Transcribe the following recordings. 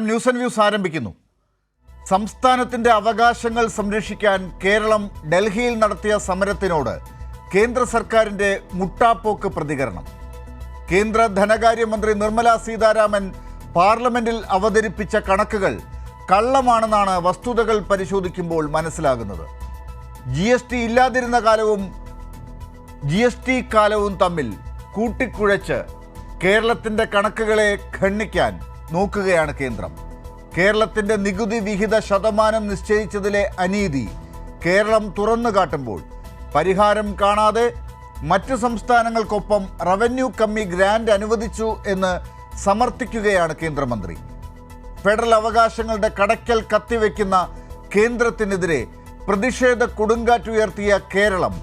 News and views ആരംഭിക്കുന്നു. സംസ്ഥാനത്തിൻ്റെ അവകാശങ്ങൾ സംരക്ഷിക്കാൻ കേരളം ഡൽഹിയിൽ നടത്തിയ സമരത്തിനോട് കേന്ദ്ര സർക്കാരിൻ്റെ മുട്ടാപ്പോക്ക് പ്രതികരണം. കേന്ദ്ര ധനകാര്യമന്ത്രി നിർമ്മല സീതാരാമൻ പാർലമെന്റിൽ അവതരിപ്പിച്ച കണക്കുകൾ കള്ളമാണെന്നാണ് വസ്തുതകൾ പരിശോധിക്കുമ്പോൾ മനസ്സിലാകുന്നത്. GST ഇല്ലാതിരുന്ന കാലവും GST കാലവും തമ്മിൽ കൂട്ടിക്കുഴച്ച് കേരളത്തിൻ്റെ കണക്കുകളെ ഖണ്ഡിക്കാൻ നോക്കുകയാണ് കേന്ദ്രം. കേരളത്തിൻ്റെ നികുതി വിഹിത ശതമാനം നിശ്ചയിച്ചതിലെ അനീതി കേരളം തുറന്നു കാട്ടുമ്പോൾ പരിഹാരം കാണാതെ മറ്റ് സംസ്ഥാനങ്ങൾക്കൊപ്പം റവന്യൂ കമ്മി ഗ്രാന്റ് അനുവദിച്ചു എന്ന് സമർത്ഥിക്കുകയാണ് കേന്ദ്രമന്ത്രി. ഫെഡറൽ അവകാശങ്ങളുടെ കടയ്ക്കൽ കത്തിവെക്കുന്ന കേന്ദ്രത്തിനെതിരെ പ്രതിഷേധ കൊടുങ്കാറ്റുയർത്തിയ കേരളം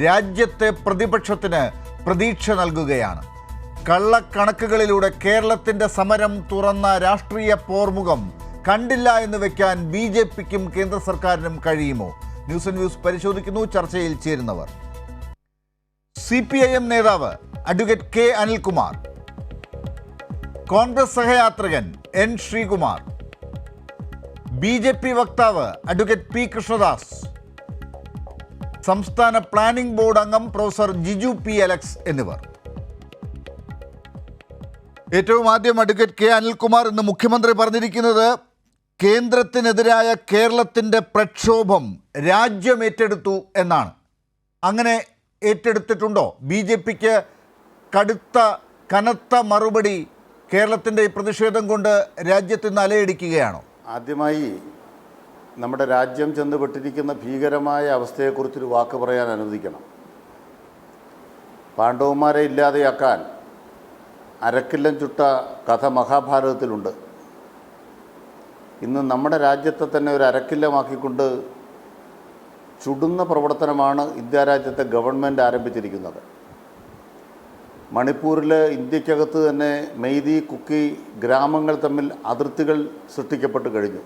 രാജ്യത്തെ പ്രതിപക്ഷത്തിന് പ്രതീക്ഷ നൽകുകയാണ്. കള്ളക്കണക്കുകളിലൂടെ കേരളത്തിൻ്റെ സമരം തുറന്ന രാഷ്ട്രീയ പോർമുഖം കണ്ടില്ല എന്ന് വെക്കാൻ BJPക്കും കേന്ദ്ര സർക്കാരിനും കഴിയുമോ? ന്യൂസ് ആൻഡ് വ്യൂസ് പരിശോധിക്കുന്നു. ചർച്ചയിൽ ചേരുന്നവർ: CPIM നേതാവ് അഡ്വക്കേറ്റ് K അനിൽകുമാർ, കോൺഗ്രസ് സഹയാത്രികൻ N ശ്രീകുമാർ, BJP വക്താവ് അഡ്വക്കേറ്റ് P കൃഷ്ണദാസ്, സംസ്ഥാന പ്ലാനിംഗ് ബോർഡ് അംഗം പ്രൊഫസർ ജിജു P അലക്സ് എന്നിവർ. ഏറ്റവും ആദ്യം അഡ്വക്കേറ്റ് K അനിൽകുമാർ, ഇന്ന് മുഖ്യമന്ത്രി പറഞ്ഞിരിക്കുന്നത് കേന്ദ്രത്തിനെതിരായ കേരളത്തിൻ്റെ പ്രക്ഷോഭം രാജ്യം ഏറ്റെടുത്തു എന്നാണ്. അങ്ങനെ ഏറ്റെടുത്തിട്ടുണ്ടോ? BJPക്ക് കനത്ത മറുപടി കേരളത്തിൻ്റെ ഈ പ്രതിഷേധം കൊണ്ട് രാജ്യത്ത് നിന്ന് അലയടിക്കുകയാണോ? ആദ്യമായി നമ്മുടെ രാജ്യം ചെന്നുപെട്ടിരിക്കുന്ന ഭീകരമായ അവസ്ഥയെക്കുറിച്ചൊരു വാക്ക് പറയാൻ അനുവദിക്കണം. പാണ്ഡവന്മാരെ ഇല്ലാതെയാക്കാൻ അരക്കില്ലം ചുട്ട കഥ മഹാഭാരതത്തിലുണ്ട്. ഇന്ന് നമ്മുടെ രാജ്യത്തെ തന്നെ ഒരു അരക്കില്ലമാക്കിക്കൊണ്ട് ചുടുന്ന പ്രവർത്തനമാണ് ഇന്ത്യ രാജ്യത്തെ ഗവൺമെൻറ് ആരംഭിച്ചിരിക്കുന്നത്. മണിപ്പൂരിൽ ഇന്ത്യക്കകത്ത് തന്നെ മെയ്തി, കുക്കി ഗ്രാമങ്ങൾ തമ്മിൽ അതിർത്തികൾ സൃഷ്ടിക്കപ്പെട്ട് കഴിഞ്ഞു.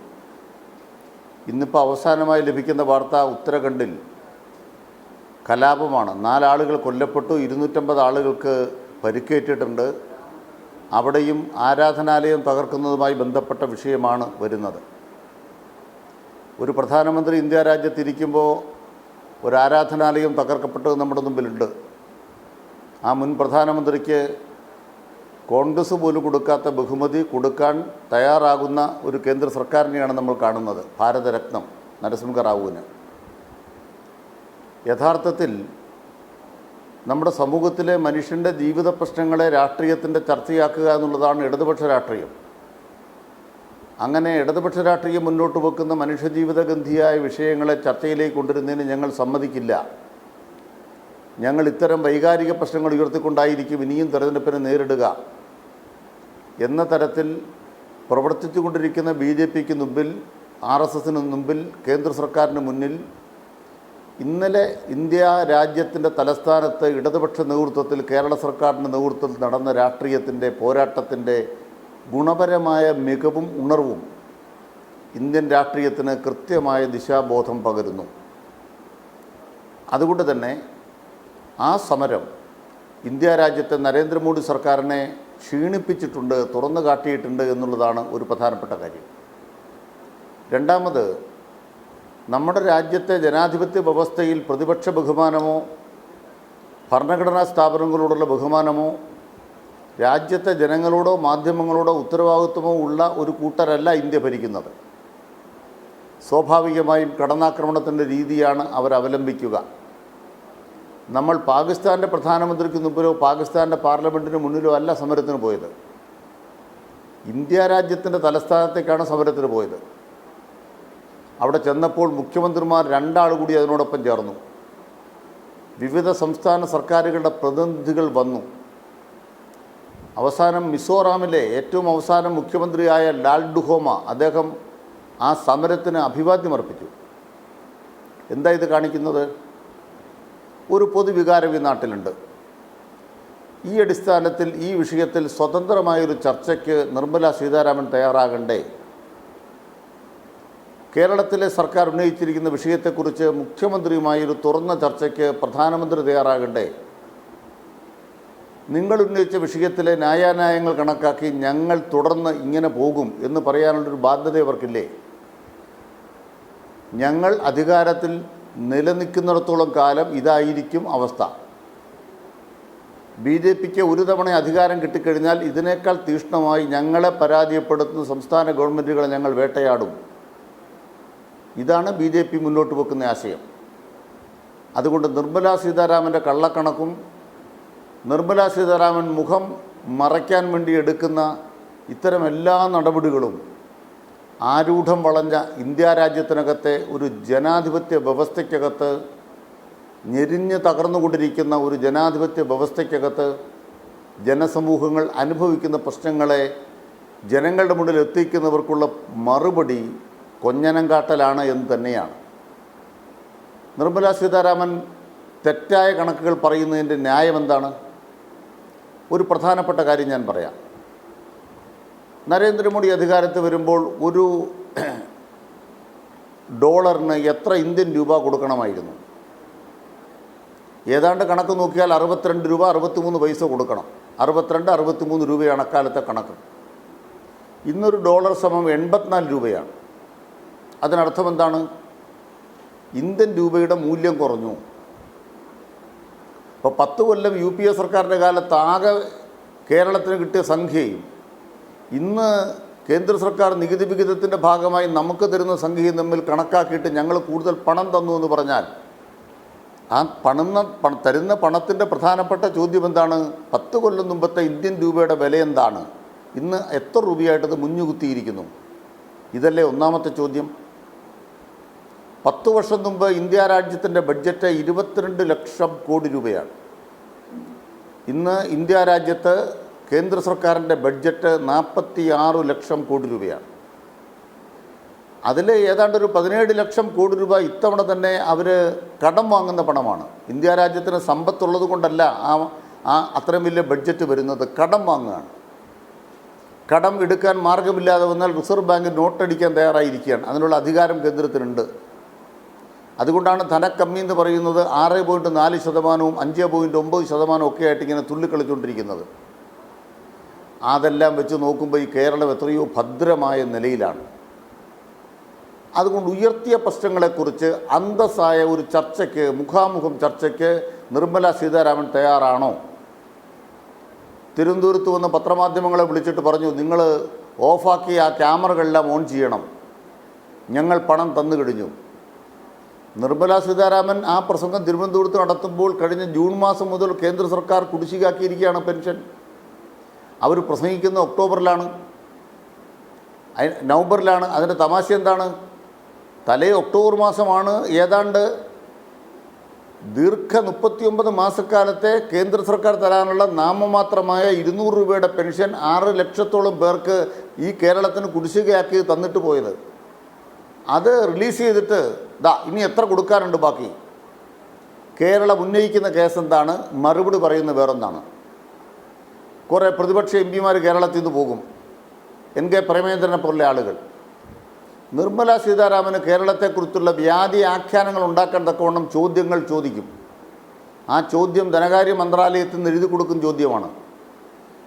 ഇന്നിപ്പോൾ അവസാനമായി ലഭിക്കുന്ന വാർത്ത ഉത്തരാഖണ്ഡിൽ കലാപമാണ്. 4 ആളുകൾ കൊല്ലപ്പെട്ടു, 250 ആളുകൾക്ക് പരിക്കേറ്റിട്ടുണ്ട്. അവിടെയും ആരാധനാലയം തകർക്കുന്നതുമായി ബന്ധപ്പെട്ട വിഷയമാണ് വരുന്നത്. ഒരു പ്രധാനമന്ത്രി ഇന്ത്യ രാജ്യത്തിരിക്കുമ്പോൾ ഒരു ആരാധനാലയം തകർക്കപ്പെട്ടത് നമ്മുടെ മുമ്പിലുണ്ട്. ആ മുൻ പ്രധാനമന്ത്രിക്ക് കോൺഗ്രസ് പോലും കൊടുക്കാത്ത ബഹുമതി കൊടുക്കാൻ തയ്യാറാകുന്ന ഒരു കേന്ദ്ര സർക്കാരിനെയാണ് നമ്മൾ കാണുന്നത്, ഭാരതരത്നം നരസിംഹറാവുവിന്. യഥാർത്ഥത്തിൽ നമ്മുടെ സമൂഹത്തിലെ മനുഷ്യൻ്റെ ജീവിത പ്രശ്നങ്ങളെ രാഷ്ട്രീയത്തിൻ്റെ ചർച്ചയാക്കുക എന്നുള്ളതാണ് ഇടതുപക്ഷ രാഷ്ട്രീയം. അങ്ങനെ ഇടതുപക്ഷ രാഷ്ട്രീയം മുന്നോട്ട് വെക്കുന്ന മനുഷ്യജീവിതഗന്ധിയായ വിഷയങ്ങളെ ചർച്ചയിലേക്ക് കൊണ്ടുവരുന്നതിന് ഞങ്ങൾ സമ്മതിക്കില്ല. ഞങ്ങൾ ഇത്തരം വൈകാരിക പ്രശ്നങ്ങൾ ഉയർത്തിക്കൊണ്ടായിരിക്കും ഇനിയും തെരഞ്ഞെടുപ്പിനെ നേരിടുക എന്ന തരത്തിൽ പ്രവർത്തിച്ചു കൊണ്ടിരിക്കുന്ന BJPക്ക് മുമ്പിൽ, RSSന് മുമ്പിൽ, കേന്ദ്ര സർക്കാരിന് മുന്നിൽ ഇന്നലെ ഇന്ത്യ രാജ്യത്തിൻ്റെ തലസ്ഥാനത്ത് ഇടതുപക്ഷ നേതൃത്വത്തിൽ, കേരള സർക്കാരിൻ്റെ നേതൃത്വത്തിൽ നടന്ന രാഷ്ട്രീയത്തിൻ്റെ പോരാട്ടത്തിൻ്റെ ഗുണപരമായ മികവും ഉണർവും ഇന്ത്യൻ രാഷ്ട്രീയത്തിന് കൃത്യമായ ദിശാബോധം പകരുന്നു. അതുകൊണ്ട് തന്നെ ആ സമരം ഇന്ത്യ രാജ്യത്തെ നരേന്ദ്രമോദി സർക്കാരിനെ ക്ഷീണിപ്പിച്ചിട്ടുണ്ട്, തുറന്നു കാട്ടിയിട്ടുണ്ട് എന്നുള്ളതാണ് ഒരു പ്രധാനപ്പെട്ട കാര്യം. രണ്ടാമത്, നമ്മുടെ രാജ്യത്തെ ജനാധിപത്യ വ്യവസ്ഥയിൽ പ്രതിപക്ഷ ബഹുമാനമോ ഭരണഘടനാ സ്ഥാപനങ്ങളോടുള്ള ബഹുമാനമോ രാജ്യത്തെ ജനങ്ങളോടോ മാധ്യമങ്ങളോടോ ഉത്തരവാദിത്വമോ ഉള്ള ഒരു കൂട്ടരല്ല ഇന്ത്യ ഭരിക്കുന്നത്. സ്വാഭാവികമായും കടന്നാക്രമണത്തിൻ്റെ രീതിയാണ് അവർ അവലംബിക്കുക. നമ്മൾ പാകിസ്ഥാൻ്റെ പ്രധാനമന്ത്രിക്ക് മുമ്പിലോ പാകിസ്ഥാൻ്റെ പാർലമെൻറ്റിന് മുന്നിലോ അല്ല സമരത്തിന് പോയത്. ഇന്ത്യ രാജ്യത്തിൻ്റെ തലസ്ഥാനത്തേക്കാണ് സമരത്തിന് പോയത്. അവിടെ ചെന്നപ്പോൾ മുഖ്യമന്ത്രിമാർ 2 ആൾ കൂടി അതിനോടൊപ്പം ചേർന്നു. വിവിധ സംസ്ഥാന സർക്കാരുകളുടെ പ്രതിനിധികൾ വന്നു. അവസാനം മിസോറാമിലെ ഏറ്റവും അവസാനം മുഖ്യമന്ത്രിയായ ലാൽ ഡുഹോമ, അദ്ദേഹം ആ സമരത്തിന് അഭിവാദ്യം അർപ്പിച്ചു. എന്താ ഇത് കാണിക്കുന്നത്? ഒരു പൊതുവികാരം ഈ നാട്ടിലുണ്ട്. ഈ അടിസ്ഥാനത്തിൽ ഈ വിഷയത്തിൽ സ്വതന്ത്രമായൊരു ചർച്ചയ്ക്ക് നിർമ്മല സീതാരാമൻ തയ്യാറാകണ്ടേ? കേരളത്തിലെ സർക്കാർ ഉന്നയിച്ചിരിക്കുന്ന വിഷയത്തെക്കുറിച്ച് മുഖ്യമന്ത്രിയുമായി ഒരു തുറന്ന ചർച്ചയ്ക്ക് പ്രധാനമന്ത്രി തയ്യാറാകണ്ടേ? നിങ്ങൾ ഉന്നയിച്ച വിഷയത്തിലെ ന്യായാന്യായങ്ങൾ കണക്കാക്കി ഞങ്ങൾ തുടർന്ന് ഇങ്ങനെ പോകും എന്ന് പറയാനുള്ളൊരു ബാധ്യത അവർക്കില്ലേ? ഞങ്ങൾ അധികാരത്തിൽ നിലനിൽക്കുന്നിടത്തോളം കാലം ഇതായിരിക്കും അവസ്ഥ. BJPക്ക് ഒരു തവണ അധികാരം കിട്ടിക്കഴിഞ്ഞാൽ ഇതിനേക്കാൾ തീക്ഷ്ണമായി ഞങ്ങളെ പരാജയപ്പെടുത്തുന്ന സംസ്ഥാന ഗവൺമെൻറ്റുകളെ ഞങ്ങൾ വേട്ടയാടും. ഇതാണ് BJP മുന്നോട്ട് വെക്കുന്ന ആശയം. അതുകൊണ്ട് നിർമ്മലാ സീതാരാമൻ്റെ കള്ളക്കണക്കും നിർമ്മലാ സീതാരാമൻ മുഖം മറയ്ക്കാൻ വേണ്ടി എടുക്കുന്ന ഇത്തരം എല്ലാ നടപടികളും ആരൂഢം വളഞ്ഞ ഇന്ത്യ രാജ്യത്തിനകത്തെ ഒരു ജനാധിപത്യ വ്യവസ്ഥയ്ക്കകത്ത്, ഞെരിഞ്ഞ് തകർന്നുകൊണ്ടിരിക്കുന്ന ഒരു ജനാധിപത്യ വ്യവസ്ഥയ്ക്കകത്ത് ജനസമൂഹങ്ങൾ അനുഭവിക്കുന്ന പ്രശ്നങ്ങളെ ജനങ്ങളുടെ മുന്നിൽ എത്തിക്കുന്നവർക്കുള്ള മറുപടി കൊഞ്ഞനം കാട്ടലാണ് എന്ന് തന്നെയാണ്. നിർമ്മലാ സീതാരാമൻ തെറ്റായ കണക്കുകൾ പറയുന്നതിൻ്റെ ന്യായം എന്താണ്? ഒരു പ്രധാനപ്പെട്ട കാര്യം ഞാൻ പറയാം. നരേന്ദ്രമോദി അധികാരത്തിൽ വരുമ്പോൾ ഒരു ഡോളറിന് എത്ര ഇന്ത്യൻ രൂപ കൊടുക്കണമായിരുന്നു? ഏതാണ്ട് കണക്ക് നോക്കിയാൽ 62 രൂപ 63 പൈസ കൊടുക്കണം. 62-63 രൂപയാണ് അക്കാലത്തെ കണക്ക്. ഇന്നൊരു ഡോളർ സമം 84 രൂപയാണ്. അതിനർത്ഥം എന്താണ്? ഇന്ത്യൻ രൂപയുടെ മൂല്യം കുറഞ്ഞു. അപ്പോൾ 10 കൊല്ലം UPA സർക്കാരിൻ്റെ കാലത്ത് ആകെ കേരളത്തിന് കിട്ടിയ സംഖ്യയും ഇന്ന് കേന്ദ്ര സർക്കാർ നികുതി വിഹിതത്തിൻ്റെ ഭാഗമായി നമുക്ക് തരുന്ന സംഖ്യയും തമ്മിൽ കണക്കാക്കിയിട്ട് ഞങ്ങൾ കൂടുതൽ പണം തന്നു എന്ന് പറഞ്ഞാൽ ആ തരുന്ന പണത്തിൻ്റെ പ്രധാനപ്പെട്ട ചോദ്യം എന്താണ്? 10 കൊല്ലം മുമ്പത്തെ ഇന്ത്യൻ രൂപയുടെ വില എന്താണ്? ഇന്ന് എത്ര രൂപയായിട്ടത് മുഞ്ഞുകുത്തിയിരിക്കുന്നു? ഇതല്ലേ ഒന്നാമത്തെ ചോദ്യം. 10 വർഷം മുമ്പ് ഇന്ത്യ രാജ്യത്തിൻ്റെ ബഡ്ജറ്റ് 22 ലക്ഷം കോടി രൂപയാണ്. ഇന്ന് ഇന്ത്യ രാജ്യത്ത് കേന്ദ്ര സർക്കാരിൻ്റെ ബഡ്ജറ്റ് 46 ലക്ഷം കോടി രൂപയാണ്. അതിൽ ഏതാണ്ടൊരു 17 ലക്ഷം കോടി രൂപ ഇത്തവണ തന്നെ അവർ കടം വാങ്ങുന്ന പണമാണ്. ഇന്ത്യ രാജ്യത്തിന് സമ്പത്തുള്ളത് കൊണ്ടല്ല അത്രയും വലിയ ബഡ്ജറ്റ് വരുന്നത്, കടം വാങ്ങുകയാണ്. കടം എടുക്കാൻ മാർഗമില്ലാതെ വന്നാൽ റിസർവ് ബാങ്ക് നോട്ടടിക്കാൻ തയ്യാറായിരിക്കുകയാണ്. അതിനുള്ള അധികാരം കേന്ദ്രത്തിനുണ്ട്. അതുകൊണ്ടാണ് ധനക്കമ്മി എന്ന് പറയുന്നത് 6.4%, 5.9% ഒക്കെ ആയിട്ട് ഇങ്ങനെ തുള്ളിക്കളിച്ചുകൊണ്ടിരിക്കുന്നത്. അതെല്ലാം വെച്ച് നോക്കുമ്പോൾ ഈ കേരളം എത്രയോ ഭദ്രമായ നിലയിലാണ്. അതുകൊണ്ട് ഉയർത്തിയ പ്രശ്നങ്ങളെക്കുറിച്ച് അന്തസ്സായ ഒരു ചർച്ചയ്ക്ക്, മുഖാമുഖം ചർച്ചയ്ക്ക് നിർമ്മലാ സീതാരാമൻ തയ്യാറാണോ? തിരുവനന്തപുരത്ത് വന്ന് പത്രമാധ്യമങ്ങളെ വിളിച്ചിട്ട് പറഞ്ഞു, നിങ്ങൾ ഓഫാക്കി ആ ക്യാമറകളെല്ലാം ഓൺ ചെയ്യണം, ഞങ്ങൾ പണം തന്നു കഴിഞ്ഞു. നിർമ്മലാ സീതാരാമൻ ആ പ്രസംഗം തിരുവനന്തപുരത്ത് നടത്തുമ്പോൾ കഴിഞ്ഞ ജൂൺ മാസം മുതൽ കേന്ദ്ര സർക്കാർ കുടിശ്ശികയാക്കിയിരിക്കുകയാണ് പെൻഷൻ. അവർ പ്രസംഗിക്കുന്ന ഒക്ടോബറിലാണ്, നവംബറിലാണ്. അതിൻ്റെ തമാശ എന്താണ്? തലേ ഒക്ടോബർ മാസമാണ് ഏതാണ്ട് ദീർഘ 39 മാസക്കാലത്തെ കേന്ദ്ര സർക്കാർ തരാനുള്ള നാമമാത്രമായ 200 രൂപയുടെ പെൻഷൻ 6 ലക്ഷത്തോളം പേർക്ക് ഈ കേരളത്തിന് കുടിശ്ശികയാക്കി തന്നിട്ട് പോയത്. അത് റിലീസ് ചെയ്തിട്ട് ഇനി എത്ര കൊടുക്കാനുണ്ട് ബാക്കി? കേരളം ഉന്നയിക്കുന്ന കേസ് എന്താണ്? മറുപടി പറയുന്നത് വേറൊന്നാണ്. കുറേ പ്രതിപക്ഷ MPമാർ കേരളത്തിൽ നിന്ന് പോകും, NK പ്രേമേന്ദ്രനെ പോലുള്ള ആളുകൾ. നിർമ്മലാ സീതാരാമന് കേരളത്തെക്കുറിച്ചുള്ള വ്യാധി ആഖ്യാനങ്ങൾ ഉണ്ടാക്കാൻ തക്കവണ്ണം ചോദ്യങ്ങൾ ചോദിക്കും. ആ ചോദ്യം ധനകാര്യ മന്ത്രാലയത്തിൽ നിന്ന് എഴുതി കൊടുക്കുന്ന ചോദ്യമാണ്.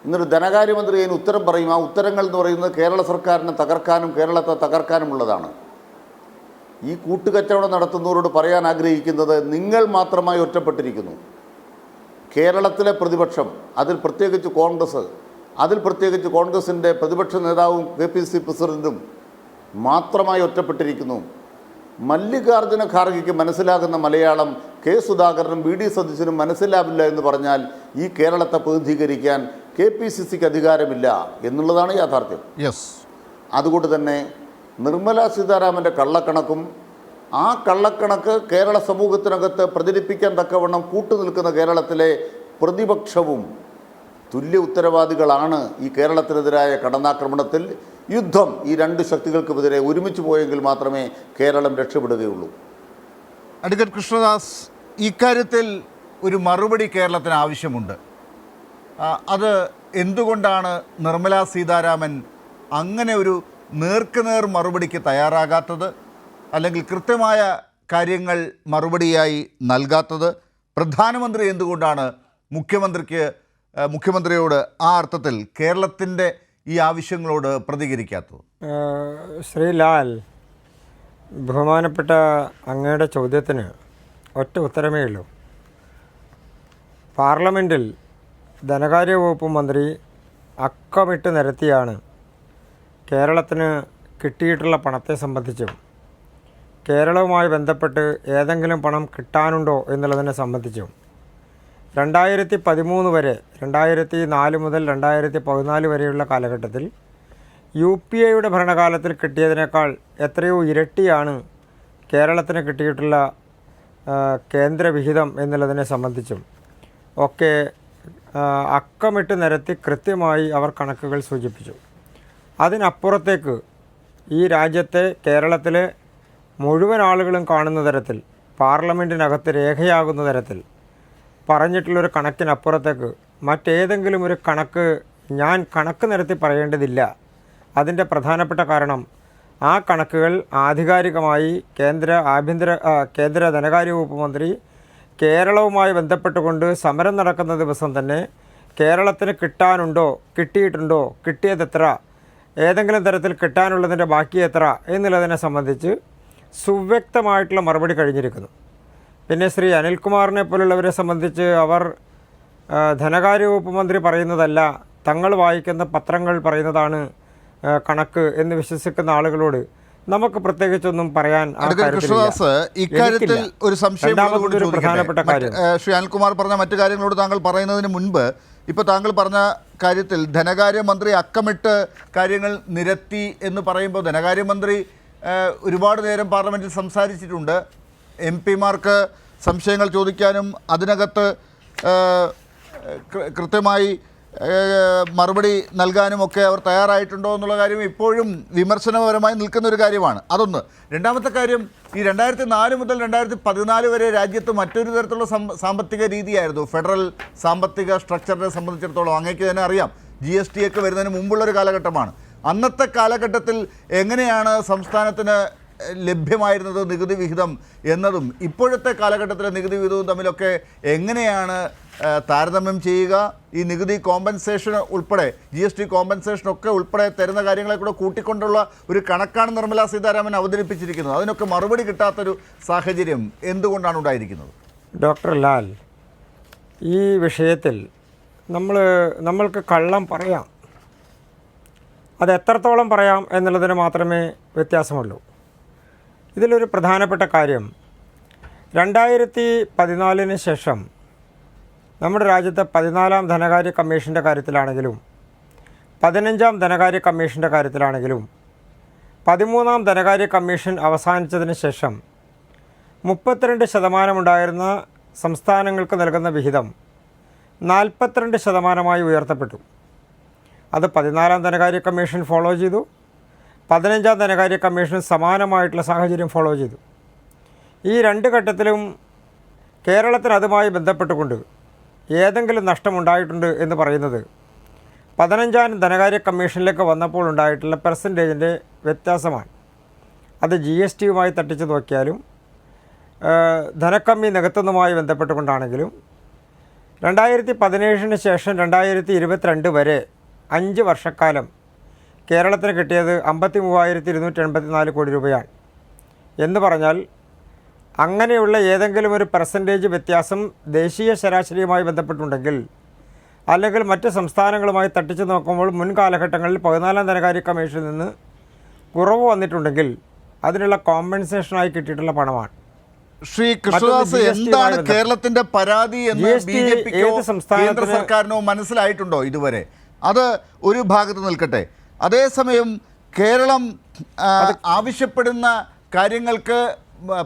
എന്നിട്ട് ധനകാര്യമന്ത്രി അതിന് ഉത്തരം പറയും. ആ ഉത്തരങ്ങൾ എന്ന് പറയുന്നത് കേരള സർക്കാരിനെ തകർക്കാനും കേരളത്തെ തകർക്കാനുമുള്ളതാണ്. ഈ കൂട്ടുകച്ചവടം നടത്തുന്നവരോട് പറയാൻ ആഗ്രഹിക്കുന്നത്, നിങ്ങൾ മാത്രമായി ഒറ്റപ്പെട്ടിരിക്കുന്നു. കേരളത്തിലെ പ്രതിപക്ഷം, അതിൽ പ്രത്യേകിച്ച് കോൺഗ്രസിൻ്റെ പ്രതിപക്ഷ നേതാവും KPCC പ്രസിഡൻറ്റും മാത്രമായി ഒറ്റപ്പെട്ടിരിക്കുന്നു. മല്ലികാർജ്ജുന ഖാർഗെയ്ക്ക് മനസ്സിലാകുന്ന മലയാളം K സുധാകരനും VD സതീശനും മനസ്സിലാവില്ല എന്ന് പറഞ്ഞാൽ ഈ കേരളത്തെ പ്രതിനിധീകരിക്കാൻ KPCCക്ക് അധികാരമില്ല എന്നുള്ളതാണ് യാഥാർത്ഥ്യം. അതുകൊണ്ട് തന്നെ നിർമ്മലാ സീതാരാമൻ്റെ കള്ളക്കണക്കും ആ കള്ളക്കണക്ക് കേരള സമൂഹത്തിനകത്ത് പ്രചരിപ്പിക്കാൻ തക്കവണ്ണം കൂട്ടുനിൽക്കുന്ന കേരളത്തിലെ പ്രതിപക്ഷവും തുല്യ ഉത്തരവാദികളാണ്. ഈ കേരളത്തിനെതിരായ കടന്നാക്രമണത്തിൽ യുദ്ധം ഈ രണ്ട് ശക്തികൾക്കുമെതിരെ ഒരുമിച്ച് പോയെങ്കിൽ മാത്രമേ കേരളം രക്ഷപ്പെടുകയുള്ളൂ. അഡ്വക്കേറ്റ് കൃഷ്ണദാസ്, ഇക്കാര്യത്തിൽ ഒരു മറുപടി കേരളത്തിന് ആവശ്യമുണ്ട്. അത് എന്തുകൊണ്ടാണ് നിർമ്മലാ സീതാരാമൻ അങ്ങനെ ഒരു നേർക്കുനേർ മറുപടിക്ക് തയ്യാറാകാത്തത്, അല്ലെങ്കിൽ കൃത്യമായ കാര്യങ്ങൾ മറുപടിയായി നൽകാത്തത്? പ്രധാനമന്ത്രി എന്തുകൊണ്ടാണ് മുഖ്യമന്ത്രിക്ക് മുഖ്യമന്ത്രിയോട് ആ അർത്ഥത്തിൽ കേരളത്തിൻ്റെ ഈ ആവശ്യങ്ങളോട് പ്രതികരിക്കാത്തത്? ശ്രീ ലാൽ, ബഹുമാനപ്പെട്ട അങ്ങയുടെ ചോദ്യത്തിന് ഒറ്റ ഉത്തരമേ ഉള്ളൂ. പാർലമെൻറ്റിൽ ധനകാര്യ വകുപ്പ് മന്ത്രി അക്കമിട്ട് നിരത്തിയാണ് കേരളത്തിന് കിട്ടിയിട്ടുള്ള പണത്തെ സംബന്ധിച്ചും കേരളവുമായി ബന്ധപ്പെട്ട് ഏതെങ്കിലും പണം കിട്ടാനുണ്ടോ എന്നുള്ളതിനെ സംബന്ധിച്ചും 2013 വരെ 2004 മുതൽ 2014 വരെയുള്ള കാലഘട്ടത്തിൽ UPAയുടെ ഭരണകാലത്തിൽ കിട്ടിയതിനേക്കാൾ എത്രയോ ഇരട്ടിയാണ് കേരളത്തിന് കിട്ടിയിട്ടുള്ള കേന്ദ്രവിഹിതം എന്നുള്ളതിനെ സംബന്ധിച്ചും ഒക്കെ അക്കമിട്ട് നിരത്തി കൃത്യമായി അവർ കണക്കുകൾ സൂചിപ്പിച്ചു. അതിനപ്പുറത്തേക്ക് ഈ രാജ്യത്തെ കേരളത്തിലെ മുഴുവൻ ആളുകളും കാണുന്ന തരത്തിൽ പാർലമെൻറ്റിനകത്ത് രേഖയാകുന്ന തരത്തിൽ പറഞ്ഞിട്ടുള്ളൊരു കണക്കിനപ്പുറത്തേക്ക് മറ്റേതെങ്കിലും ഒരു കണക്ക് ഞാൻ കണക്ക് നിരത്തി പറയേണ്ടതില്ല. അതിൻ്റെ പ്രധാനപ്പെട്ട കാരണം ആ കണക്കുകൾ ആധികാരികമായി കേന്ദ്ര ധനകാര്യ വകുപ്പ് മന്ത്രി കേരളവുമായി ബന്ധപ്പെട്ടുകൊണ്ട് സമരം നടക്കുന്ന ദിവസം തന്നെ കേരളത്തിന് കിട്ടാനുണ്ടോ, കിട്ടിയിട്ടുണ്ടോ, കിട്ടിയതെത്ര, ഏതെങ്കിലും തരത്തിൽ കിട്ടാനുള്ളതിൻ്റെ ബാക്കി എത്ര എന്നുള്ളതിനെ സംബന്ധിച്ച് സുവ്യക്തമായിട്ടുള്ള മറുപടി കഴിഞ്ഞിരിക്കുന്നു. പിന്നെ ശ്രീ അനിൽകുമാറിനെ പോലുള്ളവരെ സംബന്ധിച്ച് അവർ ധനകാര്യ വകുപ്പ് മന്ത്രി പറയുന്നതല്ല, തങ്ങൾ വായിക്കുന്ന പത്രങ്ങൾ പറയുന്നതാണ് കണക്ക് എന്ന് വിശ്വസിക്കുന്ന ആളുകളോട് നമുക്ക് പ്രത്യേകിച്ചൊന്നും പറയാൻ ഇക്കാര്യത്തിൽ ഒരു സംശയം. പ്രധാനപ്പെട്ട കാര്യം ശ്രീ അനിൽകുമാർ പറഞ്ഞ മറ്റു കാര്യങ്ങളോട് താങ്കൾ പറയുന്നതിന് മുൻപ് ഇപ്പോൾ താങ്കൾ പറഞ്ഞ കാര്യത്തിൽ ധനകാര്യമന്ത്രി അക്കമിട്ട് കാര്യങ്ങൾ നിരത്തി എന്ന് പറയുമ്പോൾ ധനകാര്യമന്ത്രി ഒരുപാട് നേരം പാർലമെൻറ്റിൽ സംസാരിച്ചിട്ടുണ്ട്. MP-മാർക്ക് സംശയങ്ങൾ ചോദിക്കാനും അതിനകത്ത് കൃത്യമായി മറുപടി നൽകാനുമൊക്കെ അവർ തയ്യാറായിട്ടുണ്ടോ എന്നുള്ള കാര്യം ഇപ്പോഴും വിമർശനപരമായി നിൽക്കുന്ന ഒരു കാര്യമാണ്. അതൊന്ന്. രണ്ടാമത്തെ കാര്യം, ഈ 2004 മുതൽ 2014 വരെ രാജ്യത്ത് മറ്റൊരു തരത്തിലുള്ള സാമ്പത്തിക രീതിയായിരുന്നു. ഫെഡറൽ സാമ്പത്തിക സ്ട്രക്ചറിനെ സംബന്ധിച്ചിടത്തോളം അങ്ങേക്ക് തന്നെ അറിയാം, GST ഒക്കെ വരുന്നതിന് മുമ്പുള്ളൊരു കാലഘട്ടമാണ്. അന്നത്തെ കാലഘട്ടത്തിൽ എങ്ങനെയാണ് സംസ്ഥാനത്തിന് ലഭ്യമായിരുന്നത് നികുതി വിഹിതം എന്നതും ഇപ്പോഴത്തെ കാലഘട്ടത്തിലെ നികുതി വിഹിതവും തമ്മിലൊക്കെ എങ്ങനെയാണ് താരതമ്യം ചെയ്യുക? ഈ നികുതി കോമ്പൻസേഷൻ ഉൾപ്പെടെ GST കോമ്പൻസേഷനൊക്കെ ഉൾപ്പെടെ തരുന്ന കാര്യങ്ങളെ കൂടെ കൂട്ടിക്കൊണ്ടുള്ള ഒരു കണക്കാണ് നിർമ്മലാ സീതാരാമൻ അവതരിപ്പിച്ചിരിക്കുന്നത്. അതിനൊക്കെ മറുപടി കിട്ടാത്തൊരു സാഹചര്യം എന്തുകൊണ്ടാണ് ഉണ്ടായിരിക്കുന്നത്? ഡോക്ടർ ലാൽ, ഈ വിഷയത്തിൽ നമ്മൾക്ക് കള്ളം പറയാം, അത് എത്രത്തോളം പറയാം എന്നുള്ളതിന് മാത്രമേ വ്യത്യാസമുള്ളൂ. ഇതിലൊരു പ്രധാനപ്പെട്ട കാര്യം, 2014 ശേഷം നമ്മുടെ രാജ്യത്തെ 14-ാം ധനകാര്യ കമ്മീഷൻ്റെ കാര്യത്തിലാണെങ്കിലും 15-ാം ധനകാര്യ കമ്മീഷൻ്റെ കാര്യത്തിലാണെങ്കിലും 13-ാം ധനകാര്യ കമ്മീഷൻ അവസാനിച്ചതിന് ശേഷം 32% ഉണ്ടായിരുന്ന സംസ്ഥാനങ്ങൾക്ക് നൽകുന്ന വിഹിതം 42% ഉയർത്തപ്പെട്ടു. അത് 14-ാം ധനകാര്യ കമ്മീഷൻ ഫോളോ ചെയ്തു. 15-ാം ധനകാര്യ കമ്മീഷൻ സമാനമായിട്ടുള്ള സാഹചര്യം ഫോളോ ചെയ്തു. ഈ രണ്ട് ഘട്ടത്തിലും കേരളത്തിന് അതുമായി ബന്ധപ്പെട്ടുകൊണ്ട് ഏതെങ്കിലും നഷ്ടമുണ്ടായിട്ടുണ്ട് എന്ന് പറയുന്നത് 15-ാം ധനകാര്യ കമ്മീഷനിലേക്ക് വന്നപ്പോൾ ഉണ്ടായിട്ടുള്ള പെർസെൻറ്റേജിൻ്റെ വ്യത്യാസമാണ്. അത് GSTയുമായി തട്ടിച്ച് നോക്കിയാലും ധനക്കമ്മി നികത്തുന്നതുമായി ബന്ധപ്പെട്ടുകൊണ്ടാണെങ്കിലും 2017 ശേഷം 2022 വരെ 5 വർഷക്കാലം കേരളത്തിന് കിട്ടിയത് 53,284 കോടി രൂപയാണ്. എന്ന് പറഞ്ഞാൽ അങ്ങനെയുള്ള ഏതെങ്കിലും ഒരു പെർസെൻറ്റേജ് വ്യത്യാസം ദേശീയ ശരാശരിയുമായി ബന്ധപ്പെട്ടുണ്ടെങ്കിൽ, അല്ലെങ്കിൽ മറ്റ് സംസ്ഥാനങ്ങളുമായി തട്ടിച്ചു നോക്കുമ്പോൾ മുൻ കാലഘട്ടങ്ങളിൽ 14-ാം ധനകാര്യ കമ്മീഷനിൽ നിന്ന് കുറവ് വന്നിട്ടുണ്ടെങ്കിൽ അതിനുള്ള കോമ്പൻസേഷനായി കിട്ടിയിട്ടുള്ള പണമാണ്. ശ്രീ കൃഷ്ണദാസ്, എന്താണ് കേരളത്തിന്റെ പരാതി എന്ന് BJPക്കോ കേന്ദ്ര സർക്കാരിനോ മനസ്സിലായിട്ടുണ്ടോ ഇതുവരെ? അത് ഒരു ഭാഗത്ത് നിൽക്കട്ടെ. അതേസമയം കേരളം ആവശ്യപ്പെടുന്ന കാര്യങ്ങൾക്ക്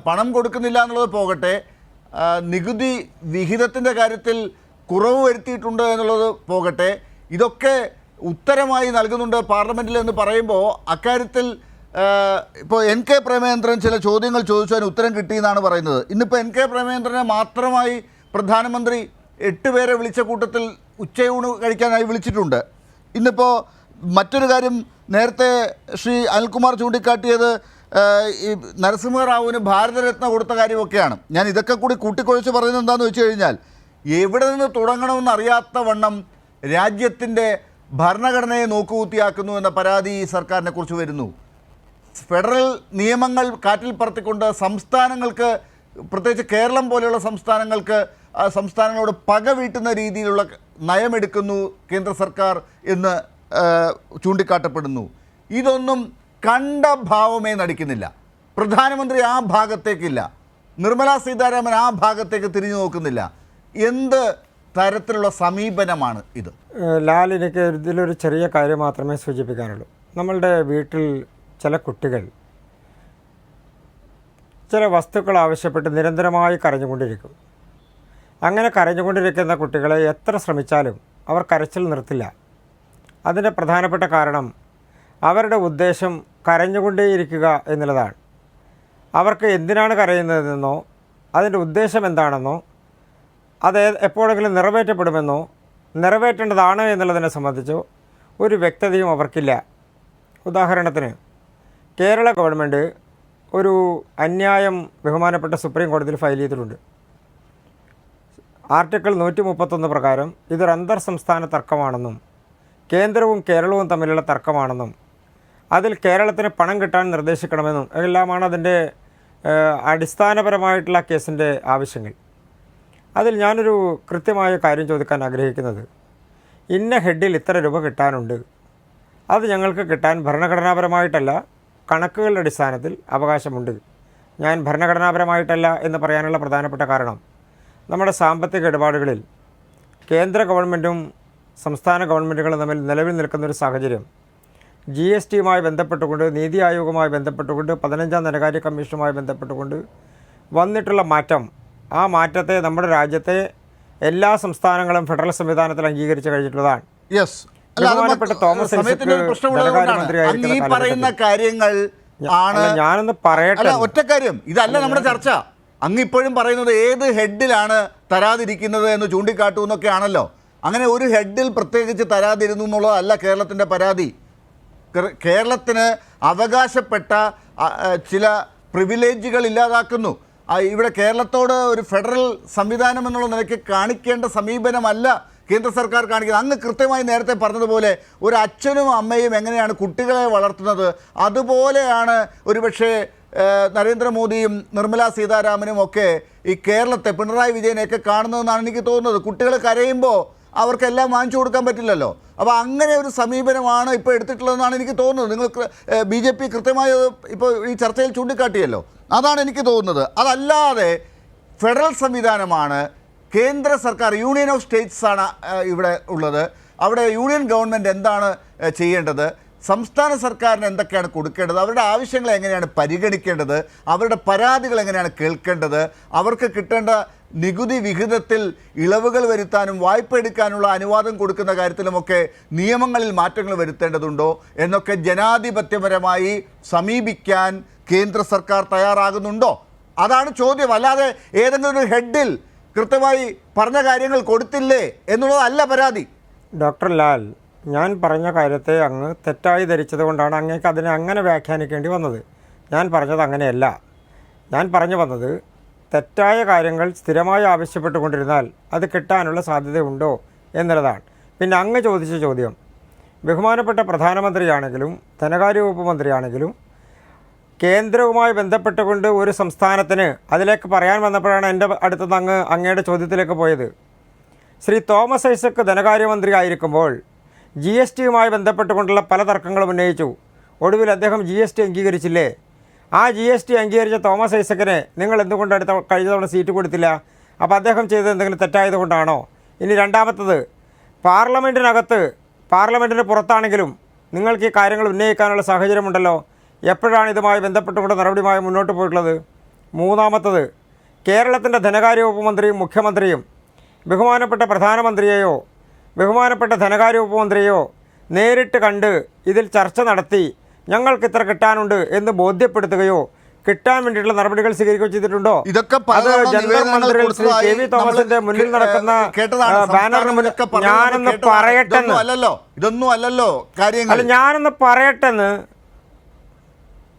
പണം കൊടുക്കുന്നില്ല എന്നുള്ളത് പോകട്ടെ, നികുതി വിഹിതത്തിൻ്റെ കാര്യത്തിൽ കുറവ് വരുത്തിയിട്ടുണ്ട് എന്നുള്ളത് പോകട്ടെ, ഇതൊക്കെ ഉത്തരമായി നൽകുന്നുണ്ട് പാർലമെൻറ്റിൽ എന്ന് പറയുമ്പോൾ അക്കാര്യത്തിൽ ഇപ്പോൾ NK പ്രേമചന്ദ്രൻ ചില ചോദ്യങ്ങൾ ചോദിച്ചതിന് ഉത്തരം കിട്ടിയെന്നാണ് പറയുന്നത്. ഇന്നിപ്പോൾ NK പ്രേമചന്ദ്രനെ മാത്രമായി പ്രധാനമന്ത്രി 8 പേരെ വിളിച്ച കൂട്ടത്തിൽ ഉച്ചയൂണ് കഴിക്കാനായി വിളിച്ചിട്ടുണ്ട്. ഇന്നിപ്പോൾ മറ്റൊരു കാര്യം, നേരത്തെ ശ്രീ അനിൽകുമാർ ചൂണ്ടിക്കാട്ടിയത് ഈ നരസിംഹറാവുവിന് ഭാരതരത്ന കൊടുത്ത കാര്യമൊക്കെയാണ്. ഞാൻ ഇതൊക്കെ കൂടി കൂട്ടിക്കൊഴിച്ച് പറയുന്നത് എന്താണെന്ന് വെച്ച് കഴിഞ്ഞാൽ, എവിടെ നിന്ന് തുടങ്ങണമെന്ന് അറിയാത്ത വണ്ണം രാജ്യത്തിൻ്റെ ഭരണഘടനയെ നോക്കുകുത്തിയാക്കുന്നു എന്ന പരാതി ഈ സർക്കാരിനെ കുറിച്ച് വരുന്നു. ഫെഡറൽ നിയമങ്ങൾ കാറ്റിൽ പറത്തിക്കൊണ്ട് സംസ്ഥാനങ്ങൾക്ക്, പ്രത്യേകിച്ച് കേരളം പോലെയുള്ള സംസ്ഥാനങ്ങളോട് പക വീട്ടുന്ന രീതിയിലുള്ള നയമെടുക്കുന്നു കേന്ദ്ര സർക്കാർ എന്ന് ചൂണ്ടിക്കാട്ടപ്പെടുന്നു. ഇതൊന്നും കണ്ട ഭാവമേ നടിക്കുന്നില്ല. പ്രധാനമന്ത്രി ആ ഭാഗത്തേക്കില്ല, നിർമ്മലാ സീതാരാമൻ ആ ഭാഗത്തേക്ക് തിരിഞ്ഞു നോക്കുന്നില്ല. എന്ത് തരത്തിലുള്ള സമീപനമാണ് ഇത്? ലാൽ, എനിക്ക് ഇതിലൊരു ചെറിയ കാര്യം മാത്രമേ സൂചിപ്പിക്കാനുള്ളൂ. നമ്മളുടെ വീട്ടിൽ ചില കുട്ടികൾ ചില വസ്തുക്കൾ ആവശ്യപ്പെട്ട് നിരന്തരമായി കരഞ്ഞുകൊണ്ടിരിക്കും. അങ്ങനെ കരഞ്ഞുകൊണ്ടിരിക്കുന്ന കുട്ടികളെ എത്ര ശ്രമിച്ചാലും അവർ കരച്ചിൽ നിർത്തില്ല. അതിൻ്റെ പ്രധാനപ്പെട്ട കാരണം അവരുടെ ഉദ്ദേശം കരഞ്ഞുകൊണ്ടേയിരിക്കുക എന്നുള്ളതാണ്. അവർക്ക് എന്തിനാണ് കരയുന്നതെന്നോ അതിൻ്റെ ഉദ്ദേശം എന്താണെന്നോ അത് എപ്പോഴെങ്കിലും നിറവേറ്റപ്പെടുമെന്നോ നിറവേറ്റേണ്ടതാണ് എന്നുള്ളതിനെ സംബന്ധിച്ചോ ഒരു വ്യക്തതയും അവർക്കില്ല. ഉദാഹരണത്തിന്, കേരള ഗവൺമെൻറ് ഒരു അന്യായം ബഹുമാനപ്പെട്ട സുപ്രീം കോടതിയിൽ ഫയൽ ചെയ്തിട്ടുണ്ട്. ആർട്ടിക്കിൾ 131 പ്രകാരം ഇതൊരു അന്തർ സംസ്ഥാന തർക്കമാണെന്നും കേന്ദ്രവും കേരളവും തമ്മിലുള്ള തർക്കമാണെന്നും അതിൽ കേരളത്തിന് പണം കിട്ടാൻ നിർദ്ദേശിക്കണമെന്നും എല്ലാമാണ് അതിൻ്റെ അടിസ്ഥാനപരമായിട്ടുള്ള കേസിൻ്റെ ആവശ്യങ്ങൾ. അതിൽ ഞാനൊരു കൃത്യമായ കാര്യം ചോദിക്കാൻ ആഗ്രഹിക്കുന്നത്, ഇന്ന ഹെഡിൽ ഇത്ര രൂപ കിട്ടാനുണ്ട്, അത് ഞങ്ങൾക്ക് കിട്ടാൻ ഭരണഘടനാപരമായിട്ടല്ല കണക്കുകളുടെ അടിസ്ഥാനത്തിൽ അവകാശമുണ്ട്. ഞാൻ ഭരണഘടനാപരമായിട്ടല്ല എന്ന് പറയാനുള്ള പ്രധാനപ്പെട്ട കാരണം, നമ്മുടെ സാമ്പത്തിക ഇടപാടുകളിൽ കേന്ദ്ര ഗവൺമെൻറ്റും സംസ്ഥാന ഗവൺമെൻറ്റുകളും തമ്മിൽ നിലവിൽ നിൽക്കുന്നൊരു സാഹചര്യം GSTയുമായി ബന്ധപ്പെട്ടുകൊണ്ട്, നീതി ആയോഗുമായി ബന്ധപ്പെട്ടുകൊണ്ട്, 15ാം ധനകാര്യ കമ്മീഷനുമായി ബന്ധപ്പെട്ടുകൊണ്ട് വന്നിട്ടുള്ള മാറ്റം, ആ മാറ്റത്തെ നമ്മുടെ രാജ്യത്തെ എല്ലാ സംസ്ഥാനങ്ങളും ഫെഡറൽ സംവിധാനത്തിൽ അംഗീകരിച്ച് കഴിഞ്ഞിട്ടുള്ളതാണ്. യെസ്, തോമസ് ഈ പറയുന്ന കാര്യങ്ങൾ ആണ്. ഞാനൊന്ന് പറയട്ടെ, ഒറ്റ കാര്യം, ഇതല്ല നമ്മുടെ ചർച്ച. അങ്ങ് ഇപ്പോഴും പറയുന്നത് ഏത് ഹെഡിലാണ് തരാതിരിക്കുന്നത് എന്ന് ചൂണ്ടിക്കാട്ടൂ എന്നൊക്കെ ആണല്ലോ. അങ്ങനെ ഒരു ഹെഡിൽ പ്രത്യേകിച്ച് തരാതിരുന്നു എന്നുള്ളതല്ല കേരളത്തിൻ്റെ പരാതി. കേരളത്തിന് അവകാശപ്പെട്ട ചില പ്രിവിലേജുകൾ ഇല്ലാതാക്കുന്നു. ഇവിടെ കേരളത്തോട് ഒരു ഫെഡറൽ സംവിധാനം എന്നുള്ള നിലയ്ക്ക് കാണിക്കേണ്ട സമീപനമല്ല കേന്ദ്ര സർക്കാർ കാണിക്കുന്നത്. അങ്ങ് കൃത്യമായി നേരത്തെ പറഞ്ഞതുപോലെ ഒരു അച്ഛനും അമ്മയും എങ്ങനെയാണ് കുട്ടികളെ വളർത്തുന്നത്, അതുപോലെയാണ് ഒരുപക്ഷെ നരേന്ദ്രമോദിയും നിർമ്മലാ സീതാരാമനും ഒക്കെ ഈ കേരളത്തെ, പിണറായി വിജയനെയൊക്കെ കാണുന്നതെന്നാണ് എനിക്ക് തോന്നുന്നത്. കുട്ടികൾ കരയുമ്പോൾ അവർക്കെല്ലാം വാങ്ങിച്ചു കൊടുക്കാൻ പറ്റില്ലല്ലോ. അപ്പോൾ അങ്ങനെ ഒരു സമീപനമാണ് ഇപ്പോൾ എടുത്തിട്ടുള്ളതെന്നാണ് എനിക്ക് തോന്നുന്നത്. നിങ്ങൾക്ക് BJP കൃത്യമായി ഇപ്പോൾ ഈ ചർച്ചയിൽ ചൂണ്ടിക്കാട്ടിയല്ലോ, അതാണ് എനിക്ക് തോന്നുന്നത്. അതല്ലാതെ ഫെഡറൽ സംവിധാനമാണ്, കേന്ദ്ര സർക്കാർ, യൂണിയൻ ഓഫ് സ്റ്റേറ്റ്സ് ആണ് ഇവിടെ ഉള്ളത്. അവിടെ യൂണിയൻ ഗവൺമെൻറ് എന്താണ് ചെയ്യേണ്ടത്, സംസ്ഥാന സർക്കാരിന് എന്തൊക്കെയാണ് കൊടുക്കേണ്ടത്, അവരുടെ ആവശ്യങ്ങൾ എങ്ങനെയാണ് പരിഗണിക്കേണ്ടത്, അവരുടെ പരാതികൾ എങ്ങനെയാണ് കേൾക്കേണ്ടത്, അവർക്ക് കിട്ടേണ്ട നികുതി വിഹിതത്തിൽ ഇളവുകൾ വരുത്താനും വായ്പ എടുക്കാനുള്ള അനുവാദം കൊടുക്കുന്ന കാര്യത്തിലുമൊക്കെ നിയമങ്ങളിൽ മാറ്റങ്ങൾ വരുത്തേണ്ടതുണ്ടോ എന്നൊക്കെ ജനാധിപത്യപരമായി സമീപിക്കാൻ കേന്ദ്ര സർക്കാർ തയ്യാറാകുന്നുണ്ടോ? അതാണ് ചോദ്യം. അല്ലാതെ ഏതെങ്കിലും ഒരു ഹെഡിൽ കൃത്യമായി പറഞ്ഞ കാര്യങ്ങൾ കൊടുത്തില്ലേ എന്നുള്ളതല്ല പരാതി. ഡോക്ടർ ലാൽ, ഞാൻ പറഞ്ഞ കാര്യത്തെ അങ്ങ് തെറ്റായി ധരിച്ചത് കൊണ്ടാണ് അങ്ങേക്ക് അതിനെ അങ്ങനെ വ്യാഖ്യാനിക്കേണ്ടി വന്നത്. ഞാൻ പറഞ്ഞത് അങ്ങനെയല്ല. ഞാൻ പറഞ്ഞു വന്നത്, തെറ്റായ കാര്യങ്ങൾ സ്ഥിരമായി ആവശ്യപ്പെട്ടുകൊണ്ടിരുന്നാൽ അത് കിട്ടാനുള്ള സാധ്യതയുണ്ടോ എന്നുള്ളതാണ്. പിന്നെ അങ്ങ് ചോദിച്ച ചോദ്യം, ബഹുമാനപ്പെട്ട പ്രധാനമന്ത്രിയാണെങ്കിലും ധനകാര്യ വകുപ്പ് മന്ത്രിയാണെങ്കിലും കേന്ദ്രവുമായി ബന്ധപ്പെട്ടുകൊണ്ട് ഒരു സംസ്ഥാനത്തിന് അതിലേക്ക് പറയാൻ വന്നപ്പോഴാണ് എൻ്റെ അടുത്തുനിന്ന് അങ്ങയുടെ ചോദ്യത്തിലേക്ക് പോയത്. ശ്രീ തോമസ് ഐസക് ധനകാര്യമന്ത്രി ആയിരിക്കുമ്പോൾ GSTയുമായി ബന്ധപ്പെട്ടുകൊണ്ടുള്ള പല തർക്കങ്ങളും ഉന്നയിച്ചു. ഒടുവിൽ അദ്ദേഹം GST അംഗീകരിച്ചില്ലേ? ആ GST അംഗീകരിച്ച തോമസ് ഐസക്കിന് നിങ്ങൾ എന്തുകൊണ്ട് കഴിഞ്ഞ തവണ സീറ്റ് കൊടുത്തില്ല? അപ്പോൾ അദ്ദേഹം ചെയ്തത് എന്തെങ്കിലും തെറ്റായത് കൊണ്ടാണോ? ഇനി രണ്ടാമത്തത്, പാർലമെൻറ്റിന് പുറത്താണെങ്കിലും നിങ്ങൾക്ക് ഈ കാര്യങ്ങൾ ഉന്നയിക്കാനുള്ള സാഹചര്യമുണ്ടല്ലോ. എപ്പോഴാണ് ഇതുമായി ബന്ധപ്പെട്ടുകൊണ്ട് നടപടിയുമായി മുന്നോട്ട് പോയിട്ടുള്ളത്? മൂന്നാമത്തത്, കേരളത്തിൻ്റെ ധനകാര്യ വകുപ്പ് മന്ത്രിയും മുഖ്യമന്ത്രിയും ബഹുമാനപ്പെട്ട പ്രധാനമന്ത്രിയെയോ ബഹുമാനപ്പെട്ട ധനകാര്യ വകുപ്പ് മന്ത്രിയെയോ നേരിട്ട് കണ്ട് ഇതിൽ ചർച്ച നടത്തി ഞങ്ങൾക്ക് ഇത്ര കിട്ടാനുണ്ട് എന്ന് ബോധ്യപ്പെടുത്തുകയോ കിട്ടാൻ വേണ്ടിയിട്ടുള്ള നടപടികൾ സ്വീകരിക്കുകയോ ചെയ്തിട്ടുണ്ടോ? ഇതൊക്കെ ജനറൽ മന്ത്രി ശ്രീ KV തോമസിന്റെ മുന്നിൽ നടക്കുന്ന ബാനറിന് മുന്നിൽ ഞാനൊന്ന് പറയട്ടെന്ന് ഇതൊന്നും അല്ലല്ലോ കാര്യങ്ങൾ. അല്ല, ഞാനൊന്ന് പറയട്ടെന്ന്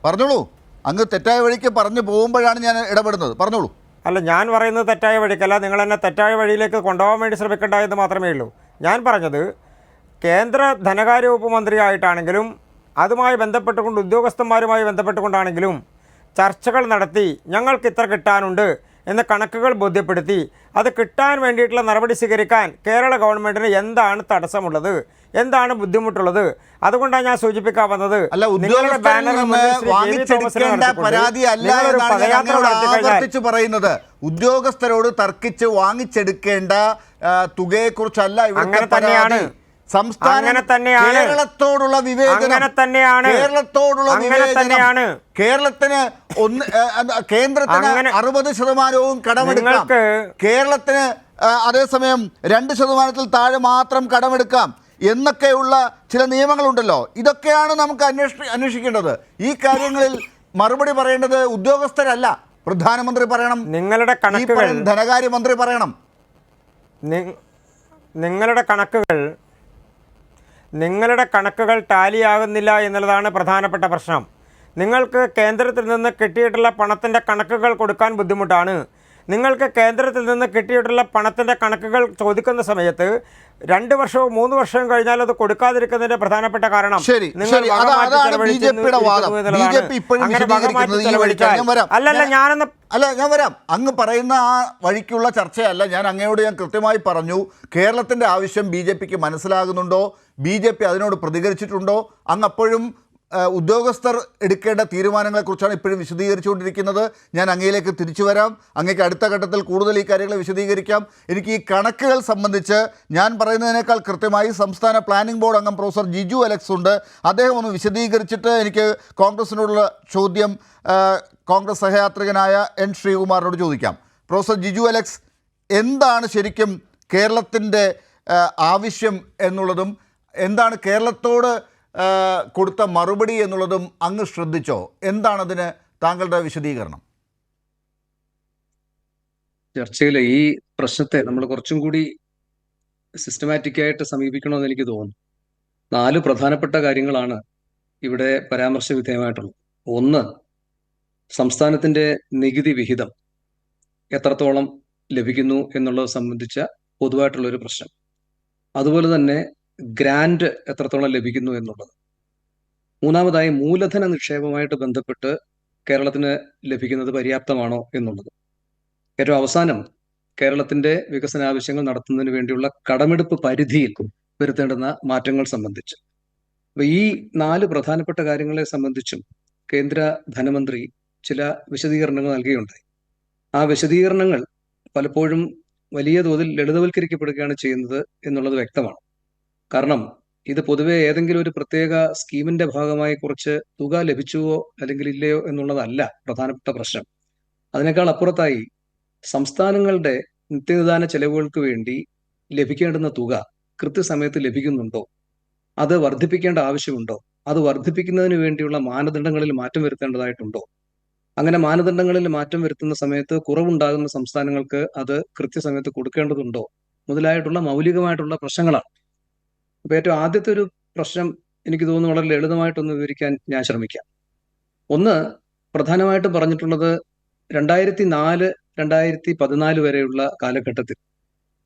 പറഞ്ഞോളൂ. അങ്ങ് തെറ്റായ വഴിക്ക് പറഞ്ഞു പോകുമ്പോഴാണ് ഞാൻ ഇടപെടുന്നത്. പറഞ്ഞോളൂ. അല്ല, ഞാൻ പറയുന്നത് തെറ്റായ വഴിക്കല്ല, നിങ്ങൾ എന്നെ തെറ്റായ വഴിയിലേക്ക് കൊണ്ടുപോകാൻ വേണ്ടി ശ്രമിക്കേണ്ട എന്ന് മാത്രമേ ഉള്ളൂ. ഞാൻ പറഞ്ഞത് കേന്ദ്ര ധനകാര്യ വകുപ്പ് മന്ത്രിയായിട്ടാണെങ്കിലും അതുമായി ബന്ധപ്പെട്ടുകൊണ്ട് ഉദ്യോഗസ്ഥന്മാരുമായി ബന്ധപ്പെട്ടുകൊണ്ടാണെങ്കിലും ചർച്ചകൾ നടത്തി ഞങ്ങൾക്ക് ഇത്ര കിട്ടാനുണ്ട് എന്ന കണക്കുകൾ ബോധ്യപ്പെടുത്തി അത് കിട്ടാൻ വേണ്ടിയിട്ടുള്ള നടപടി സ്വീകരിക്കാൻ കേരള ഗവൺമെൻറ്റിന് എന്താണ് തടസ്സമുള്ളത്, എന്താണ് ബുദ്ധിമുട്ടുള്ളത്? അതുകൊണ്ടാണ് ഞാൻ സൂചിപ്പിക്കാൻ വന്നത്. പറയുന്നത് ഉദ്യോഗസ്ഥരോട് തർക്കിച്ച് വാങ്ങിച്ചെടുക്കേണ്ട തുകയെക്കുറിച്ചല്ല അങ്ങനെ തന്നെയാണ്. സംസ്ഥാനം കേരളത്തോടുള്ള വിവേചനം, കേരളത്തോടുള്ള വിവേചനം, കേരളത്തിന് കേന്ദ്രത്തിന് 60% കടമെടുക്കാം, കേരളത്തിന് അതേസമയം 2% താഴെ മാത്രം കടമെടുക്കാം എന്നൊക്കെയുള്ള ചില നിയമങ്ങളുണ്ടല്ലോ. ഇതൊക്കെയാണ് നമുക്ക് അന്വേഷിക്കേണ്ടത്. ഈ കാര്യങ്ങളിൽ മറുപടി പറയേണ്ടത് ഉദ്യോഗസ്ഥരല്ല, പ്രധാനമന്ത്രി പറയണം, നിങ്ങളുടെ കണക്കുകൾ ധനകാര്യമന്ത്രി പറയണം. നിങ്ങളുടെ കണക്കുകൾ ടാലിയാകുന്നില്ല എന്നുള്ളതാണ് പ്രധാനപ്പെട്ട പ്രശ്നം. നിങ്ങൾക്ക് കേന്ദ്രത്തിൽ നിന്ന് കിട്ടിയിട്ടുള്ള പണത്തിൻ്റെ കണക്കുകൾ കൊടുക്കാൻ ബുദ്ധിമുട്ടാണ്. നിങ്ങൾക്ക് കേന്ദ്രത്തിൽ നിന്ന് കിട്ടിയിട്ടുള്ള പണത്തിൻ്റെ കണക്കുകൾ ചോദിക്കുന്ന സമയത്ത് 2 വർഷവും 3 വർഷവും കഴിഞ്ഞാൽ അത് കൊടുക്കാതിരിക്കുന്നതിൻ്റെ പ്രധാനപ്പെട്ട കാരണം ഞാൻ വരാം. അങ്ങ് പറയുന്ന ആ വഴിക്കുള്ള ചർച്ചയല്ല. അങ്ങയോട് ഞാൻ കൃത്യമായി പറഞ്ഞു, കേരളത്തിൻ്റെ ആവശ്യം BJPക്ക് മനസ്സിലാകുന്നുണ്ടോ, BJP അതിനോട് പ്രതികരിച്ചിട്ടുണ്ടോ? അങ്ങ് അപ്പോഴും ഉദ്യോഗസ്ഥർ എടുക്കേണ്ട തീരുമാനങ്ങളെക്കുറിച്ചാണ് ഇപ്പോഴും വിശദീകരിച്ചുകൊണ്ടിരിക്കുന്നത്. ഞാൻ അങ്ങയിലേക്ക് തിരിച്ചു വരാം. അങ്ങേക്ക് അടുത്ത ഘട്ടത്തിൽ കൂടുതൽ ഈ കാര്യങ്ങൾ വിശദീകരിക്കാം. എനിക്ക് ഈ കണക്കുകൾ സംബന്ധിച്ച് ഞാൻ പറയുന്നതിനേക്കാൾ കൃത്യമായി സംസ്ഥാന പ്ലാനിംഗ് ബോർഡ് അംഗം പ്രൊഫസർ ജിജു അലക്സ് ഉണ്ട്. അദ്ദേഹം ഒന്ന് വിശദീകരിച്ചിട്ട് എനിക്ക് കോൺഗ്രസിനോടുള്ള ചോദ്യം കോൺഗ്രസ് സഹയാത്രികനായ N. ശ്രീകുമാറിനോട് ചോദിക്കാം. പ്രൊഫസർ ജിജു അലക്സ്, എന്താണ് ശരിക്കും കേരളത്തിൻ്റെ ആവശ്യം എന്നുള്ളതും എന്താണ് കേരളത്തോട് കൊടുത്ത മറുപടി എന്നുള്ളതും അങ്ങ് ശ്രദ്ധിച്ചോ? എന്താണതിന് താങ്കളുടെ വിശദീകരണം? ചർച്ചയിൽ ഈ പ്രശ്നത്തെ നമ്മൾ കുറച്ചും കൂടി സിസ്റ്റമാറ്റിക്കായിട്ട് സമീപിക്കണമെന്ന് എനിക്ക് തോന്നുന്നു. 4 പ്രധാനപ്പെട്ട കാര്യങ്ങളാണ് ഇവിടെ പരാമർശ വിധേയമായിട്ടുള്ളത്. ഒന്ന്, സംസ്ഥാനത്തിൻ്റെ നികുതി വിഹിതം എത്രത്തോളം ലഭിക്കുന്നു എന്നുള്ളത് സംബന്ധിച്ച പൊതുവായിട്ടുള്ളൊരു പ്രശ്നം. അതുപോലെ തന്നെ ഗ്രാൻഡ് എത്രത്തോളം ലഭിക്കുന്നു എന്നുള്ളത്. മൂന്നാമതായി, മൂലധന നിക്ഷേപവുമായിട്ട് ബന്ധപ്പെട്ട് കേരളത്തിന് ലഭിക്കുന്നത് പര്യാപ്തമാണോ എന്നുള്ളത്. ഏറ്റവും അവസാനം, കേരളത്തിന്റെ വികസനാവശ്യങ്ങൾ നടത്തുന്നതിന് വേണ്ടിയുള്ള കടമെടുപ്പ് പരിധിയിൽ വരുത്തേണ്ടുന്ന മാറ്റങ്ങൾ സംബന്ധിച്ച്. അപ്പൊ ഈ 4 പ്രധാനപ്പെട്ട കാര്യങ്ങളെ സംബന്ധിച്ചും കേന്ദ്ര ധനമന്ത്രി ചില വിശദീകരണങ്ങൾ നൽകിയുണ്ടായി. ആ വിശദീകരണങ്ങൾ പലപ്പോഴും വലിയ തോതിൽ ലളിതവൽക്കരിക്കപ്പെടുകയാണ് ചെയ്യുന്നത് എന്നുള്ളത് വ്യക്തമാണ്. കാരണം ഇത് പൊതുവെ ഏതെങ്കിലും ഒരു പ്രത്യേക സ്കീമിന്റെ ഭാഗമായി കുറച്ച് തുക ലഭിച്ചുവോ അല്ലെങ്കിൽ ഇല്ലയോ എന്നുള്ളതല്ല പ്രധാനപ്പെട്ട പ്രശ്നം. അതിനേക്കാൾ അപ്പുറത്തായി സംസ്ഥാനങ്ങളുടെ നിത്യനിദാന ചെലവുകൾക്ക് വേണ്ടി ലഭിക്കേണ്ടുന്ന തുക കൃത്യസമയത്ത് ലഭിക്കുന്നുണ്ടോ, അത് വർദ്ധിപ്പിക്കേണ്ട ആവശ്യമുണ്ടോ, അത് വർദ്ധിപ്പിക്കുന്നതിന് വേണ്ടിയുള്ള മാനദണ്ഡങ്ങളിൽ മാറ്റം വരുത്തേണ്ടതായിട്ടുണ്ടോ, അങ്ങനെ മാനദണ്ഡങ്ങളിൽ മാറ്റം വരുത്തുന്ന സമയത്ത് കുറവുണ്ടാകുന്ന സംസ്ഥാനങ്ങൾക്ക് അത് കൃത്യസമയത്ത് കൊടുക്കേണ്ടതുണ്ടോ മുതലായിട്ടുള്ള മൗലികമായിട്ടുള്ള പ്രശ്നങ്ങളാണ്. അപ്പൊ ഏറ്റവും ആദ്യത്തെ ഒരു പ്രശ്നം എനിക്ക് തോന്നുന്നു വളരെ ലളിതമായിട്ടൊന്ന് വിവരിക്കാൻ ഞാൻ ശ്രമിക്കാം. ഒന്ന്, പ്രധാനമായിട്ടും പറഞ്ഞിട്ടുള്ളത് 2004-2014 വരെയുള്ള കാലഘട്ടത്തിൽ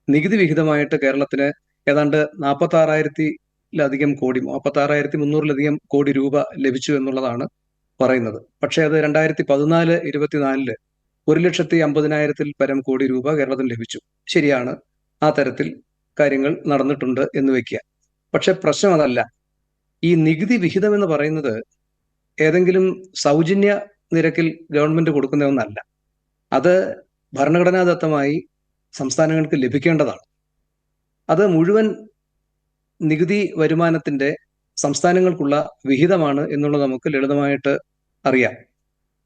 നികുതി വിഹിതമായിട്ട് കേരളത്തിന് ഏതാണ്ട് 46,000-ലധികം കോടി, 46,300-ലധികം കോടി രൂപ ലഭിച്ചു എന്നുള്ളതാണ് പറയുന്നത്. പക്ഷേ അത് 2014-24 1,50,000-ൽ പരം കോടി രൂപ കേരളത്തിന് ലഭിച്ചു. ശരിയാണ്, ആ തരത്തിൽ കാര്യങ്ങൾ നടന്നിട്ടുണ്ട് എന്ന് വെക്കുക. പക്ഷെ പ്രശ്നം അതല്ല. ഈ നികുതി വിഹിതം എന്ന് പറയുന്നത് ഏതെങ്കിലും സൗജന്യ നിരക്കിൽ ഗവൺമെന്റ് കൊടുക്കുന്ന ഒന്നല്ല. അത് ഭരണഘടനാദത്തമായി സംസ്ഥാനങ്ങൾക്ക് ലഭിക്കേണ്ടതാണ്. അത് മുഴുവൻ നികുതി വരുമാനത്തിന്റെ സംസ്ഥാനങ്ങൾക്കുള്ള വിഹിതമാണ് എന്നുള്ളത് നമുക്ക് ലളിതമായിട്ട് അറിയാം.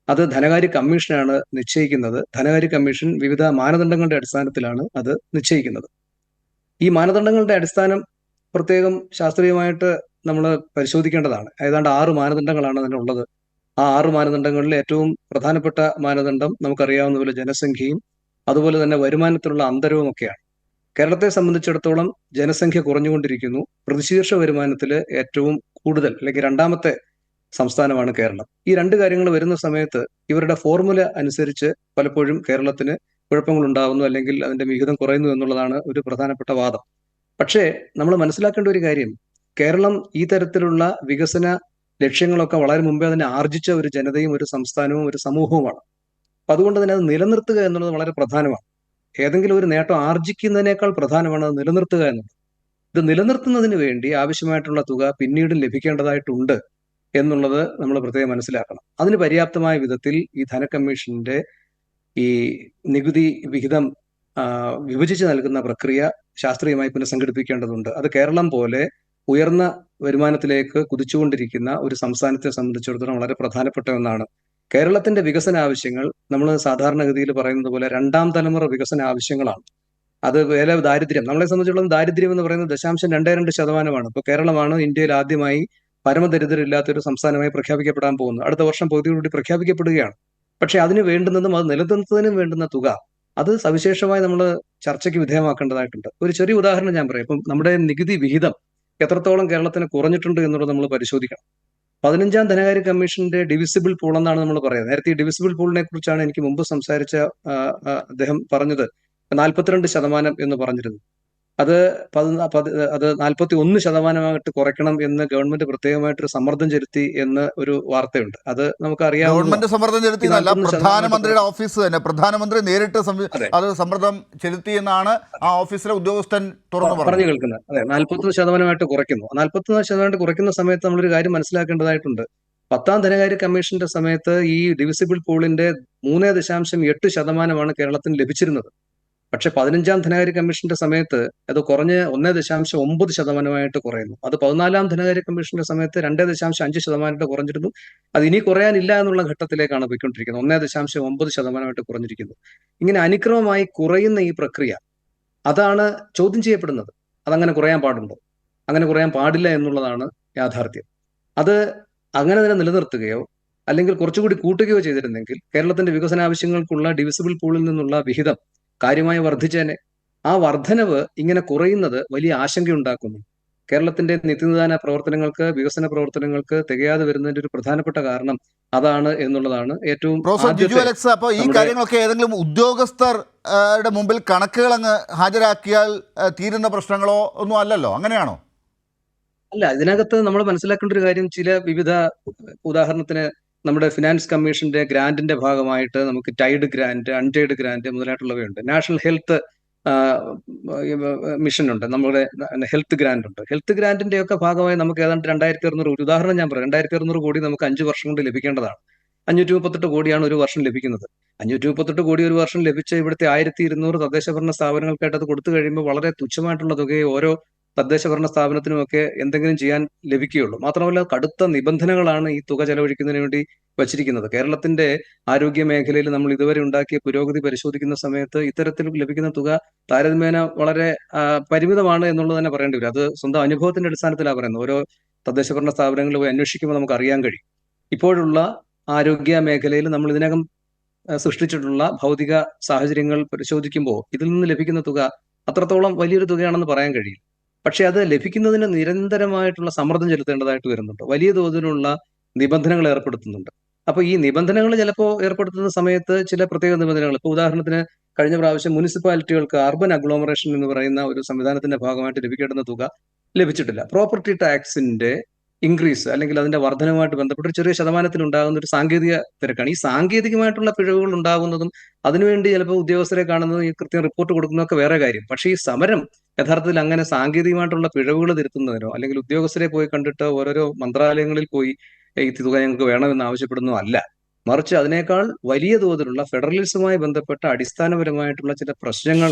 അത് ധനകാര്യ കമ്മീഷനാണ് നിശ്ചയിക്കുന്നത്. ധനകാര്യ കമ്മീഷൻ വിവിധ മാനദണ്ഡങ്ങളുടെ അടിസ്ഥാനത്തിലാണ് അത് നിശ്ചയിക്കുന്നത്. ഈ മാനദണ്ഡങ്ങളുടെ അടിസ്ഥാനം പ്രത്യേകം ശാസ്ത്രീയമായിട്ട് നമ്മൾ പരിശോധിക്കേണ്ടതാണ്. ഏതാണ്ട് 6 മാനദണ്ഡങ്ങളാണ് അതിനുള്ളത്. ആ 6 മാനദണ്ഡങ്ങളിൽ ഏറ്റവും പ്രധാനപ്പെട്ട മാനദണ്ഡം നമുക്കറിയാവുന്ന പോലെ ജനസംഖ്യയും അതുപോലെ തന്നെ വരുമാനത്തിലുള്ള അന്തരവും ഒക്കെയാണ്. കേരളത്തെ സംബന്ധിച്ചിടത്തോളം ജനസംഖ്യ കുറഞ്ഞുകൊണ്ടിരിക്കുന്നു. പ്രതിശീർഷ വരുമാനത്തിൽ ഏറ്റവും കൂടുതൽ അല്ലെങ്കിൽ 2ാമത്തെ സംസ്ഥാനമാണ് കേരളം. ഈ 2 കാര്യങ്ങൾ വരുന്ന സമയത്ത് ഇവരുടെ ഫോർമുല അനുസരിച്ച് പലപ്പോഴും കേരളത്തിന് കുഴപ്പങ്ങൾ ഉണ്ടാകുന്നു അല്ലെങ്കിൽ അതിന്റെ വിഹിതം കുറയുന്നു എന്നുള്ളതാണ് ഒരു പ്രധാനപ്പെട്ട വാദം. പക്ഷേ നമ്മൾ മനസ്സിലാക്കേണ്ട ഒരു കാര്യം, കേരളം ഈ തരത്തിലുള്ള വികസന ലക്ഷ്യങ്ങളൊക്കെ വളരെ മുമ്പേ തന്നെ ആർജിച്ച ഒരു ജനതയും ഒരു സംസ്ഥാനവും ഒരു സമൂഹവുമാണ്. അപ്പൊ അതുകൊണ്ട് തന്നെ അത് നിലനിർത്തുക എന്നുള്ളത് വളരെ പ്രധാനമാണ്. ഏതെങ്കിലും ഒരു നേട്ടം ആർജിക്കുന്നതിനേക്കാൾ പ്രധാനമാണ് അത് നിലനിർത്തുക എന്നുള്ളത്. ഇത് നിലനിർത്തുന്നതിന് വേണ്ടി ആവശ്യമായിട്ടുള്ള തുക പിന്നീടും ലഭിക്കേണ്ടതായിട്ടുണ്ട് എന്നുള്ളത് നമ്മൾ പ്രത്യേകം മനസ്സിലാക്കണം. അതിന് പര്യാപ്തമായ വിധത്തിൽ ഈ ധനകമ്മീഷന്റെ ഈ നികുതി വിഹിതം വിഭജിച്ച് നൽകുന്ന പ്രക്രിയ ശാസ്ത്രീയമായി പുനഃസംഘടിപ്പിക്കേണ്ടതുണ്ട്. അത് കേരളം പോലെ ഉയർന്ന വരുമാനത്തിലേക്ക് കുതിച്ചുകൊണ്ടിരിക്കുന്ന ഒരു സംസ്ഥാനത്തെ സംബന്ധിച്ചിടത്തോളം വളരെ പ്രധാനപ്പെട്ട ഒന്നാണ്. കേരളത്തിന്റെ വികസന ആവശ്യങ്ങൾ നമ്മൾ സാധാരണഗതിയിൽ പറയുന്നത് പോലെ രണ്ടാം തലമുറ വികസന ആവശ്യങ്ങളാണ്. അത് വേല ദാരിദ്ര്യം, നമ്മളെ സംബന്ധിച്ചിടത്തോളം ദാരിദ്ര്യം എന്ന് പറയുന്നത് 0.22%. ഇപ്പോൾ കേരളമാണ് ഇന്ത്യയിൽ ആദ്യമായി പരമദരിദ്രരില്ലാത്ത ഒരു സംസ്ഥാനമായി പ്രഖ്യാപിക്കപ്പെടാൻ പോകുന്നത്. അടുത്ത വർഷം പകുതിയോടുകൂടി പ്രഖ്യാപിക്കപ്പെടുകയാണ്. പക്ഷെ അതിന് വേണ്ടുന്നതും അത് നിലനിർത്തുന്നതിനും വേണ്ടുന്ന തുക അത് സവിശേഷമായി നമ്മൾ ചർച്ചയ്ക്ക് വിധേയമാക്കേണ്ടതായിട്ടുണ്ട്. ഒരു ചെറിയ ഉദാഹരണം ഞാൻ പറയാം. ഇപ്പം നമ്മുടെ നികുതി വിഹിതം എത്രത്തോളം കേരളത്തിന് കുറഞ്ഞിട്ടുണ്ട് എന്നുള്ളത് നമ്മൾ പരിശോധിക്കണം. 15ാം ധനകാര്യ കമ്മീഷന്റെ ഡിവിസിബിൾ പൂൾ എന്നാണ് നമ്മൾ പറയുന്നത്. നേരത്തെ ഈ ഡിവിസിബിൾ പൂളിനെ കുറിച്ചാണ് എനിക്ക് മുമ്പ് സംസാരിച്ച അദ്ദേഹം പറഞ്ഞത് 42% എന്ന് പറഞ്ഞിരുന്നു. അത് 41% കുറയ്ക്കണം എന്ന് ഗവൺമെന്റ് പ്രത്യേകമായിട്ടൊരു സമ്മർദ്ദം ചെലുത്തി എന്ന് ഒരു വാർത്തയുണ്ട്. അത് നമുക്കറിയാം. ഗവൺമെന്റ് സമ്മർദ്ദം ചെലുത്തിയതല്ല, പ്രധാനമന്ത്രിയുടെ ഓഫീസ് തന്നെ, പ്രധാനമന്ത്രി നേരിട്ട് അത് സമ്മർദ്ദം ചെലുത്തി എന്നാണ് ആ ഓഫീസിലെ ഉദ്യോഗസ്ഥൻ പറഞ്ഞു കേൾക്കുന്നത്. അതെ, 41% കുറയ്ക്കുന്നു. 41% കുറയ്ക്കുന്ന സമയത്ത് നമ്മളൊരു കാര്യം മനസ്സിലാക്കേണ്ടതായിട്ടുണ്ട്. 10ാം ധനകാര്യ കമ്മീഷന്റെ സമയത്ത് ഈ ഡിവിസിബിൾ പൂളിന്റെ 3.8% കേരളത്തിന് ലഭിച്ചിരുന്നത്. പക്ഷെ 15ാം ധനകാര്യ കമ്മീഷന്റെ സമയത്ത് അത് കുറഞ്ഞ് 1.9% കുറയുന്നു. അത് 14ാം ധനകാര്യ കമ്മീഷന്റെ സമയത്ത് 2.5% കുറഞ്ഞിരുന്നു. അത് ഇനി കുറയാനില്ല എന്നുള്ള ഘട്ടത്തിലേക്കാണ് പോയിക്കൊണ്ടിരിക്കുന്നത്. 1.9% കുറഞ്ഞിരിക്കുന്നു. ഇങ്ങനെ അനുക്രമമായി കുറയുന്ന ഈ പ്രക്രിയ അതാണ് ചോദ്യം ചെയ്യപ്പെടുന്നത്. അതങ്ങനെ കുറയാൻ പാടുണ്ടോ? അങ്ങനെ കുറയാൻ പാടില്ല എന്നുള്ളതാണ് യാഥാർത്ഥ്യം. അത് അങ്ങനെ തന്നെ നിലനിർത്തുകയോ അല്ലെങ്കിൽ കുറച്ചുകൂടി കൂട്ടുകയോ ചെയ്തിരുന്നെങ്കിൽ കേരളത്തിന്റെ വികസനാവശ്യങ്ങൾക്കുള്ള ഡിവിസിബിൾ പൂളിൽ നിന്നുള്ള വിഹിതം കാര്യമായി വർദ്ധിച്ചേനെ. ആ വർധനവ് ഇങ്ങനെ കുറയുന്നത് വലിയ ആശങ്കയുണ്ടാക്കുന്നു. കേരളത്തിന്റെ നിത്യനിദാന പ്രവർത്തനങ്ങൾക്ക്, വികസന പ്രവർത്തനങ്ങൾക്ക് തികയാതെ വരുന്നതിന്റെ ഒരു പ്രധാനപ്പെട്ട കാരണം അതാണ് എന്നുള്ളതാണ് ഏറ്റവും. അപ്പോൾ ഈ കാര്യങ്ങളൊക്കെ ഏതെങ്കിലും ഉദ്യോഗസ്ഥരുടെ മുമ്പിൽ കണക്കുകൾ അങ്ങ് ഹാജരാക്കിയാൽ തീരുന്ന പ്രശ്നങ്ങളോ ഒന്നും അല്ലല്ലോ, അങ്ങനെയാണോ? അല്ല, ഇതിനകത്ത് നമ്മൾ മനസ്സിലാക്കേണ്ട ഒരു കാര്യം, ചില വിവിധ, ഉദാഹരണത്തിന് നമ്മുടെ ഫിനാൻസ് കമ്മീഷന്റെ ഗ്രാന്റിന്റെ ഭാഗമായിട്ട് നമുക്ക് ടൈഡ് ഗ്രാന്റ്, അൺടൈഡ് ഗ്രാന്റ് മുതലായിട്ടുള്ളവയുണ്ട്. നാഷണൽ ഹെൽത്ത് മിഷൻ ഉണ്ട്, നമ്മുടെ ഹെൽത്ത് ഗ്രാന്റ് ഉണ്ട്. ഹെൽത്ത് ഗ്രാന്റിന്റെ ഒക്കെ ഭാഗമായി നമുക്ക് ഏതാണ്ട് 2600, ഒരു ഉദാഹരണം ഞാൻ പറയാം, 2600 കോടി നമുക്ക് 5 വർഷം കൊണ്ട് ലഭിക്കേണ്ടതാണ്. 538 കോടിയാണ് ഒരു വർഷം ലഭിക്കുന്നത്. 538 കോടി ഒരു വർഷം ലഭിച്ച ഇവിടുത്തെ 1200 തദ്ദേശ ഭരണ സ്ഥാപനങ്ങൾക്കായിട്ട് അത് കൊടുത്തു കഴിയുമ്പോൾ വളരെ തുച്ഛമായിട്ടുള്ള തുകയെ ഓരോ തദ്ദേശ ഭരണ സ്ഥാപനത്തിനുമൊക്കെ എന്തെങ്കിലും ചെയ്യാൻ ലഭിക്കുകയുള്ളൂ. മാത്രമല്ല, കടുത്ത നിബന്ധനകളാണ് ഈ തുക ചെലവഴിക്കുന്നതിന് വേണ്ടി വച്ചിരിക്കുന്നത്. കേരളത്തിന്റെ ആരോഗ്യ മേഖലയിൽ നമ്മൾ ഇതുവരെ ഉണ്ടാക്കിയ പുരോഗതി പരിശോധിക്കുന്ന സമയത്ത് ഇത്തരത്തിൽ ലഭിക്കുന്ന തുക താരതമ്യേന വളരെ പരിമിതമാണ് എന്നുള്ളത് തന്നെ പറയേണ്ടി വരും. അത് സ്വന്തം അനുഭവത്തിന്റെ അടിസ്ഥാനത്തിലാണ് പറയുന്നത്. ഓരോ തദ്ദേശ ഭരണ സ്ഥാപനങ്ങളിൽ പോയി അന്വേഷിക്കുമ്പോൾ നമുക്ക് അറിയാൻ കഴിയും. ഇപ്പോഴുള്ള ആരോഗ്യ മേഖലയിൽ നമ്മൾ ഇതിനകം സൃഷ്ടിച്ചിട്ടുള്ള ഭൗതിക സാഹചര്യങ്ങൾ പരിശോധിക്കുമ്പോൾ ഇതിൽ നിന്ന് ലഭിക്കുന്ന തുക അത്രത്തോളം വലിയൊരു തുകയാണെന്ന് പറയാൻ കഴിയും. പക്ഷെ അത് ലഭിക്കുന്നതിന് നിരന്തരമായിട്ടുള്ള സമ്മർദ്ദം ചെലുത്തേണ്ടതായിട്ട് വരുന്നുണ്ട്. വലിയ തോതിലുള്ള നിബന്ധനകൾ ഏർപ്പെടുത്തുന്നുണ്ട്. അപ്പൊ ഈ നിബന്ധനകൾ ചിലപ്പോൾ ഏർപ്പെടുത്തുന്ന സമയത്ത് ചില പ്രത്യേക നിബന്ധനകൾ, ഇപ്പൊ ഉദാഹരണത്തിന് കഴിഞ്ഞ പ്രാവശ്യം മുനിസിപ്പാലിറ്റികൾക്ക് അർബൻ അഗ്ലോമറേഷൻ എന്ന് പറയുന്ന ഒരു സംവിധാനത്തിന്റെ ഭാഗമായിട്ട് ലഭിക്കേണ്ടുന്ന തുക ലഭിച്ചിട്ടില്ല. പ്രോപ്പർട്ടി ടാക്സിന്റെ ഇൻക്രീസ് അല്ലെങ്കിൽ അതിന്റെ വർധനവുമായിട്ട് ബന്ധപ്പെട്ട് ഒരു ചെറിയ ശതമാനത്തിൽ ഉണ്ടാകുന്ന ഒരു സാങ്കേതിക തിരക്കാണ്. ഈ സാങ്കേതികമായിട്ടുള്ള പിഴവുകൾ ഉണ്ടാകുന്നതും അതിനുവേണ്ടി ചിലപ്പോൾ ഉദ്യോഗസ്ഥരെ കാണുന്നതും ഈ കൃത്യം റിപ്പോർട്ട് കൊടുക്കുന്നതൊക്കെ വേറെ കാര്യം. പക്ഷേ ഈ സമരം യഥാർത്ഥത്തിൽ അങ്ങനെ സാങ്കേതികമായിട്ടുള്ള പിഴവുകൾ തിരുത്തുന്നതിനോ അല്ലെങ്കിൽ ഉദ്യോഗസ്ഥരെ പോയി കണ്ടിട്ട് ഓരോരോ മന്ത്രാലയങ്ങളിൽ പോയി ഈ തുക ഞങ്ങൾക്ക് വേണമെന്ന് ആവശ്യപ്പെടുന്നതോ അല്ല. മറിച്ച് അതിനേക്കാൾ വലിയ തോതിലുള്ള ഫെഡറലിസവുമായി ബന്ധപ്പെട്ട അടിസ്ഥാനപരമായിട്ടുള്ള ചില പ്രശ്നങ്ങൾ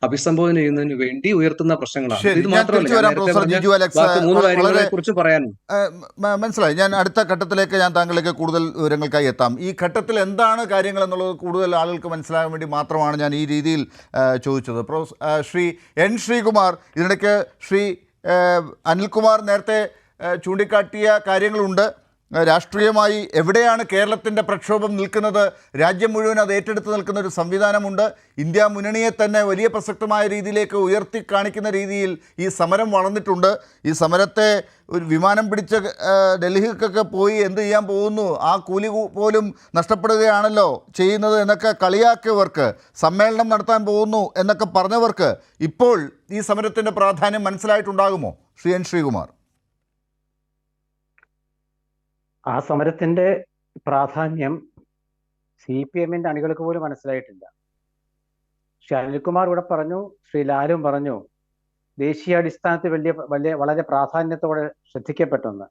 അഭിസംബോധന ചെയ്യുന്നതിന് വേണ്ടി ഉയർത്തുന്ന പ്രശ്നങ്ങളാണ്. ഇത് മാത്രമല്ല, കുറിച്ച് പറയാനുണ്ട്. മനസ്സിലായി. ഞാൻ അടുത്ത ഘട്ടത്തിലേക്ക് താങ്കളിലേക്ക് കൂടുതൽ വിവരങ്ങൾക്കായി എത്താം. ഈ ഘട്ടത്തിൽ എന്താണ് കാര്യങ്ങൾ എന്നുള്ളത് കൂടുതൽ ആളുകൾക്ക് മനസ്സിലാകാൻ വേണ്ടി മാത്രമാണ് ഞാൻ ഈ രീതിയിൽ ചോദിച്ചത്. ശ്രീ എൻ ശ്രീകുമാർ, ഇതിനിടയ്ക്ക് ശ്രീ അനിൽകുമാർ നേരത്തെ ചൂണ്ടിക്കാട്ടിയ കാര്യങ്ങളുണ്ട്. രാഷ്ട്രീയമായി എവിടെയാണ് കേരളത്തിൻ്റെ പ്രക്ഷോഭം നിൽക്കുന്നത്? രാജ്യം മുഴുവൻ അത് ഏറ്റെടുത്ത് നിൽക്കുന്ന ഒരു സംവിധാനമുണ്ട്. ഇന്ത്യ മുന്നണിയെ തന്നെ വലിയ പ്രസക്തമായ രീതിയിലേക്ക് ഉയർത്തി കാണിക്കുന്ന രീതിയിൽ ഈ സമരം വളർന്നിട്ടുണ്ട്. ഈ സമരത്തെ ഒരു വിമാനം പിടിച്ച് ഡൽഹിക്കൊക്കെ പോയി എന്ത് ചെയ്യാൻ പോകുന്നു, ആ കൂലി പോലും നഷ്ടപ്പെടുകയാണല്ലോ ചെയ്യുന്നത് എന്നൊക്കെ കളിയാക്കിയവർക്ക്, സമ്മേളനം നടത്താൻ പോകുന്നു എന്നൊക്കെ പറഞ്ഞവർക്ക് ഇപ്പോൾ ഈ സമരത്തിൻ്റെ പ്രാധാന്യം മനസ്സിലായിട്ടുണ്ടാകുമോ ശ്രീ എൻ ശ്രീകുമാർ? ആ സമരത്തിന്റെ പ്രാധാന്യം CPM അണികൾക്ക് പോലും മനസ്സിലായിട്ടില്ല. ശ്രീ അനിൽകുമാർ ഇവിടെ പറഞ്ഞു, ശ്രീ ലാലും പറഞ്ഞു, ദേശീയാടിസ്ഥാനത്തിൽ വളരെ പ്രാധാന്യത്തോടെ ശ്രദ്ധിക്കപ്പെട്ടെന്ന്.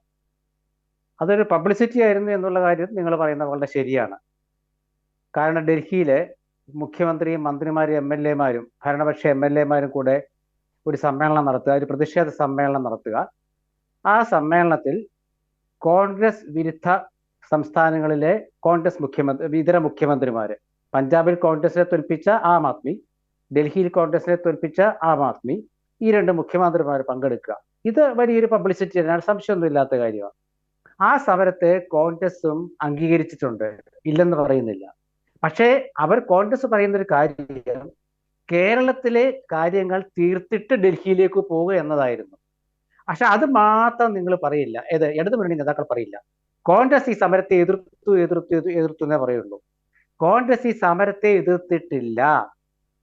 അതൊരു പബ്ലിസിറ്റി ആയിരുന്നു എന്നുള്ള കാര്യം നിങ്ങൾ പറയുന്നത് വളരെ ശരിയാണ്. കാരണം ഡൽഹിയിലെ മുഖ്യമന്ത്രിയും മന്ത്രിമാരും MLA-മാരും ഭരണപക്ഷ MLA-മാരും കൂടെ ഒരു സമ്മേളനം നടത്തുക, ഒരു പ്രതിഷേധ സമ്മേളനം നടത്തുക. ആ സമ്മേളനത്തിൽ കോൺഗ്രസ് വിരുദ്ധ സംസ്ഥാനങ്ങളിലെ ഇതര മുഖ്യമന്ത്രിമാര്, പഞ്ചാബിൽ കോൺഗ്രസിനെ തോൽപ്പിച്ച ആം ആദ്മി, ഡൽഹിയിൽ കോൺഗ്രസിനെ തോൽപ്പിച്ച ആം ആദ്മി, ഈ രണ്ട് മുഖ്യമന്ത്രിമാർ പങ്കെടുക്കുക. ഇത് വലിയൊരു പബ്ലിസിറ്റി തന്നെയാണ്, സംശയമൊന്നും ഇല്ലാത്ത കാര്യമാണ്. ആ സമരത്തെ കോൺഗ്രസും അംഗീകരിച്ചിട്ടുണ്ട്, ഇല്ലെന്ന് പറയുന്നില്ല. പക്ഷേ കോൺഗ്രസ് പറയുന്ന ഒരു കാര്യം കേരളത്തിലെ കാര്യങ്ങൾ തീർത്തിട്ട് ഡൽഹിയിലേക്ക് പോവുക എന്നതായിരുന്നു. പക്ഷെ അത് മാത്രം നിങ്ങൾ പറയില്ല, ഇടതുമുന്നണി നേതാക്കൾ പറയില്ല. കോൺഗ്രസ് ഈ സമരത്തെ എതിർത്തു എന്നേ പറയുള്ളൂ. കോൺഗ്രസ് ഈ സമരത്തെ എതിർത്തിട്ടില്ല,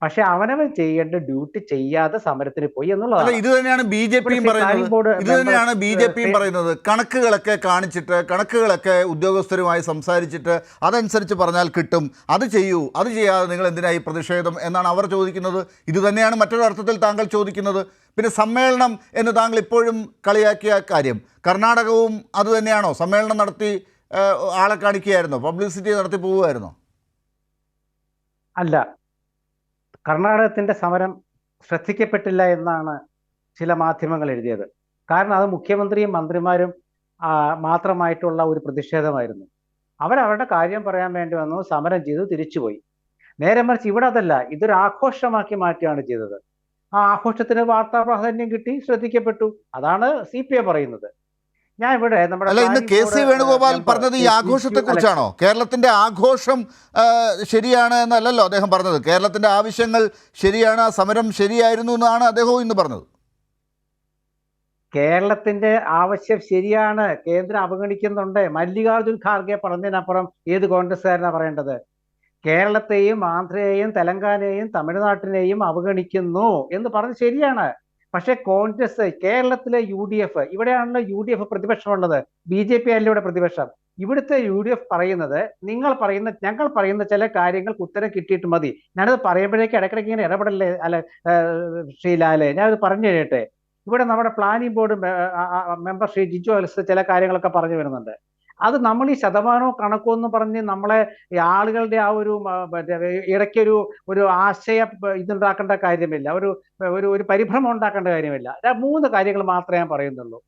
പക്ഷെ അവനവൻ ചെയ്യേണ്ട ഡ്യൂട്ടി ചെയ്യാതെ സമരത്തിന് പോയി എന്നുള്ളതാണ്. ഇത് തന്നെയാണ് ബി ജെ പിയും പറയുന്നത്. കണക്കുകളൊക്കെ കാണിച്ചിട്ട്, കണക്കുകളൊക്കെ ഉദ്യോഗസ്ഥരുമായി സംസാരിച്ചിട്ട് അതനുസരിച്ച് പറഞ്ഞാൽ കിട്ടും, അത് ചെയ്യൂ, അത് ചെയ്യാതെ നിങ്ങൾ എന്തിനായി പ്രതിഷേധം എന്നാണ് അവർ ചോദിക്കുന്നത്. ഇത് തന്നെയാണ് മറ്റൊരു അർത്ഥത്തിൽ താങ്കൾ ചോദിക്കുന്നത്. പിന്നെ സമ്മേളനം എന്ന് താങ്കൾ ഇപ്പോഴും കളിയാക്കിയ കാര്യം, കർണാടകവും അത് തന്നെയാണോ? സമ്മേളനം നടത്തി ആളെ കാണിക്കുകയായിരുന്നോ? പബ്ലിസിറ്റി നടത്തി പോവുമായിരുന്നോ? അല്ല, കർണാടകത്തിന്റെ സമരം ശ്രദ്ധിക്കപ്പെട്ടില്ല എന്നാണ് ചില മാധ്യമങ്ങൾ എഴുതിയത്. കാരണം അത് മുഖ്യമന്ത്രിയും മന്ത്രിമാരും മാത്രമായിട്ടുള്ള ഒരു പ്രതിഷേധമായിരുന്നു. അവരവരുടെ കാര്യം പറയാൻ വേണ്ടി വന്നു, സമരം ചെയ്തു, തിരിച്ചുപോയി. നേരെ മറിച്ച് ഇവിടെ അതല്ല, ഇതൊരു ആഘോഷമാക്കി മാറ്റുകയാണ് ചെയ്തത്. ആ ആഘോഷത്തിന് വാർത്താ പ്രാധാന്യം കിട്ടി, ശ്രദ്ധിക്കപ്പെട്ടു. അതാണ് CPM പറയുന്നത്. ഞാൻ ഇവിടെ ഇന്ന് KC വേണുഗോപാൽ പറഞ്ഞത് ഈ ആഘോഷത്തെ കുറിച്ചാണോ? കേരളത്തിന്റെ ആഘോഷം ശരിയാണ് എന്നല്ലല്ലോ അദ്ദേഹം പറഞ്ഞത്. കേരളത്തിന്റെ ആവശ്യങ്ങൾ ശരിയാണ്, ആ സമരം ശരിയായിരുന്നു എന്നാണ് അദ്ദേഹവും ഇന്ന് പറഞ്ഞത്. കേരളത്തിന്റെ ആവശ്യം ശരിയാണ്, കേന്ദ്രം അവഗണിക്കുന്നുണ്ട്. മല്ലികാർജുൻ ഖാർഗെ പറഞ്ഞതിനപ്പുറം ഏത് കോൺഗ്രസ്സുകാരനാ പറയേണ്ടത്? കേരളത്തെയും ആന്ധ്രയെയും തെലങ്കാനയെയും തമിഴ്നാട്ടിനെയും അവഗണിക്കുന്നു എന്ന് പറഞ്ഞ് ശരിയാണ്. പക്ഷെ കോൺഗ്രസ്, കേരളത്തിലെ UDF, ഇവിടെയാണല്ലോ UDF പ്രതിപക്ഷമുള്ളത്, BJP അല്ല ഇവിടെ പ്രതിപക്ഷം. ഇവിടുത്തെ UDF പറയുന്നത് ഞങ്ങൾ പറയുന്ന ചില കാര്യങ്ങൾക്ക് ഉത്തരം കിട്ടിയിട്ട് മതി. ഞാനത് പറയുമ്പോഴേക്ക് ഇടയ്ക്കിടയ്ക്ക് ഇങ്ങനെ ഇടപെടല്ലേ ശ്രീ ലാലെ, ഞാനത് പറഞ്ഞു കഴിയട്ടെ. ഇവിടെ നമ്മുടെ planning board member Shri Jiju Alex ചില കാര്യങ്ങളൊക്കെ പറഞ്ഞു വരുന്നുണ്ട്. അത് നമ്മൾ ഈ ശതമാനവും കണക്കുമെന്ന് പറഞ്ഞ് നമ്മളെ ആളുകളുടെ ആ ഒരു ഇടയ്ക്കൊരു ആശയ ഇതുണ്ടാക്കേണ്ട കാര്യമില്ല, ഒരു പരിഭ്രമം ഉണ്ടാക്കേണ്ട കാര്യമില്ല. 3 കാര്യങ്ങൾ മാത്രമേ ഞാൻ പറയുന്നുള്ളൂ.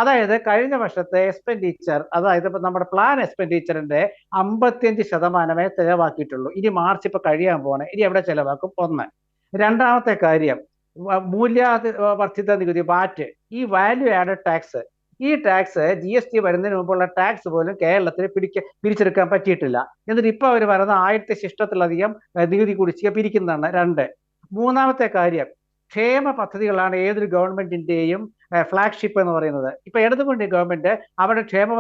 അതായത് കഴിഞ്ഞ വർഷത്തെ എക്സ്പെൻഡിച്ചർ, അതായത് ഇപ്പൊ നമ്മുടെ പ്ലാൻ എക്സ്പെൻഡിച്ചറിന്റെ 55% ചെലവാക്കിയിട്ടുള്ളൂ. ഇനി മാർച്ച് ഇപ്പൊ കഴിയാൻ പോകണേ, ഇനി എവിടെ ചെലവാക്കും? 1. രണ്ടാമത്തെ കാര്യം, മൂല്യവർദ്ധിത നികുതി, വാറ്റ്, ഈ വാല്യൂ ആഡഡ് ടാക്സ്. ഈ ടാക്സ് GST വരുന്നതിന് മുമ്പുള്ള ടാക്സ് പോലും കേരളത്തിൽ പിരിച്ചെടുക്കാൻ പറ്റിയിട്ടില്ല. എന്നിട്ട് ഇപ്പൊ അവർ പറയുന്ന 1000 ശിഷ്ടത്തിലധികം നികുതി കുടിശ്ശിക പിരിക്കുന്നതാണ്. 2. മൂന്നാമത്തെ കാര്യം, ക്ഷേമ പദ്ധതികളാണ് ഏതൊരു ഗവൺമെന്റിന്റെയും ഫ്ലാഗ്ഷിപ്പ് എന്ന് പറയുന്നത്. ഇപ്പൊ ഇടതുമുന്നണി ഗവൺമെന്റ് അവരുടെ ക്ഷേമ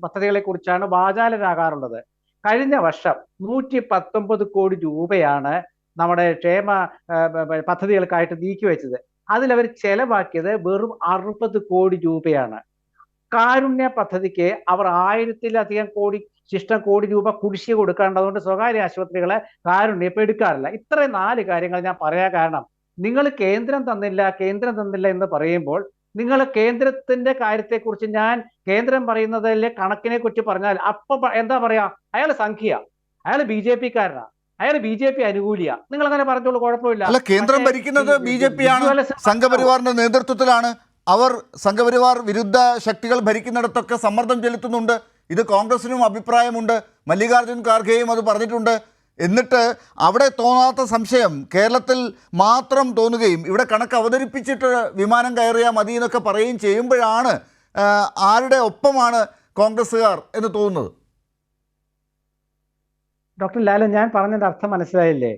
പദ്ധതികളെ കുറിച്ചാണ് വാചാലരാകാറുള്ളത്. കഴിഞ്ഞ വർഷം 119 കോടി രൂപയാണ് നമ്മുടെ ക്ഷേമ പദ്ധതികൾക്കായിട്ട് നീക്കിവെച്ചത്. അതിലവർ ചെലവാക്കിയത് വെറും 60 കോടി രൂപയാണ്. കാരുണ്യ പദ്ധതിക്ക് അവർ 1000-ലധികം കോടി രൂപ കുടിശ്ശിക കൊടുക്കാറുണ്ട്. അതുകൊണ്ട് സ്വകാര്യ ആശുപത്രികളെ കാരുണ്യം ഇപ്പൊ എടുക്കാറില്ല. ഇത്രയും 4 കാര്യങ്ങൾ ഞാൻ പറയാൻ കാരണം, നിങ്ങൾ കേന്ദ്രം തന്നില്ല എന്ന് പറയുമ്പോൾ, നിങ്ങൾ കേന്ദ്രത്തിന്റെ കാര്യത്തെക്കുറിച്ച് ഞാൻ കേന്ദ്രം പറയുന്നതിലെ കണക്കിനെ കുറിച്ച് പറഞ്ഞാൽ അപ്പൊ എന്താ പറയാ, അയാൾ സംഖ്യ, അയാൾ BJP-കാരനാ, അയാൾ BJP അനുകൂലിയാ, നിങ്ങൾ അങ്ങനെ പറഞ്ഞോളൂ, കുഴപ്പമില്ല. അല്ല, കേന്ദ്രം ഭരിക്കുന്നത് BJP ആണ്, സംഘപരിവാറിന്റെ നേതൃത്വത്തിലാണ്. അവർ സംഘപരിവാർ വിരുദ്ധ ശക്തികൾ ഭരിക്കുന്നിടത്തൊക്കെ സമ്മർദ്ദം ചെലുത്തുന്നുണ്ട്. ഇത് കോൺഗ്രസിനും അഭിപ്രായമുണ്ട്, മല്ലികാർജുൻ ഖാർഗെയും അത് പറഞ്ഞിട്ടുണ്ട്. എന്നിട്ട് അവിടെ തോന്നാത്ത സംശയം കേരളത്തിൽ മാത്രം തോന്നുകയും ഇവിടെ കണക്ക് അവതരിപ്പിച്ചിട്ട് വിമാനം കയറിയാൽ മതി എന്നൊക്കെ പറയുകയും ചെയ്യുമ്പോഴാണ് ആരുടെ ഒപ്പമാണ് കോൺഗ്രസ്സുകാർ എന്ന് തോന്നുന്നത്? ഡോക്ടർ ലാലൻ, ഞാൻ പറഞ്ഞതിന്റെ അർത്ഥം മനസ്സിലായില്ലേ?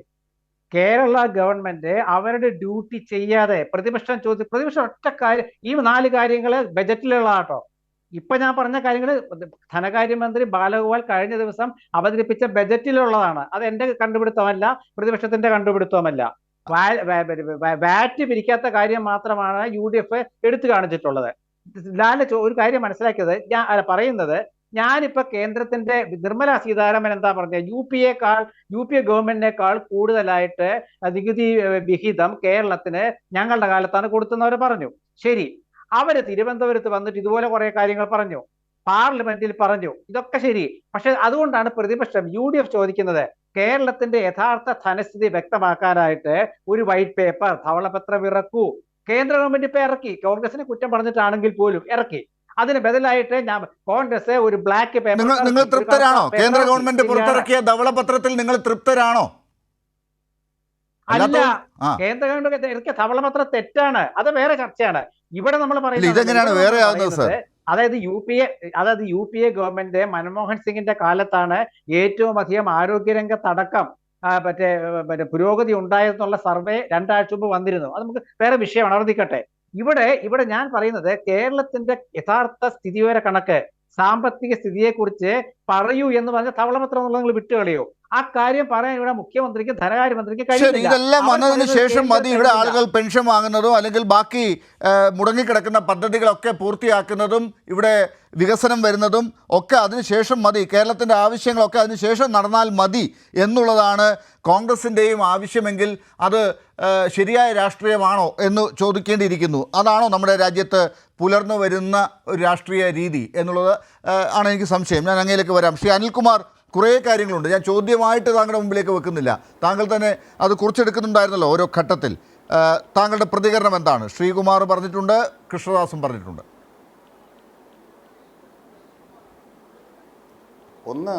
കേരള ഗവൺമെന്റ് അവരുടെ ഡ്യൂട്ടി ചെയ്യാതെ പ്രതിപക്ഷം ഒറ്റ കാര്യം, ഈ 4 കാര്യങ്ങൾ ബജറ്റിലുള്ളതാട്ടോ. ഇപ്പൊ ഞാൻ പറഞ്ഞ കാര്യങ്ങൾ ധനകാര്യമന്ത്രി ബാലഗോപാൽ കഴിഞ്ഞ ദിവസം അവതരിപ്പിച്ച ബജറ്റിലുള്ളതാണ്. അത് എന്റെ കണ്ടുപിടുത്തമല്ല, പ്രതിപക്ഷത്തിന്റെ കണ്ടുപിടുത്തവുമല്ല. വാറ്റ് പിരിക്കാത്ത കാര്യം മാത്രമാണ് UDF എടുത്തു കാണിച്ചിട്ടുള്ളത്. ഒരു കാര്യം മനസ്സിലാക്കിയത് പറയുന്നത്, ഞാനിപ്പോ കേന്ദ്രത്തിന്റെ നിർമ്മല സീതാരാമൻ എന്താ പറഞ്ഞത്, യു പി എ ഗവൺമെന്റിനേക്കാൾ കൂടുതലായിട്ട് നികുതി വിഹിതം കേരളത്തിന് ഞങ്ങളുടെ കാലത്താണ് കൊടുത്തെന്നവർ പറഞ്ഞു. ശരി, അവര് തിരുവനന്തപുരത്ത് വന്നിട്ട് ഇതുപോലെ കുറെ കാര്യങ്ങൾ പറഞ്ഞു, പാർലമെന്റിൽ പറഞ്ഞു, ഇതൊക്കെ ശരി. പക്ഷെ അതുകൊണ്ടാണ് പ്രതിപക്ഷം UDF ചോദിക്കുന്നത് കേരളത്തിന്റെ യഥാർത്ഥ ധനസ്ഥിതി വ്യക്തമാക്കാനായിട്ട് ഒരു വൈറ്റ് പേപ്പർ, ധവളപത്രം ഇറക്കൂ. കേന്ദ്ര ഗവൺമെന്റ് ഇപ്പൊ ഇറക്കി, കോൺഗ്രസിനെ കുറ്റം പറഞ്ഞിട്ടാണെങ്കിൽ പോലും ഇറക്കി. അതിന് ബദലായിട്ട് കോൺഗ്രസ് ഒരു ബ്ലാക്ക് പേപ്പർ. നിങ്ങൾ തൃപ്തരാണോ? കേന്ദ്ര ഗവൺമെന്റ് പുറത്തിറക്കിയ ധവളപത്രത്തിൽ നിങ്ങൾ തൃപ്തരാണോ? അല്ല, കേന്ദ്ര ഗവൺമെന്റ് ഇറക്കിയ ധവളപത്രം തെറ്റാണ്, അത് വേറെ ചർച്ചയാണ്. ഇവിടെ നമ്മൾ പറയുന്നത് അതായത് U P A government Manmohan സിംഗിന്റെ കാലത്താണ് ഏറ്റവും അധികം ആരോഗ്യരംഗത്തടക്കം മറ്റേ പുരോഗതി ഉണ്ടായെന്നുള്ള സർവേ 2 ആഴ്ച മുമ്പ് വന്നിരുന്നു. അത് നമുക്ക് വേറെ വിഷയമാണ്, അവിടെ നിൽക്കട്ടെ. ഇവിടെ ഞാൻ പറയുന്നത് കേരളത്തിന്റെ യഥാർത്ഥ സ്ഥിതിവിവര കണക്ക്, സാമ്പത്തിക സ്ഥിതിയെക്കുറിച്ച് പറയൂ എന്ന് പറഞ്ഞ ധവളപത്രം എന്നുള്ളത് നിങ്ങൾ വിട്ടുകളയോ? ആ കാര്യം പറയാൻ ഇവിടെ മുഖ്യമന്ത്രിക്കും ധനകാര്യമന്ത്രിക്കും കഴിയില്ല. ഇതെല്ലാം വന്നതിന് ശേഷം മതി ഇവിടെ ആളുകൾ പെൻഷൻ വാങ്ങുന്നതും അല്ലെങ്കിൽ ബാക്കി മുടങ്ങിക്കിടക്കുന്ന പദ്ധതികളൊക്കെ പൂർത്തിയാക്കുന്നതും ഇവിടെ വികസനം വരുന്നതും ഒക്കെ അതിനുശേഷം മതി, കേരളത്തിൻ്റെ ആവശ്യങ്ങളൊക്കെ അതിനുശേഷം നടന്നാൽ മതി എന്നുള്ളതാണ് കോൺഗ്രസിൻ്റെയും ആവശ്യമെങ്കിൽ അത് ശരിയായ രാഷ്ട്രീയമാണോ എന്ന് ചോദിക്കേണ്ടിയിരിക്കുന്നു. അതാണോ നമ്മുടെ രാജ്യത്ത് പുലർന്നു വരുന്ന ഒരു രാഷ്ട്രീയ രീതി എന്നുള്ളത് ആണ് എനിക്ക് സംശയം. ഞാൻ അങ്ങയിലേക്ക് വരാം. ശ്രീ അനിൽകുമാർ, കുറേ കാര്യങ്ങളുണ്ട്, ഞാൻ ചോദ്യമായിട്ട് താങ്കളുടെ മുമ്പിലേക്ക് വെക്കുന്നില്ല. താങ്കൾ തന്നെ അത് കുറിച്ചെടുക്കുന്നുണ്ടായിരുന്നല്ലോ ഓരോ ഘട്ടത്തിൽ. താങ്കളുടെ പ്രതികരണം എന്താണ്? ശ്രീകുമാർ പറഞ്ഞിട്ടുണ്ട്, കൃഷ്ണദാസും പറഞ്ഞിട്ടുണ്ട്. ഒന്ന്,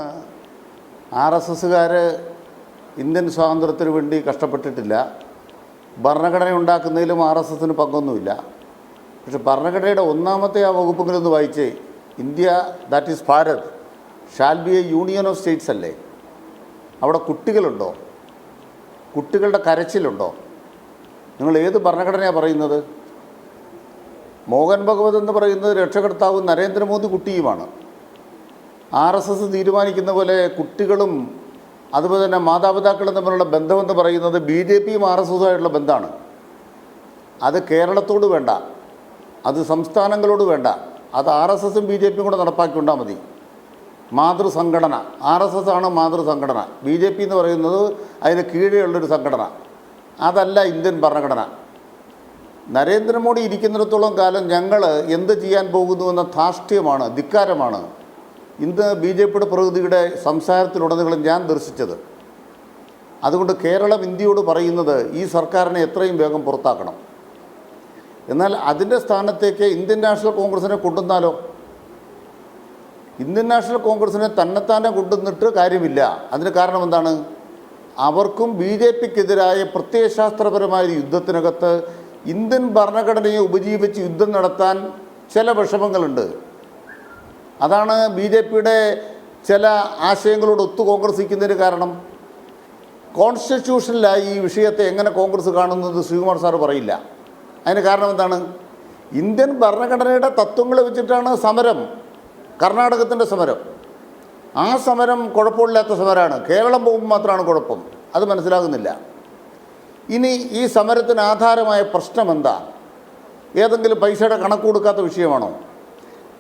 RSSകാർ ഇന്ത്യൻ സ്വാതന്ത്ര്യത്തിന് വേണ്ടി കഷ്ടപ്പെട്ടിട്ടില്ല. ഭരണഘടന ഉണ്ടാക്കുന്നതിലും RSSന് പങ്കൊന്നുമില്ല. പക്ഷെ ഭരണഘടനയുടെ 1ാമത്തെ ആ വകുപ്പെങ്കിലൊന്ന് വായിച്ചേ. India, that is Bharat, shall be A union of States അല്ലേ? അവിടെ കുട്ടികളുണ്ടോ? കുട്ടികളുടെ കരച്ചിലുണ്ടോ? നിങ്ങൾ ഏത് ഭരണഘടനയാണ് പറയുന്നത്? മോഹൻ ഭഗവത് എന്ന് പറയുന്നത് രക്ഷകർത്താവും നരേന്ദ്രമോദി കുട്ടിയുമാണ്. RSS തീരുമാനിക്കുന്ന പോലെ കുട്ടികളും അതുപോലെ തന്നെ മാതാപിതാക്കളും തമ്മിലുള്ള ബന്ധമെന്ന് പറയുന്നത് BJPയും RSSുമായിട്ടുള്ള ബന്ധമാണ്. അത് കേരളത്തോട് വേണ്ട, അത് സംസ്ഥാനങ്ങളോട് വേണ്ട, അത് RSSും BJPയും കൂടെ നടപ്പാക്കിക്കൊണ്ടാൽ മതി. മാതൃസംഘടന RSS ആണ് മാതൃസംഘടന. BJP എന്ന് പറയുന്നത് അതിന് കീഴെയുള്ളൊരു സംഘടന. അതല്ല ഇന്ത്യൻ ഭരണഘടന. നരേന്ദ്രമോദി ഇരിക്കുന്നിടത്തോളം കാലം ഞങ്ങൾ എന്ത് ചെയ്യാൻ പോകുന്നുവെന്ന ധാർഷ്ട്യമാണ്, ധിക്കാരമാണ് ഇന്ന് BJPയുടെ പ്രകൃതിയുടെ സംസാരത്തിലുടനീളം ഞാൻ ദർശിച്ചത്. അതുകൊണ്ട് കേരളം ഇന്ത്യയോട് പറയുന്നത് ഈ സർക്കാരിനെ എത്രയും വേഗം പുറത്താക്കണം. എന്നാൽ അതിൻ്റെ സ്ഥാനത്തേക്ക് ഇന്ത്യൻ നാഷണൽ കോൺഗ്രസിനെ കൊണ്ടുവന്നാലോ? ഇന്ത്യൻ നാഷണൽ കോൺഗ്രസിനെ തന്നെത്താനെ കൊണ്ടുവന്നിട്ട് കാര്യമില്ല. അതിന് കാരണം എന്താണ്? അവർക്കും BJPക്കെതിരായ പ്രത്യയശാസ്ത്രപരമായ യുദ്ധത്തിനകത്ത് ഇന്ത്യൻ ഭരണഘടനയെ ഉപജീവിച്ച് യുദ്ധം നടത്താൻ ചില വിഷമങ്ങളുണ്ട്. അതാണ് BJPയുടെ ചില ആശയങ്ങളോട് ഒത്തു കോൺഗ്രസ് നിൽക്കുന്നതിന് കാരണം. കോൺസ്റ്റിറ്റ്യൂഷനിലായി ഈ വിഷയത്തെ എങ്ങനെ കോൺഗ്രസ് കാണുന്നത് ശ്രീകുമാർ സാറ് പറയില്ല. അതിന് കാരണം എന്താണ്? ഇന്ത്യൻ ഭരണഘടനയുടെ തത്വങ്ങൾ വെച്ചിട്ടാണ് സമരം, കർണാടകത്തിൻ്റെ സമരം. ആ സമരം കുഴപ്പമില്ലാത്ത സമരമാണ്. കേരളം പോകുമ്പോൾ മാത്രമാണ് കുഴപ്പം. അത് മനസ്സിലാകുന്നില്ല. ഇനി ഈ സമരത്തിന് ആധാരമായ പ്രശ്നം എന്താ? ഏതെങ്കിലും പൈസയുടെ കണക്ക് കൊടുക്കാത്ത വിഷയമാണോ?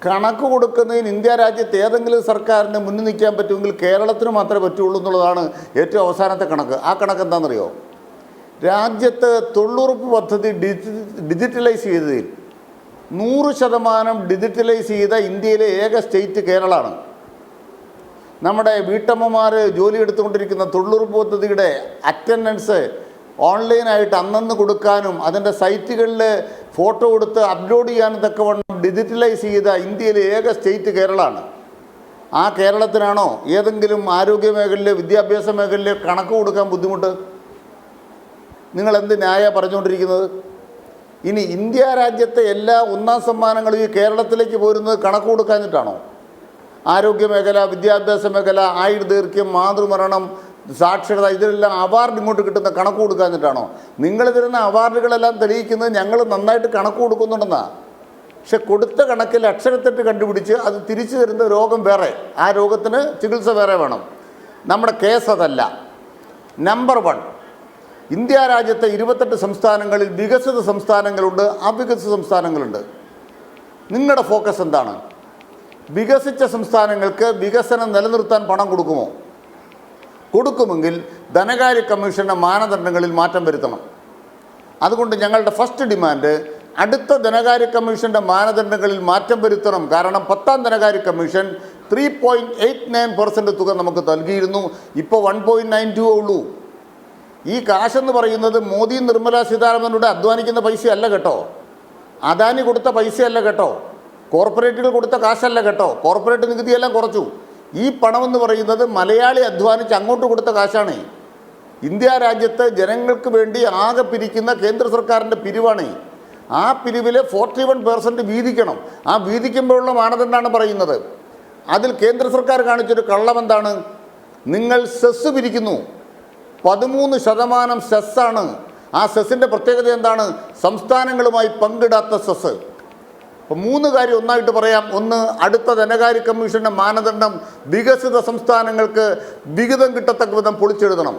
കണക്ക് കൊടുക്കുന്നതിന് ഇന്ത്യ രാജ്യത്ത് ഏതെങ്കിലും സർക്കാരിന് മുന്നിൽ നിൽക്കാൻ പറ്റുമെങ്കിൽ കേരളത്തിന് മാത്രമേ പറ്റുള്ളൂ എന്നുള്ളതാണ് ഏറ്റവും അവസാനത്തെ കണക്ക്. ആ കണക്ക് എന്താണെന്നറിയോ? രാജ്യത്ത് തൊഴിലുറപ്പ് പദ്ധതി ഡിജിറ്റലൈസ് ചെയ്തതിൽ 100% ഡിജിറ്റലൈസ് ചെയ്ത ഇന്ത്യയിലെ ഏക സ്റ്റേറ്റ് കേരളമാണ്. നമ്മുടെ വീട്ടമ്മമാർ ജോലി എടുത്തുകൊണ്ടിരിക്കുന്ന തൊഴിലുറപ്പ് പദ്ധതിയുടെ അറ്റൻഡൻസ് ഓൺലൈനായിട്ട് അന്നന്ന് കൊടുക്കാനും അതിൻ്റെ സൈറ്റുകളിൽ ഫോട്ടോ കൊടുത്ത് അപ്ലോഡ് ചെയ്യാനും തക്കവണ്ണം ഡിജിറ്റലൈസ് ചെയ്ത ഇന്ത്യയിലെ ഏക സ്റ്റേറ്റ് കേരളമാണ്. ആ കേരളത്തിനാണോ ഏതെങ്കിലും ആരോഗ്യ മേഖലയിലെ വിദ്യാഭ്യാസ മേഖലയിലെ കണക്ക് കൊടുക്കാൻ ബുദ്ധിമുട്ട്? നിങ്ങൾ എന്ത് ന്യായ പറഞ്ഞുകൊണ്ടിരിക്കുന്നത്? ഇനി ഇന്ത്യ രാജ്യത്തെ എല്ലാ 1ാം സമ്മാനങ്ങളും ഈ കേരളത്തിലേക്ക് പോരുന്നത് കണക്ക് കൊടുക്കാഞ്ഞിട്ടാണോ? ആരോഗ്യമേഖല, വിദ്യാഭ്യാസ മേഖല, ആയുർദൈർഘ്യം, മാതൃമരണം, സാക്ഷരത, ഇതിലെല്ലാം അവാർഡ് ഇങ്ങോട്ട് കിട്ടുന്ന കണക്ക് കൊടുക്കാഞ്ഞിട്ടാണോ? നിങ്ങൾ തരുന്ന അവാർഡുകളെല്ലാം തെളിയിക്കുന്നത് ഞങ്ങൾ നന്നായിട്ട് കണക്ക് കൊടുക്കുന്നുണ്ടെന്നാണ്. പക്ഷെ കൊടുത്ത കണക്കിൽ അക്ഷരത്തെറ്റ് കണ്ടുപിടിച്ച് അത് തിരിച്ചു തരുന്ന രോഗം വേറെ, ആ രോഗത്തിന് ചികിത്സ വേറെ വേണം. നമ്മുടെ കേസ് അതല്ല. നമ്പർ 1, ഇന്ത്യ രാജ്യത്തെ 28 സംസ്ഥാനങ്ങളിൽ വികസിത സംസ്ഥാനങ്ങളുണ്ട്, അവികസിത സംസ്ഥാനങ്ങളുണ്ട്. നിങ്ങളുടെ ഫോക്കസ് എന്താണ്? വികസിച്ച സംസ്ഥാനങ്ങൾക്ക് വികസനം നിലനിർത്താൻ പണം കൊടുക്കുമോ? കൊടുക്കുമെങ്കിൽ ധനകാര്യ കമ്മീഷൻ്റെ മാനദണ്ഡങ്ങളിൽ മാറ്റം വരുത്തണം. അതുകൊണ്ട് ഞങ്ങളുടെ ഫസ്റ്റ് ഡിമാൻഡ് അടുത്ത ധനകാര്യ കമ്മീഷൻ്റെ മാനദണ്ഡങ്ങളിൽ മാറ്റം വരുത്തണം. കാരണം 10ാം ധനകാര്യ കമ്മീഷൻ 3.89% തുക നമുക്ക് നൽകിയിരുന്നു. ഇപ്പോൾ 1.92 ഉള്ളൂ. ഈ കാശെന്ന് പറയുന്നത് മോദി നിർമ്മല സീതാരാമനോട് അധ്വാനിക്കുന്ന പൈസയല്ല കേട്ടോ, അദാനി കൊടുത്ത പൈസയല്ല കേട്ടോ, കോർപ്പറേറ്റുകൾ കൊടുത്ത കാശല്ല കേട്ടോ, കോർപ്പറേറ്റ് നികുതിയെല്ലാം കുറച്ചു. ഈ പണമെന്ന് പറയുന്നത് മലയാളി അധ്വാനിച്ച് അങ്ങോട്ട് കൊടുത്ത കാശാണ്. ഇന്ത്യ രാജ്യത്ത് ജനങ്ങൾക്ക് വേണ്ടി ആകെ പിരിക്കുന്ന കേന്ദ്ര സർക്കാരിൻ്റെ പിരിവാണ്. ആ പിരിവിൽ 41% വീതിക്കണം. ആ വീതിക്കുമ്പോഴുള്ള മാനദണ്ഡമാണ് പറയുന്നത്. അതിൽ കേന്ദ്ര സർക്കാർ കാണിച്ചൊരു കള്ളം എന്താണ്? നിങ്ങൾ സെസ് പിരിക്കുന്നു, 13% സെസ്സാണ്. ആ സെസ്സിൻ്റെ പ്രത്യേകത എന്താണ്? സംസ്ഥാനങ്ങളുമായി പങ്കിടാത്ത സെസ്. അപ്പോൾ 3 കാര്യം ഒന്നായിട്ട് പറയാം. ഒന്ന്, അടുത്ത ധനകാര്യ കമ്മീഷൻ്റെ മാനദണ്ഡം വികസിത സംസ്ഥാനങ്ങൾക്ക് വിഹിതം കിട്ടത്തക്ക വിധം പൊളിച്ചെഴുതണം.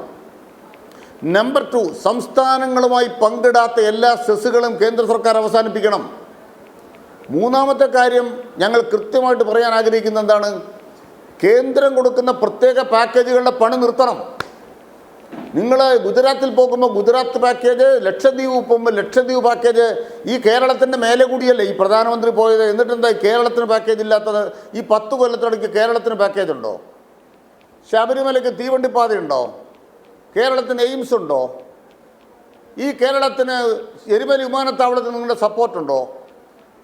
നമ്പർ 2, സംസ്ഥാനങ്ങളുമായി പങ്കിടാത്ത എല്ലാ സെസ്സുകളും കേന്ദ്ര സർക്കാർ അവസാനിപ്പിക്കണം. 3ാമത്തെ കാര്യം ഞങ്ങൾ കൃത്യമായിട്ട് പറയാൻ ആഗ്രഹിക്കുന്നത് എന്താണ്? കേന്ദ്രം കൊടുക്കുന്ന പ്രത്യേക പാക്കേജുകളുടെ പണി നിർത്തണം. നിങ്ങൾ ഗുജറാത്തിൽ പോകുമ്പോൾ ഗുജറാത്ത് പാക്കേജ്, ലക്ഷദ്വീപ് പോകുമ്പോൾ ലക്ഷദ്വീപ് പാക്കേജ്. ഈ കേരളത്തിൻ്റെ മേലെ കൂടിയല്ലേ ഈ പ്രധാനമന്ത്രി പോയത്? എന്നിട്ടെന്താ കേരളത്തിന് പാക്കേജ് ഇല്ലാത്തത്? ഈ 10 കൊല്ലത്തിടയ്ക്ക് കേരളത്തിന് പാക്കേജ് ഉണ്ടോ? ശബരിമലയ്ക്ക് തീവണ്ടിപ്പാതയുണ്ടോ? കേരളത്തിന് എയിംസ് ഉണ്ടോ? ഈ കേരളത്തിന് എരുമേലി വിമാനത്താവളത്തിന് നിങ്ങളുടെ സപ്പോർട്ടുണ്ടോ?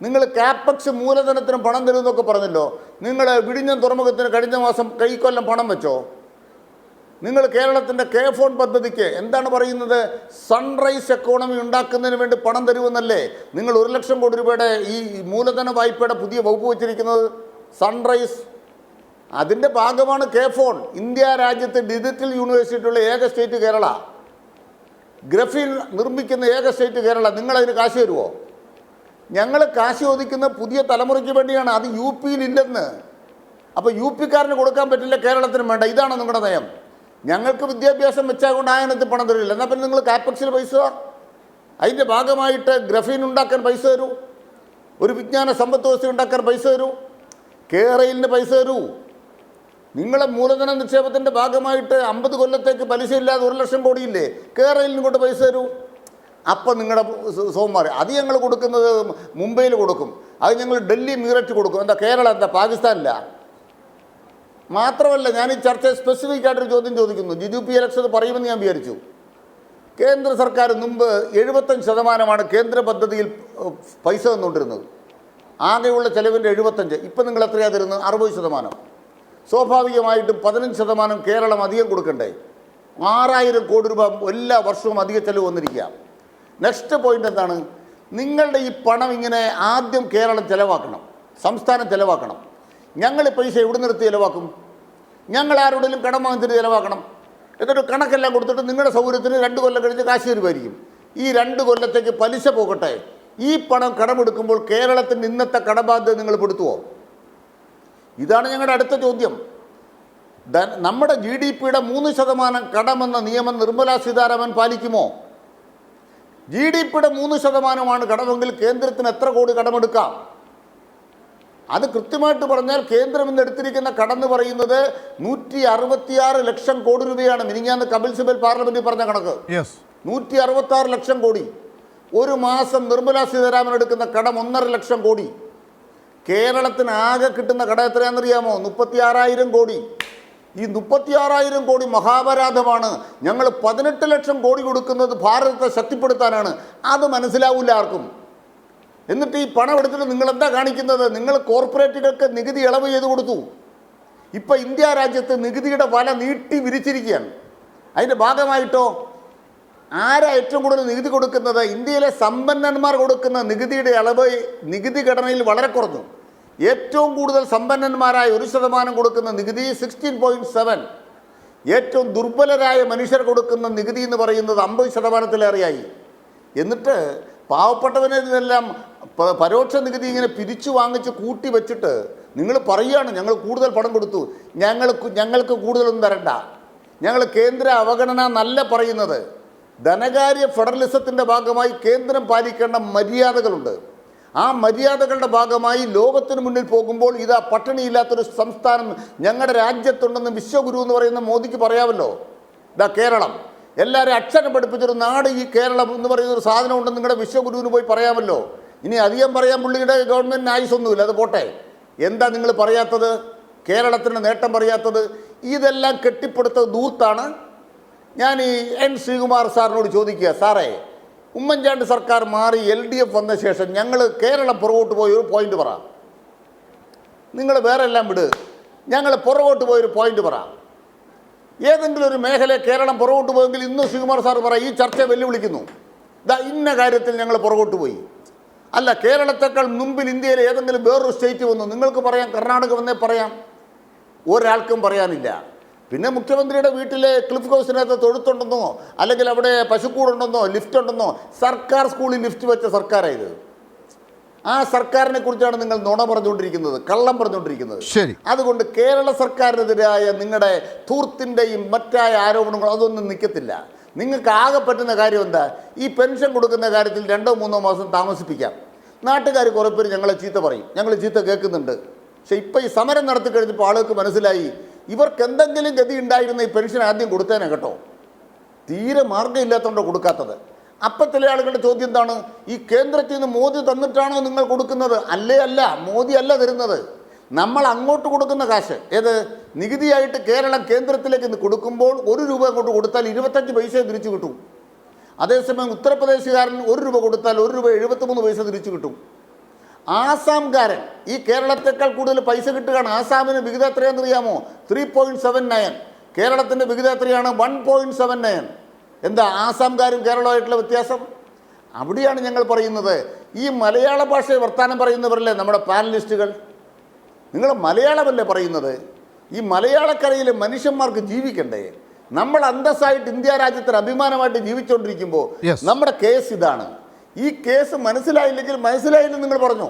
നിങ്ങൾ കാപ്പക്സ് മൂലധനത്തിന് പണം തരുമെന്നൊക്കെ പറഞ്ഞല്ലോ. നിങ്ങൾ വിഴിഞ്ഞം തുറമുഖത്തിന് കഴിഞ്ഞ മാസം കൊല്ലം പണം വെച്ചോ? നിങ്ങൾ കേരളത്തിൻ്റെ K-ഫോൺ പദ്ധതിക്ക് എന്താണ് പറയുന്നത്? സൺറൈസ് എക്കോണമി ഉണ്ടാക്കുന്നതിന് വേണ്ടി പണം തരുമെന്നല്ലേ? നിങ്ങൾ 1 ലക്ഷം കോടി രൂപയുടെ ഈ മൂലധന വായ്പയുടെ പുതിയ വകുപ്പ് വെച്ചിരിക്കുന്നത് സൺറൈസ്. അതിൻ്റെ ഭാഗമാണ് K-ഫോൺ. ഇന്ത്യ രാജ്യത്ത് ഡിജിറ്റൽ യൂണിവേഴ്സിറ്റിയുള്ള ഏക സ്റ്റേറ്റ് കേരള. ഗ്രഫീൻ നിർമ്മിക്കുന്ന ഏക സ്റ്റേറ്റ് കേരള. നിങ്ങളതിന് കാശ് തരുമോ? ഞങ്ങൾ കാശ് ചോദിക്കുന്ന പുതിയ തലമുറയ്ക്ക് വേണ്ടിയാണ്. അത് UP-യിൽ ഇല്ലെന്ന്. അപ്പോൾ UP-കാരന് കൊടുക്കാൻ പറ്റില്ല, കേരളത്തിന് വേണ്ട. ഇതാണ് നിങ്ങളുടെ നയം. ഞങ്ങൾക്ക് വിദ്യാഭ്യാസം വെച്ചാൽ ആയനത്തിൽ പണം തരില്ല. എന്നാൽ പിന്നെ നിങ്ങൾ കാപ്പക്സിൽ പൈസ, അതിൻ്റെ ഭാഗമായിട്ട് ഗ്രഫീൻ ഉണ്ടാക്കാൻ പൈസ തരൂ, ഒരു വിജ്ഞാന സമ്പത്ത് വ്യവസ്ഥ ഉണ്ടാക്കാൻ പൈസ തരൂ, കേരളിന് പൈസ തരൂ. നിങ്ങളെ മൂലധന നിക്ഷേപത്തിൻ്റെ ഭാഗമായിട്ട് 50 കൊല്ലത്തേക്ക് പലിശയില്ലാതെ 1 ലക്ഷം കോടിയില്ലേ? കേരളിന് കൊണ്ട് പൈസ തരൂ. അപ്പം നിങ്ങളുടെ സോമാർ അത് ഞങ്ങൾ കൊടുക്കുന്നത് മുംബൈയിൽ കൊടുക്കും, അത് ഞങ്ങൾ ഡൽഹി, മീററ്റ് കൊടുക്കും. എന്താ കേരളം എന്താ പാകിസ്ഥാനില്ല? മാത്രമല്ല, ഞാൻ ഈ ചർച്ചയിൽ സ്പെസിഫിക് ആയിട്ടൊരു ചോദ്യം ചോദിക്കുന്നു. GDP ഇലക്ഷൻ പറയുമെന്ന് ഞാൻ വിചാരിച്ചു. കേന്ദ്ര സർക്കാർ മുമ്പ് 75% കേന്ദ്ര പദ്ധതിയിൽ പൈസ തന്നുകൊണ്ടിരുന്നത്. ആകെയുള്ള ചെലവിൻ്റെ 75%. ഇപ്പം നിങ്ങൾ എത്രയാണ് തരുന്നത്? 60%. സ്വാഭാവികമായിട്ടും 15% കേരളം അധികം കൊടുക്കണ്ടേ? 6000 കോടി രൂപ എല്ലാ വർഷവും അധിക ചെലവ് വന്നിരിക്കുക. നെക്സ്റ്റ് പോയിന്റ് എന്താണ്? നിങ്ങളുടെ ഈ പണം ഇങ്ങനെ ആദ്യം കേരളം ചിലവാക്കണം, സംസ്ഥാനം ചിലവാക്കണം. ഞങ്ങൾ പൈസ എവിടെ നിർത്തി ചിലവാക്കും? ഞങ്ങൾ ആരോടെങ്കിലും കടം വാങ്ങിച്ചിട്ട് ചിലവാക്കണം. എന്നിട്ട് കണക്കെല്ലാം കൊടുത്തിട്ട് നിങ്ങളുടെ സൗകര്യത്തിന് 2 കൊല്ലം കഴിഞ്ഞ് കാശ് തരുമായിരിക്കും. ഈ 2 കൊല്ലത്തേക്ക് പലിശ പോകട്ടെ. ഈ പണം കടമെടുക്കുമ്പോൾ കേരളത്തിൻ്റെ ഇന്നത്തെ കടബാധ്യത നിങ്ങൾ പെടുത്തുമോ? ഇതാണ് ഞങ്ങളുടെ അടുത്ത ചോദ്യം. നമ്മുടെ GDP-യുടെ 3% കടമെന്ന നിയമം നിർമ്മലാ സീതാരാമൻ പാലിക്കുമോ? GDP-യുടെ 3% കടമെങ്കിൽ കേന്ദ്രത്തിന് എത്ര കോടി കടമെടുക്കാം? അത് കൃത്യമായിട്ട് പറഞ്ഞാൽ കേന്ദ്രം ഇന്ന് എടുത്തിരിക്കുന്ന കടന്ന് പറയുന്നത് 166 ലക്ഷം കോടി രൂപയാണ്. മിനിങ്ങാന്ന് കപിൽ സിബൽ പാർലമെന്റിൽ പറഞ്ഞ കണക്ക് 166 ലക്ഷം കോടി. ഒരു മാസം നിർമ്മലാ സീതാരാമൻ എടുക്കുന്ന കടം 1.5 ലക്ഷം കോടി. കേരളത്തിന് ആകെ കിട്ടുന്ന കടം എത്രയാണെന്നറിയാമോ? 36,000 കോടി. ഈ 36,000 കോടി മഹാപരാധമാണ്. ഞങ്ങൾ 18 ലക്ഷം കോടി കൊടുക്കുന്നത് ഭാരതത്തെ ശക്തിപ്പെടുത്താനാണ്. അത് മനസ്സിലാവില്ല ആർക്കും. എന്നിട്ട് ഈ പണം എടുത്തിട്ട് നിങ്ങൾ എന്താ കാണിക്കുന്നത്? നിങ്ങൾ കോർപ്പറേറ്റുകൾക്ക് നികുതി ഇളവ് ചെയ്ത് കൊടുത്തു. ഇപ്പം ഇന്ത്യ രാജ്യത്ത് നികുതിയുടെ വല നീട്ടി വിരിച്ചിരിക്കുകയാണ്. അതിൻ്റെ ഭാഗമായിട്ടോ ആരാ ഏറ്റവും കൂടുതൽ നികുതി കൊടുക്കുന്നത്? ഇന്ത്യയിലെ സമ്പന്നന്മാർ കൊടുക്കുന്ന നികുതിയുടെ അളവ് നികുതി ഘടനയിൽ വളരെ കുറഞ്ഞു. ഏറ്റവും കൂടുതൽ സമ്പന്നന്മാരായ 1% കൊടുക്കുന്ന നികുതി 16.7, ഏറ്റവും ദുർബലരായ മനുഷ്യർ കൊടുക്കുന്ന നികുതി എന്ന് പറയുന്നത് 50%-ലേറെയായി. എന്നിട്ട് പാവപ്പെട്ടവനെല്ലാം പരോക്ഷ നികുതി ഇങ്ങനെ പിരിച്ചു വാങ്ങിച്ച് കൂട്ടി വെച്ചിട്ട് നിങ്ങൾ പറയുകയാണ് ഞങ്ങൾ കൂടുതൽ പണം കൊടുത്തു, ഞങ്ങൾക്ക് കൂടുതലൊന്നും തരണ്ട, ഞങ്ങൾ കേന്ദ്ര അവഗണന നല്ല പറയുന്നത്. ധനകാര്യ ഫെഡറലിസത്തിൻ്റെ ഭാഗമായി കേന്ദ്രം പാലിക്കേണ്ട മര്യാദകളുണ്ട്. ആ മര്യാദകളുടെ ഭാഗമായി ലോകത്തിന് മുന്നിൽ പോകുമ്പോൾ ഇതാ പട്ടിണിയില്ലാത്തൊരു സംസ്ഥാനം ഞങ്ങളുടെ രാജ്യത്തുണ്ടെന്ന് വിശ്വഗുരു എന്ന് പറയുന്ന മോദിക്ക് പറയാമല്ലോ. ഇതാ കേരളം, എല്ലാവരും അക്ഷരം പഠിപ്പിച്ചൊരു നാട് ഈ കേരളം എന്ന് പറയുന്നൊരു സാധനം ഉണ്ടെന്ന് നിങ്ങളുടെ വിശ്വഗുരുവിന് പോയി പറയാമല്ലോ. ഇനി അധികം പറയാൻ പുള്ളിയുടെ ഗവൺമെൻറ്റിന് ആയുസൊന്നുമില്ല, അത് പോട്ടെ. എന്താ നിങ്ങൾ പറയാത്തത്? കേരളത്തിൻ്റെ നേട്ടം പറയാത്തത്? ഇതെല്ലാം കെട്ടിപ്പടുത്ത ദൂർത്താണ്. ഞാൻ ഈ എൻ ശ്രീകുമാർ സാറിനോട് ചോദിക്കുക, സാറേ ഉമ്മൻചാണ്ടി സർക്കാർ മാറി LDF വന്ന ശേഷം ഞങ്ങൾ കേരളം പുറകോട്ട് പോയ ഒരു പോയിന്റ് പറ. നിങ്ങൾ വേറെ എല്ലാം വിട്, ഞങ്ങൾ പുറകോട്ട് പോയൊരു പോയിന്റ് പറ. ഏതെങ്കിലും ഒരു മേഖലയെ കേരളം പുറകോട്ട് പോയെങ്കിൽ ഇന്ന് ശ്രീകുമാർ സാർ പറ, ഈ ചർച്ച വെല്ലുവിളിക്കുന്നു, ഇതാ ഇന്ന കാര്യത്തിൽ ഞങ്ങൾ പുറകോട്ട് പോയി. അല്ല, കേരളത്തെക്കാൾ മുമ്പിൽ ഇന്ത്യയിലെ ഏതെങ്കിലും വേറൊരു സ്റ്റേറ്റ് വന്നു, നിങ്ങൾക്ക് പറയാം, കർണാടക വന്നേ പറയാം. ഒരാൾക്കും പറയാനില്ല. പിന്നെ മുഖ്യമന്ത്രിയുടെ വീട്ടിലെ ക്ലിഫ് ഹൗസിനകത്ത് തൊഴുത്തുണ്ടെന്നോ അല്ലെങ്കിൽ അവിടെ പശുക്കൂടുണ്ടെന്നോ ലിഫ്റ്റ് ഉണ്ടെന്നോ, സർക്കാർ സ്കൂളിൽ ലിഫ്റ്റ് വെച്ച സർക്കാരായത്. ആ സർക്കാരിനെ കുറിച്ചാണ് നിങ്ങൾ നുണ പറഞ്ഞുകൊണ്ടിരിക്കുന്നത്, കള്ളം പറഞ്ഞുകൊണ്ടിരിക്കുന്നത്. ശരി. അതുകൊണ്ട് കേരള സർക്കാരിനെതിരായ നിങ്ങളുടെ ധൂർത്തിൻ്റെയും മറ്റായ ആരോപണങ്ങളും അതൊന്നും നിൽക്കത്തില്ല. നിങ്ങൾക്ക് ആകെ പറ്റുന്ന കാര്യം എന്താ? ഈ പെൻഷൻ കൊടുക്കുന്ന കാര്യത്തിൽ 2-3 മാസം താമസിപ്പിക്കാം. നാട്ടുകാർ കുറേ പേര് ഞങ്ങളെ ചീത്ത പറയും, ഞങ്ങൾ ചീത്ത കേൾക്കുന്നുണ്ട്. പക്ഷെ ഇപ്പം ഈ സമരം നടത്തി കഴിഞ്ഞപ്പോൾ ആളുകൾക്ക് മനസ്സിലായി ഇവർക്ക് എന്തെങ്കിലും ഗതി ഉണ്ടായിരുന്ന ഈ പെൻഷൻ ആദ്യം കൊടുത്തേനെ കേട്ടോ. തീരെ മാർഗ്ഗമില്ലാത്തതുകൊണ്ട് കൊടുക്കാത്തത്. അപ്പം ചില ആളുകളുടെ ചോദ്യം എന്താണ്, ഈ കേന്ദ്രത്തിൽ നിന്ന് മോദി തന്നിട്ടാണോ നിങ്ങൾ കൊടുക്കുന്നത്? അല്ല, മോദി അല്ല തരുന്നത്. നമ്മൾ അങ്ങോട്ട് കൊടുക്കുന്ന കാശ്, ഏത് നികുതിയായിട്ട് കേരളം കേന്ദ്രത്തിലേക്ക് കൊടുക്കുമ്പോൾ 1 രൂപ അങ്ങോട്ട് കൊടുത്താൽ 25 പൈസ തിരിച്ചു കിട്ടും. അതേസമയം ഉത്തർപ്രദേശുകാരൻ 1 രൂപ കൊടുത്താൽ 1 രൂപ 73 പൈസ തിരിച്ചു കിട്ടും. ആസാംകാരൻ ഈ കേരളത്തെക്കാൾ കൂടുതൽ പൈസ കിട്ടുകയാണ്. ആസാമിന് വിഹിതം എത്രയാണെന്ന് അറിയാമോ? 3.79. കേരളത്തിൻ്റെ വിഹിതം എത്രയാണ്? 1.79. എന്താ ആസാംകാരും കേരളമായിട്ടുള്ള വ്യത്യാസം? അവിടെയാണ് ഞങ്ങൾ പറയുന്നത്. ഈ മലയാള ഭാഷയെ വർത്താനം പറയുന്നവരല്ലേ നമ്മുടെ പാനലിസ്റ്റുകൾ? നിങ്ങൾ മലയാളമല്ലേ പറയുന്നത്? ഈ മലയാളക്കരയിലെ മനുഷ്യന്മാർക്ക് ജീവിക്കണ്ടേ? നമ്മൾ അന്തസ്സായിട്ട് ഇന്ത്യ രാജ്യത്തിന് അഭിമാനമായിട്ട് ജീവിച്ചുകൊണ്ടിരിക്കുമ്പോൾ നമ്മുടെ കേസ് ഇതാണ്. ഈ കേസ് മനസ്സിലായില്ലെന്ന് നിങ്ങൾ പറഞ്ഞു.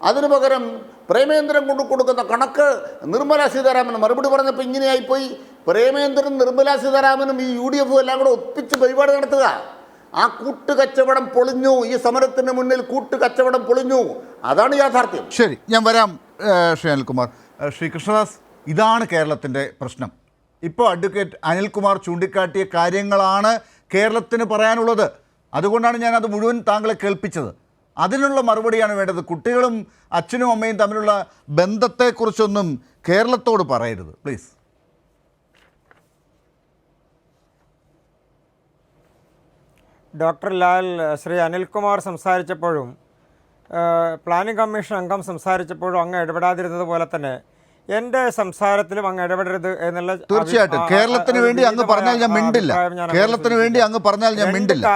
അതിനു പകരം പ്രേമേന്ദ്രൻ കൊടുക്കുന്ന കണക്ക് നിർമ്മലാ സീതാരാമൻ മറുപടി പറഞ്ഞപ്പോൾ ഇങ്ങനെയായിപ്പോയി. പ്രേമേന്ദ്രനും നിർമ്മലാ സീതാരാമനും ഈ UDF എല്ലാം കൂടെ ഒപ്പിച്ച് പരിപാടി നടത്തുക. ആ കൂട്ടുകച്ചവടം പൊളിഞ്ഞു. ഈ സമരത്തിന് മുന്നിൽ കൂട്ടുകച്ചവടം പൊളിഞ്ഞു. അതാണ് യാഥാർത്ഥ്യം. ശരി, ഞാൻ വരാം ശ്രീ അനിൽകുമാർ. ശ്രീ കൃഷ്ണദാസ്, ഇതാണ് കേരളത്തിൻ്റെ പ്രശ്നം. ഇപ്പോൾ അഡ്വക്കേറ്റ് അനിൽകുമാർ ചൂണ്ടിക്കാട്ടിയ കാര്യങ്ങളാണ് കേരളത്തിന് പറയാനുള്ളത്. അതുകൊണ്ടാണ് ഞാനത് മുഴുവൻ താങ്കളെ കേൾപ്പിച്ചത്. അതിനുള്ള മറുപടിയാണ് വേണ്ടത്. കുട്ടികളും അച്ഛനും അമ്മയും തമ്മിലുള്ള ബന്ധത്തെക്കുറിച്ചൊന്നും കേരളത്തോട് പറയരുത്, പ്ലീസ്. ഡോക്ടർ ലാൽ, ശ്രീ അനിൽകുമാർ സംസാരിച്ചപ്പോഴും പ്ലാനിംഗ് കമ്മീഷൻ അംഗം സംസാരിച്ചപ്പോഴും അങ്ങ് ഇടപെടാതിരുന്നത് പോലെ തന്നെ എൻ്റെ സംസാരത്തിലും അങ്ങ് ഇടപെടരുത് എന്നുള്ള. തീർച്ചയായിട്ടും കേരളത്തിന് വേണ്ടി അങ്ങ് പറഞ്ഞാൽ ഞാൻ മിണ്ടില്ല. കേരളത്തിന് വേണ്ടി അങ്ങ് പറഞ്ഞാൽ ഞാൻ മിണ്ടില്ല.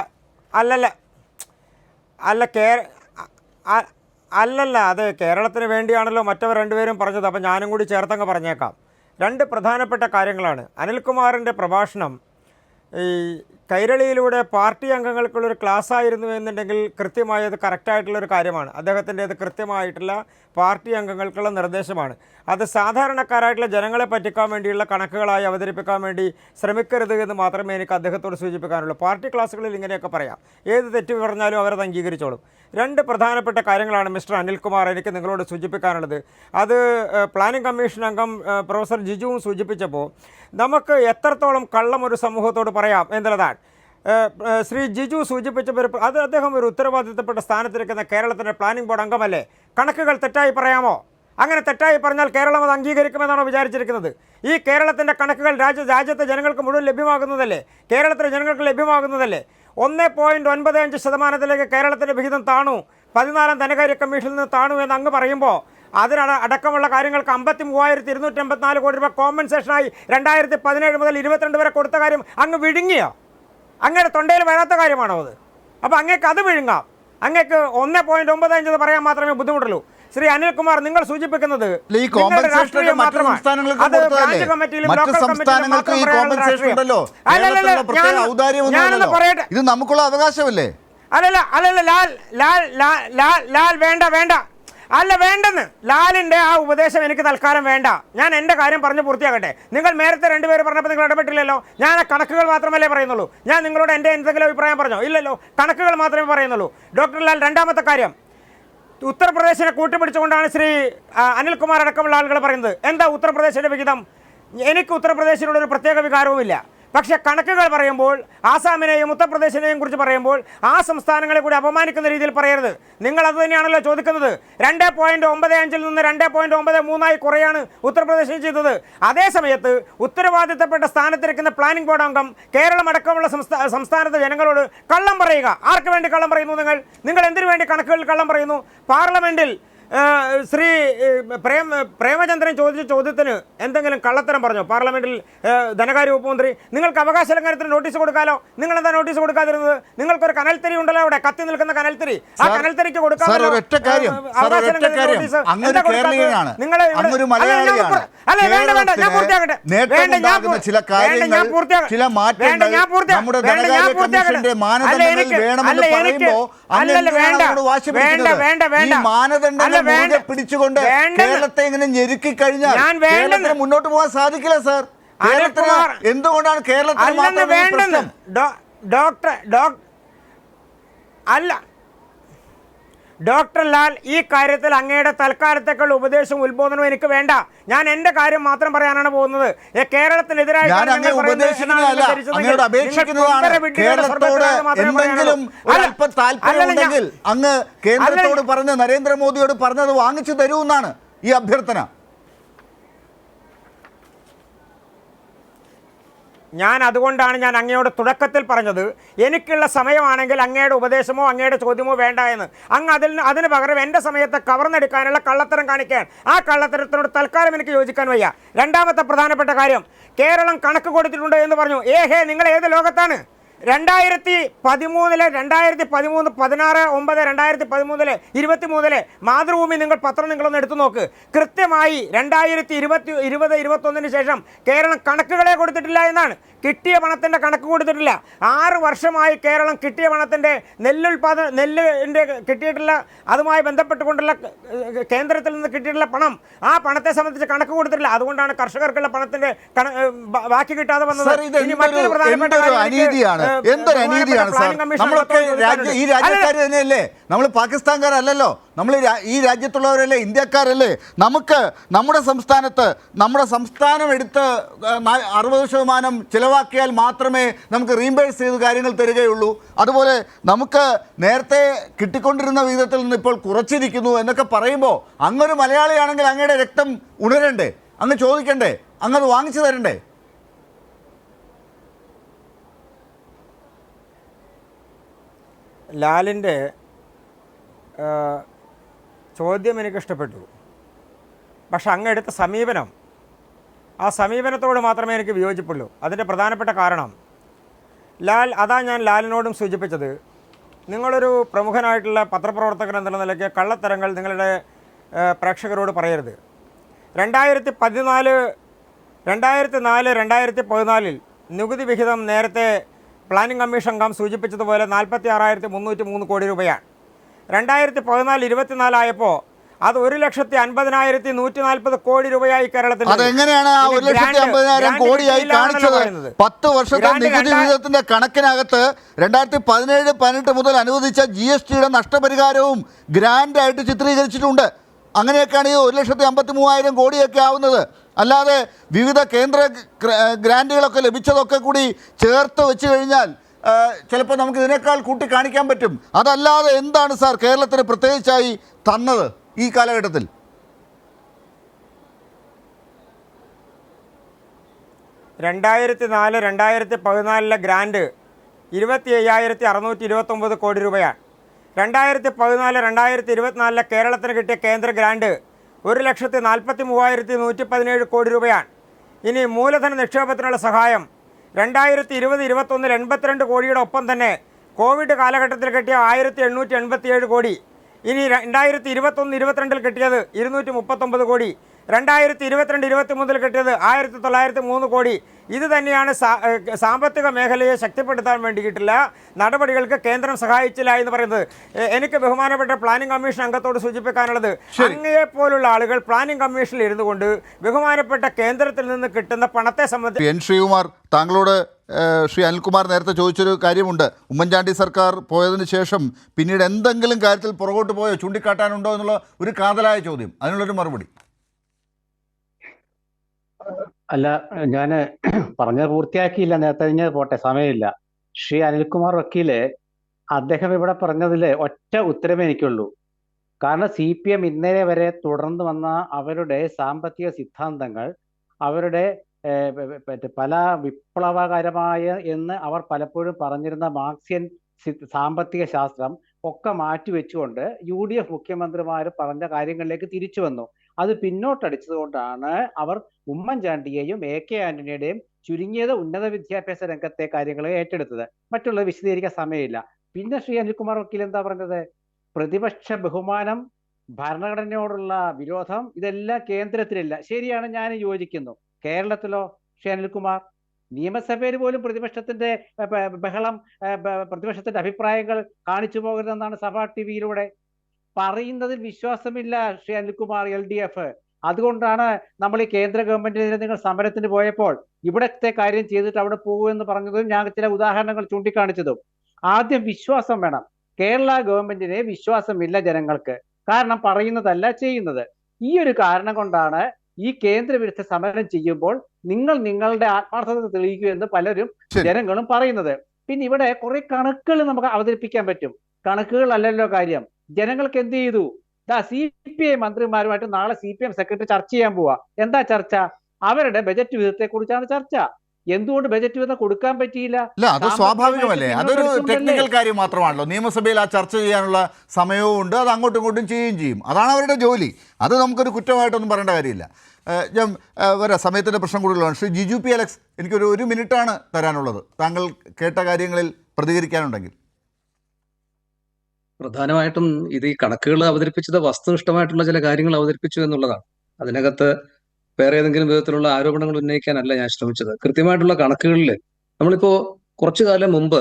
അല്ലല്ല, അതെ, കേരളത്തിന് വേണ്ടിയാണല്ലോ മറ്റവർ രണ്ടുപേരും പറഞ്ഞത്. അപ്പം ഞാനും കൂടി ചേർത്തങ്ങ് പറഞ്ഞേക്കാം. 2 പ്രധാനപ്പെട്ട കാര്യങ്ങളാണ്. അനിൽകുമാറിൻ്റെ പ്രഭാഷണം ഈ കൈരളിയിലൂടെ പാർട്ടി അംഗങ്ങൾക്കുള്ളൊരു ക്ലാസ് ആയിരുന്നു എന്നുണ്ടെങ്കിൽ കൃത്യമായത് കറക്റ്റായിട്ടുള്ളൊരു കാര്യമാണ്. അദ്ദേഹത്തിൻ്റേത് കൃത്യമായിട്ടുള്ള പാർട്ടി അംഗങ്ങൾക്കുള്ള നിർദ്ദേശമാണ്. അത് സാധാരണക്കാരായിട്ടുള്ള ജനങ്ങളെ പറ്റിക്കാൻ വേണ്ടിയുള്ള കണക്കുകളായി അവതരിപ്പിക്കാൻ വേണ്ടി ശ്രമിക്കരുത് എന്ന് മാത്രമേ എനിക്ക് അദ്ദേഹത്തോട് സൂചിപ്പിക്കാനുള്ളൂ. പാർട്ടി ക്ലാസ്സുകളിൽ ഇങ്ങനെയൊക്കെ പറയാം, ഏത് തെറ്റ് പറഞ്ഞാലും അവരത് അംഗീകരിച്ചോളും. 2 പ്രധാനപ്പെട്ട കാര്യങ്ങളാണ് മിസ്റ്റർ അനിൽകുമാർ എനിക്ക് നിങ്ങളോട് സൂചിപ്പിക്കാനുള്ളത്. അത് പ്ലാനിംഗ് കമ്മീഷൻ അംഗം പ്രൊഫസർ ജിജുവും സൂചിപ്പിച്ചപ്പോൾ നമുക്ക് എത്രത്തോളം കള്ളം ഒരു സമൂഹത്തോട് പറയാം എന്നുള്ളതാണ്. ശ്രീ ജിജു സൂചിപ്പിച്ചപ്പോൾ അത് അദ്ദേഹം ഒരു ഉത്തരവാദിത്തപ്പെട്ട സ്ഥാനത്തിരിക്കുന്ന കേരളത്തിൻ്റെ പ്ലാനിംഗ് ബോർഡ് അംഗമല്ലേ. കണക്കുകൾ തെറ്റായി പറയാമോ? അങ്ങനെ തെറ്റായി പറഞ്ഞാൽ കേരളം അത് അംഗീകരിക്കുമെന്നാണോ വിചാരിച്ചിരിക്കുന്നത്? ഈ കേരളത്തിൻ്റെ കണക്കുകൾ രാജ്യത്തെ ജനങ്ങൾക്ക് മുഴുവൻ ലഭ്യമാകുന്നതല്ലേ? കേരളത്തിലെ ജനങ്ങൾക്ക് ലഭ്യമാകുന്നതല്ലേ? 1.95% കേരളത്തിൻ്റെ വിഹിതം താണു, 14ാം ധനകാര്യ കമ്മീഷനിൽ നിന്ന് താണു എന്ന് അങ്ങ് പറയുമ്പോൾ അതിനടക്കമുള്ള കാര്യങ്ങൾക്ക് 53,284 കോടി രൂപ കോമ്പൻസേഷനായി 2017 മുതൽ 22 വരെ കൊടുത്ത കാര്യം അങ്ങ് വിഴുങ്ങിയോ? അങ്ങയുടെ തൊണ്ടയിൽ വരാത്ത കാര്യമാണോ അത്? അപ്പോൾ അങ്ങേക്ക് അത് വിഴുങ്ങാം. അങ്ങേക്ക് 1.95 പറയാൻ മാത്രമേ ബുദ്ധിമുട്ടുള്ളൂ. ശ്രീ അനിൽകുമാർ നിങ്ങൾ സൂചിപ്പിക്കുന്നത് ഈ കോമ്പൻസേഷൻ മറ്റു സംസ്ഥാനങ്ങൾക്ക് കൊടുത്തതല്ലേ? മറ്റു സംസ്ഥാനങ്ങൾക്ക് ഈ കോമ്പൻസേഷൻ ഉണ്ടല്ലോ. കേരളത്തിലുള്ള പ്രത്യേക ഔദാര്യമൊന്നുമല്ലല്ലോ. ഇത് നമുക്കുള്ള അവകാശമല്ലേ? അല്ലല്ല ലാൽ വേണ്ട അല്ല വേണ്ടെന്ന്. ലാലിൻ്റെ ആ ഉപദേശം എനിക്ക് തൽക്കാലം വേണ്ട. ഞാൻ എൻ്റെ കാര്യം പറഞ്ഞ് പൂർത്തിയാക്കട്ടെ. നിങ്ങൾ നേരത്തെ രണ്ടുപേര് പറഞ്ഞപ്പോൾ നിങ്ങൾ ഇടപെട്ടില്ലല്ലോ. ഞാൻ ആ കണക്കുകൾ മാത്രമല്ലേ പറയുന്നുള്ളൂ. ഞാൻ നിങ്ങളോട് എൻ്റെ എന്തെങ്കിലും അഭിപ്രായം പറഞ്ഞോ? ഇല്ലല്ലോ, കണക്കുകൾ മാത്രമേ പറയുന്നുള്ളൂ. ഡോക്ടർ ലാൽ, രണ്ടാമത്തെ കാര്യം, ഉത്തർപ്രദേശിനെ കൂട്ടുപിടിച്ചുകൊണ്ടാണ് ശ്രീ അനിൽകുമാർ അടക്കമുള്ള ആളുകൾ പറയുന്നത്. എന്താ ഉത്തർപ്രദേശിൻ്റെ വിഹിതം? എനിക്ക് ഉത്തർപ്രദേശിനോടൊരു പ്രത്യേക വികാരവുമില്ല. പക്ഷേ കണക്കുകൾ പറയുമ്പോൾ ആസാമിനെയും ഉത്തർപ്രദേശിനെയും കുറിച്ച് പറയുമ്പോൾ ആ സംസ്ഥാനങ്ങളെ കൂടി അപമാനിക്കുന്ന രീതിയിൽ പറയരുത്. നിങ്ങൾ അത് തന്നെയാണല്ലോ ചോദിക്കുന്നത്. 2.95 നിന്ന് 2.93 കുറയാണ് ഉത്തർപ്രദേശിൽ ചെയ്തത്. അതേ സമയത്ത് ഉത്തരവാദിത്തപ്പെട്ട സ്ഥാനത്തിരിക്കുന്ന പ്ലാനിംഗ് ബോർഡ് അംഗം കേരളം അടക്കമുള്ള സംസ്ഥാനത്തെ ജനങ്ങളോട് കള്ളം പറയുക. ആർക്ക് വേണ്ടി കള്ളം പറയുന്നു? നിങ്ങൾ എന്തിനു വേണ്ടി കണക്കുകളിൽ കള്ളം പറയുന്നു? പാർലമെന്റിൽ ശ്രീ പ്രേമചന്ദ്രൻ ചോദിച്ച ചോദ്യത്തിന് എന്തെങ്കിലും കള്ളത്തരം പറഞ്ഞോ? പാർലമെന്റിൽ ധനകാര്യ വകുപ്പ് മന്ത്രി, നിങ്ങൾക്ക് അവകാശ ലംഘനത്തിന് നോട്ടീസ് കൊടുക്കാലോ. നിങ്ങൾ എന്താ നോട്ടീസ് കൊടുക്കാതിരുന്നത്? നിങ്ങൾക്കൊരു കനൽത്തിരി ഉണ്ടല്ലോ അവിടെ, കത്തി നിൽക്കുന്ന കനൽത്തിരി. ആ കനൽത്തിരിക്ക് കൊടുക്കാമല്ലോ. പിടിച്ചുകൊണ്ട് കേരളത്തെ ഇങ്ങനെ ഞെരുക്കി കഴിഞ്ഞാൽ കേരളത്തിന് മുന്നോട്ട് പോകാൻ സാധിക്കില്ല സാർ. എന്തുകൊണ്ടാണ് കേരളത്തിൽ ഡോക്ടർ ലാൽ, ഈ കാര്യത്തിൽ അങ്ങയുടെ തൽക്കാലത്തേക്കുള്ള ഉപദേശവും ഉത്ബോധനവും എനിക്ക് വേണ്ട. ഞാൻ എൻ്റെ കാര്യം മാത്രം പറയാനാണ് പോകുന്നത്. കേരളത്തിനെതിരായ അങ്ങ് കേന്ദ്രത്തോട് പറഞ്ഞ് നരേന്ദ്രമോദിയോട് പറഞ്ഞത് വാങ്ങിച്ചു തരൂ എന്നാണ് ഈ അഭ്യർത്ഥന. അതുകൊണ്ടാണ് ഞാൻ അങ്ങയോട് തുടക്കത്തിൽ പറഞ്ഞത്, എനിക്കുള്ള സമയമാണെങ്കിൽ അങ്ങയുടെ ഉപദേശമോ അങ്ങയുടെ ചോദ്യമോ വേണ്ട എന്ന്. അതിന് പകരം എൻ്റെ സമയത്തെ കവർന്നെടുക്കാനുള്ള കള്ളത്തരം കാണിക്കാൻ, ആ കള്ളത്തരത്തിനോട് തൽക്കാലം എനിക്ക് യോജിക്കാൻ വയ്യ. രണ്ടാമത്തെ പ്രധാനപ്പെട്ട കാര്യം, കേരളം കണക്ക് കൊടുത്തിട്ടുണ്ട് എന്ന് പറഞ്ഞു. നിങ്ങൾ ഏത് ലോകത്താണ്? 2013 2013 23 മാതൃഭൂമി പത്രം നിങ്ങളൊന്ന് എടുത്തു നോക്ക്. കൃത്യമായി 2020-21 ശേഷം കേരളം കണക്കുകളെ കൊടുത്തിട്ടില്ല എന്നാണ്. കിട്ടിയ പണത്തിൻ്റെ കണക്ക് കൊടുത്തിട്ടില്ല. 6 വർഷമായി കേരളം കിട്ടിയ പണത്തിൻ്റെ നെല്ലിൻ്റെ കിട്ടിയിട്ടില്ല, അതുമായി ബന്ധപ്പെട്ടുകൊണ്ടുള്ള കേന്ദ്രത്തിൽ നിന്ന് കിട്ടിയിട്ടുള്ള പണം, ആ പണത്തെ സംബന്ധിച്ച് കണക്ക് കൊടുത്തിട്ടില്ല. അതുകൊണ്ടാണ് കർഷകർക്കുള്ള പണത്തിൻ്റെ ബാക്കി കിട്ടാതെ വന്നത്. ഇനി മറ്റൊരു പ്രധാനപ്പെട്ട എന്തൊരു അനീതിയാണ് സാർ. നമ്മളൊക്കെ ഈ രാജ്യക്കാർ തന്നെയല്ലേ? നമ്മൾ പാകിസ്ഥാൻകാരല്ലല്ലോ. നമ്മൾ ഈ രാജ്യത്തുള്ളവരല്ലേ? ഇന്ത്യക്കാരല്ലേ? നമുക്ക് നമ്മുടെ സംസ്ഥാനം എടുത്ത് 60% ചിലവാക്കിയാൽ മാത്രമേ നമുക്ക് റീംബേഴ്സ് ചെയ്ത് കാര്യങ്ങൾ തരികയുള്ളൂ. അതുപോലെ നമുക്ക് നേരത്തെ കിട്ടിക്കൊണ്ടിരുന്ന വിധത്തിൽ നിന്ന് ഇപ്പോൾ കുറച്ചിരിക്കുന്നു എന്നൊക്കെ പറയുമ്പോൾ അങ്ങൊരു മലയാളിയാണെങ്കിൽ അങ്ങയുടെ രക്തം ഉണരണ്ടേ? അങ്ങ് ചോദിക്കണ്ടേ? അങ്ങത് വാങ്ങിച്ചു തരണ്ടേ? ലാലിൻ്റെ ചോദ്യം എനിക്കിഷ്ടപ്പെട്ടു. പക്ഷെ അങ്ങെടുത്ത സമീപനം, ആ സമീപനത്തോട് മാത്രമേ എനിക്ക് വിയോജിപ്പുള്ളൂ. അതിൻ്റെ പ്രധാനപ്പെട്ട കാരണം ഞാൻ ലാലിനോടും സൂചിപ്പിച്ചത്, നിങ്ങളൊരു പ്രമുഖനായിട്ടുള്ള പത്രപ്രവർത്തകൻ എന്നുള്ള നിലയ്ക്ക് കള്ളത്തരങ്ങൾ നിങ്ങളുടെ പ്രേക്ഷകരോട് പറയരുത്. 2004-2014 നികുതി വിഹിതം നേരത്തെ പ്ലാനിംഗ് കമ്മീഷൻ അംഗം സൂചിപ്പിച്ചതുപോലെ 46,303 കോടി രൂപയാണ്. 2014-24 ആയപ്പോൾ അത് 1,50,140 കോടി രൂപയായി കേരളത്തിൽ. അതെങ്ങനെയാണ് ആ 1,50,000 കോടിയായി കാണിച്ചത്? 10 വർഷത്തെ നികുതി വിഹിതത്തിന്റെ കണക്കിനകത്ത് 2017-18 മുതൽ അനുവദിച്ച GSTയുടെ നഷ്ടപരിഹാരവും ഗ്രാൻഡായിട്ട് ചിത്രീകരിച്ചിട്ടുണ്ട്. അങ്ങനെയൊക്കെയാണ് ഈ 1,53,000 കോടിയൊക്കെ ആവുന്നത്. അല്ലാതെ വിവിധ കേന്ദ്ര ഗ്രാൻറ്റുകളൊക്കെ ലഭിച്ചതൊക്കെ കൂടി ചേർത്ത് വെച്ച് കഴിഞ്ഞാൽ ചിലപ്പോൾ നമുക്ക് ഇതിനേക്കാൾ കൂട്ടി കാണിക്കാൻ പറ്റും. അതല്ലാതെ എന്താണ് സാർ കേരളത്തിന് പ്രത്യേകിച്ചായി തന്നത് ഈ കാലഘട്ടത്തിൽ? 2004-2014 ഗ്രാൻഡ് 25,629 കോടി രൂപയാണ്. 2014-2024 കേരളത്തിന് കിട്ടിയ കേന്ദ്ര ഗ്രാൻഡ് 1,43,117 കോടി രൂപയാണ്. ഇനി മൂലധന നിക്ഷേപത്തിനുള്ള സഹായം 2020-21 82 കോടിയുടെ ഒപ്പം തന്നെ കോവിഡ് കാലഘട്ടത്തിൽ കിട്ടിയ 1,887 കോടി. ഇനി 2021-22 കിട്ടിയത് 239 കോടി, 2022-23 കിട്ടിയത് 1903 കോടി. ഇത് തന്നെയാണ് സാമ്പത്തിക മേഖലയെ ശക്തിപ്പെടുത്താൻ വേണ്ടിയിട്ടുള്ള നടപടികൾക്ക് കേന്ദ്രം സഹായിച്ചില്ല എന്ന് പറയുന്നത്. എനിക്ക് ബഹുമാനപ്പെട്ട പ്ലാനിംഗ് കമ്മീഷൻ അംഗത്തോട് സൂചിപ്പിക്കാനുള്ളത്, അങ്ങയെപ്പോലുള്ള ആളുകൾ പ്ലാനിംഗ് കമ്മീഷനിൽ ഇരുന്നു കൊണ്ട് ബഹുമാനപ്പെട്ട കേന്ദ്രത്തിൽ നിന്ന് കിട്ടുന്ന പണത്തെ സംബന്ധിച്ച് എൻ ശ്രീകുമാർ, താങ്കളോട് ശ്രീ അനിൽകുമാർ നേരത്തെ ചോദിച്ചൊരു കാര്യമുണ്ട്. ഉമ്മൻചാണ്ടി സർക്കാർ പോയതിന് ശേഷം പിന്നീട് എന്തെങ്കിലും കാര്യത്തിൽ പുറകോട്ട് പോയോ, ചൂണ്ടിക്കാട്ടാനുണ്ടോ എന്നുള്ള ഒരു കാതലായ ചോദ്യം, അതിനുള്ളൊരു മറുപടി. അല്ല, ഞാൻ പറഞ്ഞത് പൂർത്തിയാക്കിയില്ല, നേരത്തെ കഴിഞ്ഞ് പോട്ടെ, സമയമില്ല. ശ്രീ അനിൽകുമാർ വക്കീല് അദ്ദേഹം ഇവിടെ പറഞ്ഞതിൽ ഒറ്റ ഉത്തരമേ എനിക്കുള്ളൂ. കാരണം CPM ഇന്നലെ വരെ തുടർന്ന് വന്ന അവരുടെ സാമ്പത്തിക സിദ്ധാന്തങ്ങൾ, അവരുടെ പല വിപ്ലവകരമായ എന്ന് അവർ പലപ്പോഴും പറഞ്ഞിരുന്ന മാർക്സിയൻ സാമ്പത്തിക ശാസ്ത്രം ഒക്കെ മാറ്റിവെച്ചുകൊണ്ട് UDF മുഖ്യമന്ത്രിമാർ പറഞ്ഞ കാര്യങ്ങളിലേക്ക് തിരിച്ചു വന്നു. അത് പിന്നോട്ടടിച്ചതുകൊണ്ടാണ് അവർ ഉമ്മൻചാണ്ടിയെയും AK ആന്റണിയുടെയും ചുരുങ്ങിയത് ഉന്നത വിദ്യാഭ്യാസ രംഗത്തെ കാര്യങ്ങളെ ഏറ്റെടുത്തത്. മറ്റുള്ളത് വിശദീകരിക്കാൻ സമയമില്ല. പിന്നെ ശ്രീ അനിൽകുമാർ വക്കീൽ എന്താ പറഞ്ഞത്? പ്രതിപക്ഷ ബഹുമാനം, ഭരണഘടനയോടുള്ള വിരോധം, ഇതെല്ലാം കേന്ദ്രത്തിലില്ല. ശരിയാണ്, ഞാൻ യോജിക്കുന്നു. കേരളത്തിലോ ശ്രീ അനിൽകുമാർ? നിയമസഭയിൽ പോലും പ്രതിപക്ഷത്തിന്റെ ബഹളം, പ്രതിപക്ഷത്തിന്റെ അഭിപ്രായങ്ങൾ കാണിച്ചു പോകരുതെന്നാണ് സഭാ TV-യിലൂടെ പറയുന്നതിൽ വിശ്വാസമില്ല ശ്രീ അനിൽകുമാർ, LDF. അതുകൊണ്ടാണ് നമ്മൾ ഈ കേന്ദ്ര ഗവൺമെന്റിനെതിരെ നിങ്ങൾ സമരത്തിന് പോയപ്പോൾ ഇവിടത്തെ കാര്യം ചെയ്തിട്ട് അവിടെ പോകുമെന്ന് പറഞ്ഞതും ഞാൻ ചില ഉദാഹരണങ്ങൾ ചൂണ്ടിക്കാണിച്ചതും. ആദ്യം വിശ്വാസം വേണം. കേരള ഗവൺമെന്റിനെ വിശ്വാസമില്ല ജനങ്ങൾക്ക്. കാരണം പറയുന്നതല്ല ചെയ്യുന്നത്. ഈ ഒരു കാരണം കൊണ്ടാണ് ഈ കേന്ദ്രവിരുദ്ധ സമരം ചെയ്യുമ്പോൾ നിങ്ങൾ നിങ്ങളുടെ ആത്മാർത്ഥത തെളിയിക്കൂ എന്ന് പലരും ജനങ്ങളും പറയുന്നത്. പിന്നെ ഇവിടെ കുറെ കണക്കുകൾ നമുക്ക് അവതരിപ്പിക്കാൻ പറ്റും. കണക്കുകളല്ലല്ലോ കാര്യം. ജനങ്ങൾക്ക് എന്ത് ചെയ്തു? CPI മന്ത്രിമാരുമായിട്ട് നാളെ CPM സെക്രട്ടറി ചർച്ച ചെയ്യാൻ പോവാ. എന്താ ചർച്ച? അവരുടെ ബജറ്റ് വിഹിതത്തെ കുറിച്ചാണ് ചർച്ച. എന്തുകൊണ്ട് ബജറ്റ് വിഹിതം കൊടുക്കാൻ പറ്റിയില്ല? അല്ല, അത് സ്വാഭാവികമല്ലേ, അതൊരു ടെക്നിക്കൽ കാര്യം മാത്രമാണല്ലോ. നിയമസഭയിൽ ആ ചർച്ച ചെയ്യാനുള്ള സമയവും ഉണ്ട്, അത് അങ്ങോട്ടും ഇങ്ങോട്ടും ചെയ്യുകയും ചെയ്യും. അതാണ് അവരുടെ ജോലി. അത് നമുക്കൊരു കുറ്റമായിട്ടൊന്നും പറയേണ്ട കാര്യമില്ല. ഞാൻ വരാം, സമയത്തിൻ്റെ പ്രശ്നം കൂടുതലാണ്. ശ്രീ ജിജു പി അലക്സ്, എനിക്കൊരു 1 മിനിറ്റാണ് തരാനുള്ളത്. താങ്കൾ കേട്ട കാര്യങ്ങളിൽ പ്രതികരിക്കാനുണ്ടെങ്കിൽ. പ്രധാനമായിട്ടും ഇത് ഈ കണക്കുകൾ അവതരിപ്പിച്ചത് വസ്തുനിഷ്ഠമായിട്ടുള്ള ചില കാര്യങ്ങൾ അവതരിപ്പിച്ചു എന്നുള്ളതാണ്. അതിനകത്ത് വേറെ ഏതെങ്കിലും വിധത്തിലുള്ള ആരോപണങ്ങൾ ഉന്നയിക്കാനല്ല ഞാൻ ശ്രമിച്ചത്. കൃത്യമായിട്ടുള്ള കണക്കുകളിൽ നമ്മളിപ്പോ കുറച്ചു കാലം മുമ്പ്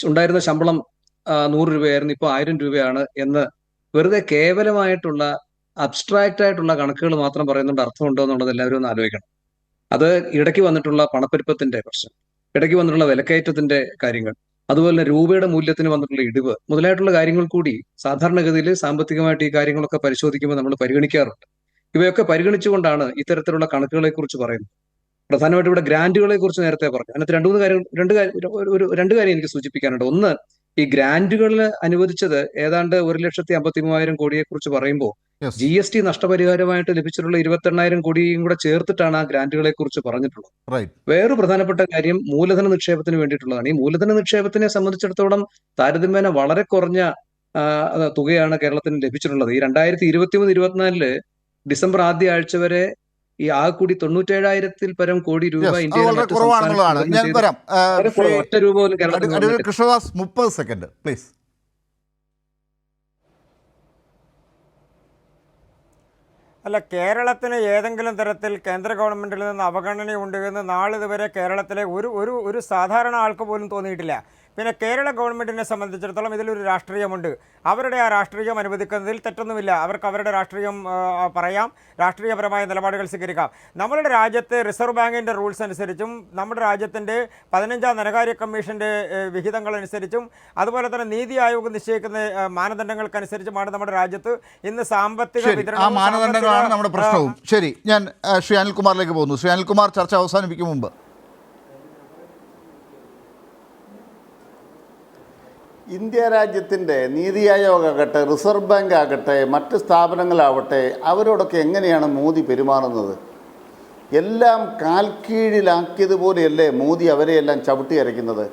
ഉണ്ടായിരുന്ന ശമ്പളം 100 രൂപയായിരുന്നു, ഇപ്പോൾ 1000 രൂപയാണ് എന്ന് വെറുതെ കേവലമായിട്ടുള്ള അബ്സ്ട്രാക്റ്റ് ആയിട്ടുള്ള കണക്കുകൾ മാത്രം പറയുന്നുണ്ട് അർത്ഥമുണ്ടോ എന്നുള്ളത് എല്ലാവരും ഒന്ന് ആലോചിക്കണം. അത് ഇടയ്ക്ക് വന്നിട്ടുള്ള പണപ്പെരുപ്പത്തിന്റെ പ്രശ്നം, ഇടയ്ക്ക് വന്നിട്ടുള്ള വിലക്കയറ്റത്തിന്റെ കാര്യങ്ങൾ, അതുപോലെ തന്നെ രൂപയുടെ മൂല്യത്തിന് വന്നിട്ടുള്ള ഇടിവ് മുതലായിട്ടുള്ള കാര്യങ്ങൾ കൂടി സാധാരണഗതിയിൽ സാമ്പത്തികമായിട്ട് ഈ കാര്യങ്ങളൊക്കെ പരിശോധിക്കുമ്പോൾ നമ്മൾ പരിഗണിക്കാറുണ്ട്. ഇവയൊക്കെ പരിഗണിച്ചുകൊണ്ടാണ് ഇത്തരത്തിലുള്ള കണക്കുകളെ കുറിച്ച് പറയുന്നത്. പ്രധാനമായിട്ടും ഇവിടെ ഗ്രാന്റുകളെ കുറിച്ച് നേരത്തെ പറഞ്ഞു. അതിനകത്ത് രണ്ട് കാര്യം എനിക്ക് സൂചിപ്പിക്കാനുണ്ട്. ഒന്ന്, ഈ ഗ്രാന്റുകൾ അനുവദിച്ചത് ഏതാണ്ട് 1,53,000 കോടിയെ കുറിച്ച് പറയുമ്പോൾ GST നഷ്ടപരിഹാരമായിട്ട് ലഭിച്ചിട്ടുള്ള 28,000 കോടിയും കൂടെ ചേർത്തിട്ടാണ് ആ ഗ്രാന്റുകളെ കുറിച്ച് പറഞ്ഞിട്ടുള്ളത്. വേറൊരു പ്രധാനപ്പെട്ട കാര്യം മൂലധന നിക്ഷേപത്തിന് വേണ്ടിയിട്ടുള്ളതാണ്. ഈ മൂലധന നിക്ഷേപത്തിനെ സംബന്ധിച്ചിടത്തോളം താരതമ്യേന വളരെ കുറഞ്ഞ തുകയാണ് കേരളത്തിന് ലഭിച്ചിട്ടുള്ളത്. ഈ 2023-24 ഡിസംബർ ആദ്യ ആഴ്ച വരെ ഈ കൂടി 97,000-ൽ പരം കോടി രൂപ ഇന്ത്യയിലെ ഒറ്റ രൂപ പോലും കേരളത്തിൽ. Krishnadas, 30 second please. അല്ല, കേരളത്തിന് ഏതെങ്കിലും തരത്തിൽ കേന്ദ്ര ഗവൺമെൻറ്റിൽ നിന്ന് അവഗണനയുണ്ട് എന്ന് നാളിതുവരെ കേരളത്തിലെ ഒരു സാധാരണ ആൾക്ക് പോലും തോന്നിയിട്ടില്ല. പിന്നെ കേരള ഗവൺമെൻറ്റിനെ സംബന്ധിച്ചിടത്തോളം ഇതിലൊരു രാഷ്ട്രീയമുണ്ട്. അവരുടെ ആ രാഷ്ട്രീയം അനുവദിക്കുന്നതിൽ തെറ്റൊന്നുമില്ല. അവർക്ക് അവരുടെ രാഷ്ട്രീയം പറയാം, രാഷ്ട്രീയപരമായ നിലപാടുകൾ സ്വീകരിക്കാം. നമ്മളുടെ രാജ്യത്ത് റിസർവ് ബാങ്കിൻ്റെ റൂൾസ് അനുസരിച്ചും നമ്മുടെ രാജ്യത്തിൻ്റെ 15ാം ധനകാര്യ കമ്മീഷൻ്റെ വിഹിതങ്ങളനുസരിച്ചും അതുപോലെ തന്നെ നീതി ആയോഗ് നിശ്ചയിക്കുന്ന മാനദണ്ഡങ്ങൾക്കനുസരിച്ചുമാണ് നമ്മുടെ രാജ്യത്ത് ഇന്ന് സാമ്പത്തിക വിതരണം. മാനദണ്ഡങ്ങളാണ് നമ്മുടെ പ്രശ്നവും. ശരി, ഞാൻ ശ്രീ അനിൽകുമാറിലേക്ക് പോകുന്നു. ശ്രീ അനിൽകുമാർ, ചർച്ച അവസാനിപ്പിക്കും മുമ്പ് ഇന്ത്യ രാജ്യത്തിൻ്റെ നീതി ആയോഗ് ആകട്ടെ, റിസർവ് ബാങ്ക് ആകട്ടെ, മറ്റ് സ്ഥാപനങ്ങളാവട്ടെ, അവരോടൊക്കെ എങ്ങനെയാണ് മോദി പെരുമാറുന്നത്? എല്ലാം കാൽക്കീഴിലാക്കിയതുപോലെയല്ലേ മോദി അവരെയെല്ലാം ചവിട്ടി അരയ്ക്കുന്നത്?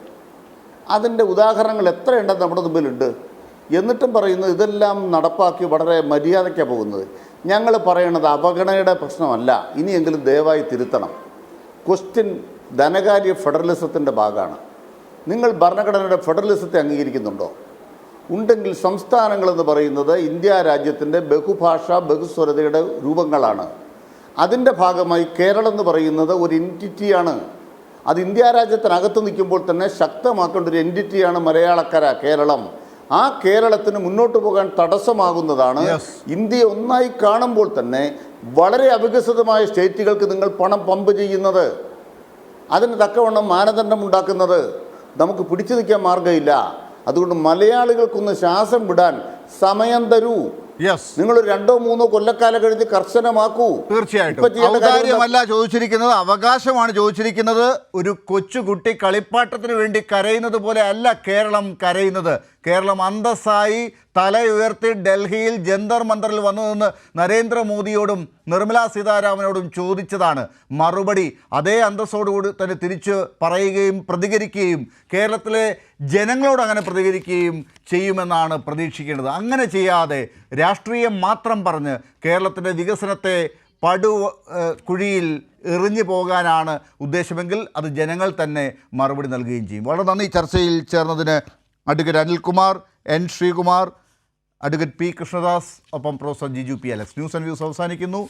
അതിൻ്റെ ഉദാഹരണങ്ങൾ എത്രയുണ്ടെന്ന് നമ്മുടെ മുമ്പിലുണ്ട്. എന്നിട്ടും പറയുന്നത് ഇതെല്ലാം നടപ്പാക്കി വളരെ മര്യാദയ്ക്കാണ് പോകുന്നത്. ഞങ്ങൾ പറയണത് അവഗണനയുടെ പ്രശ്നമല്ല, ഇനിയെങ്കിലും ദയവായി തിരുത്തണം. ക്വസ്റ്റ്യൻ ധനകാര്യ ഫെഡറലിസത്തിൻ്റെ ഭാഗമാണ്. നിങ്ങൾ ഭരണഘടനയുടെ ഫെഡറലിസത്തെ അംഗീകരിക്കുന്നുണ്ടോ? ഉണ്ടെങ്കിൽ സംസ്ഥാനങ്ങളെന്ന് പറയുന്നത് ഇന്ത്യ രാജ്യത്തിൻ്റെ ബഹുഭാഷ ബഹുസ്വരതയുടെ രൂപങ്ങളാണ്. അതിൻ്റെ ഭാഗമായി കേരളം എന്ന് പറയുന്നത് ഒരു എൻറ്റിറ്റിയാണ്. അത് ഇന്ത്യ രാജ്യത്തിനകത്ത് നിൽക്കുമ്പോൾ തന്നെ ശക്തമാക്കേണ്ട ഒരു എൻറ്റിറ്റിയാണ് മലയാളക്കര, കേരളം. ആ കേരളത്തിന് മുന്നോട്ട് പോകാൻ തടസ്സമാകുന്നതാണ് ഇന്ത്യ ഒന്നായി കാണുമ്പോൾ തന്നെ വളരെ അവികസിതമായ സ്റ്റേറ്റുകൾക്ക് നിങ്ങൾ പണം പമ്പ് ചെയ്യുന്നത്, അതിന് തക്കവണ്ണം മാനദണ്ഡം ഉണ്ടാക്കുന്നത്. നമുക്ക് പിടിച്ചു നിൽക്കാൻ മാർഗ്ഗമില്ല. അതുകൊണ്ട് മലയാളികൾക്കൊന്ന് ശ്വാസം വിടാൻ സമയം തരൂ. നിങ്ങൾ 2-3 കൊല്ലക്കാലം കഴിഞ്ഞ് കർശനമാക്കൂ. തീർച്ചയായിട്ടും ഔദാര്യമല്ല ചോദിച്ചിരിക്കുന്നത്, അവകാശമാണ് ചോദിച്ചിരിക്കുന്നത്. ഒരു കൊച്ചുകുട്ടി കളിപ്പാട്ടത്തിന് വേണ്ടി കരയുന്നത് പോലെ അല്ല കേരളം കരയുന്നത്. കേരളം അന്തസ്സായി തല ഉയർത്തി ഡൽഹിയിൽ ജന്തർ മന്ദറിൽ വന്നു നിന്ന് നരേന്ദ്രമോദിയോടും നിർമ്മലാ സീതാരാമനോടും ചോദിച്ചതാണ്. മറുപടി അതേ അന്തസ്സോടുകൂടി തന്നെ തിരിച്ച് പറയുകയും പ്രതികരിക്കുകയും കേരളത്തിലെ ജനങ്ങളോട് അങ്ങനെ പ്രതികരിക്കുകയും ചെയ്യുമെന്നാണ് പ്രതീക്ഷിക്കേണ്ടത്. അങ്ങനെ ചെയ്യാതെ രാഷ്ട്രീയം മാത്രം പറഞ്ഞ് കേരളത്തിൻ്റെ വികസനത്തെ കുഴിയിൽ എറിഞ്ഞു പോകാനാണ് ഉദ്ദേശമെങ്കിൽ അത് ജനങ്ങൾ തന്നെ മറുപടി നൽകുകയും ചെയ്യും. വളരെ നന്ദി ചർച്ചയിൽ ചേർന്നതിന് advocate Anilkumar, N Sreekumar, advocate P Krishnadas, ഒപ്പം professor Jiju P Alex. News and views അവസാനിക്കുന്നു.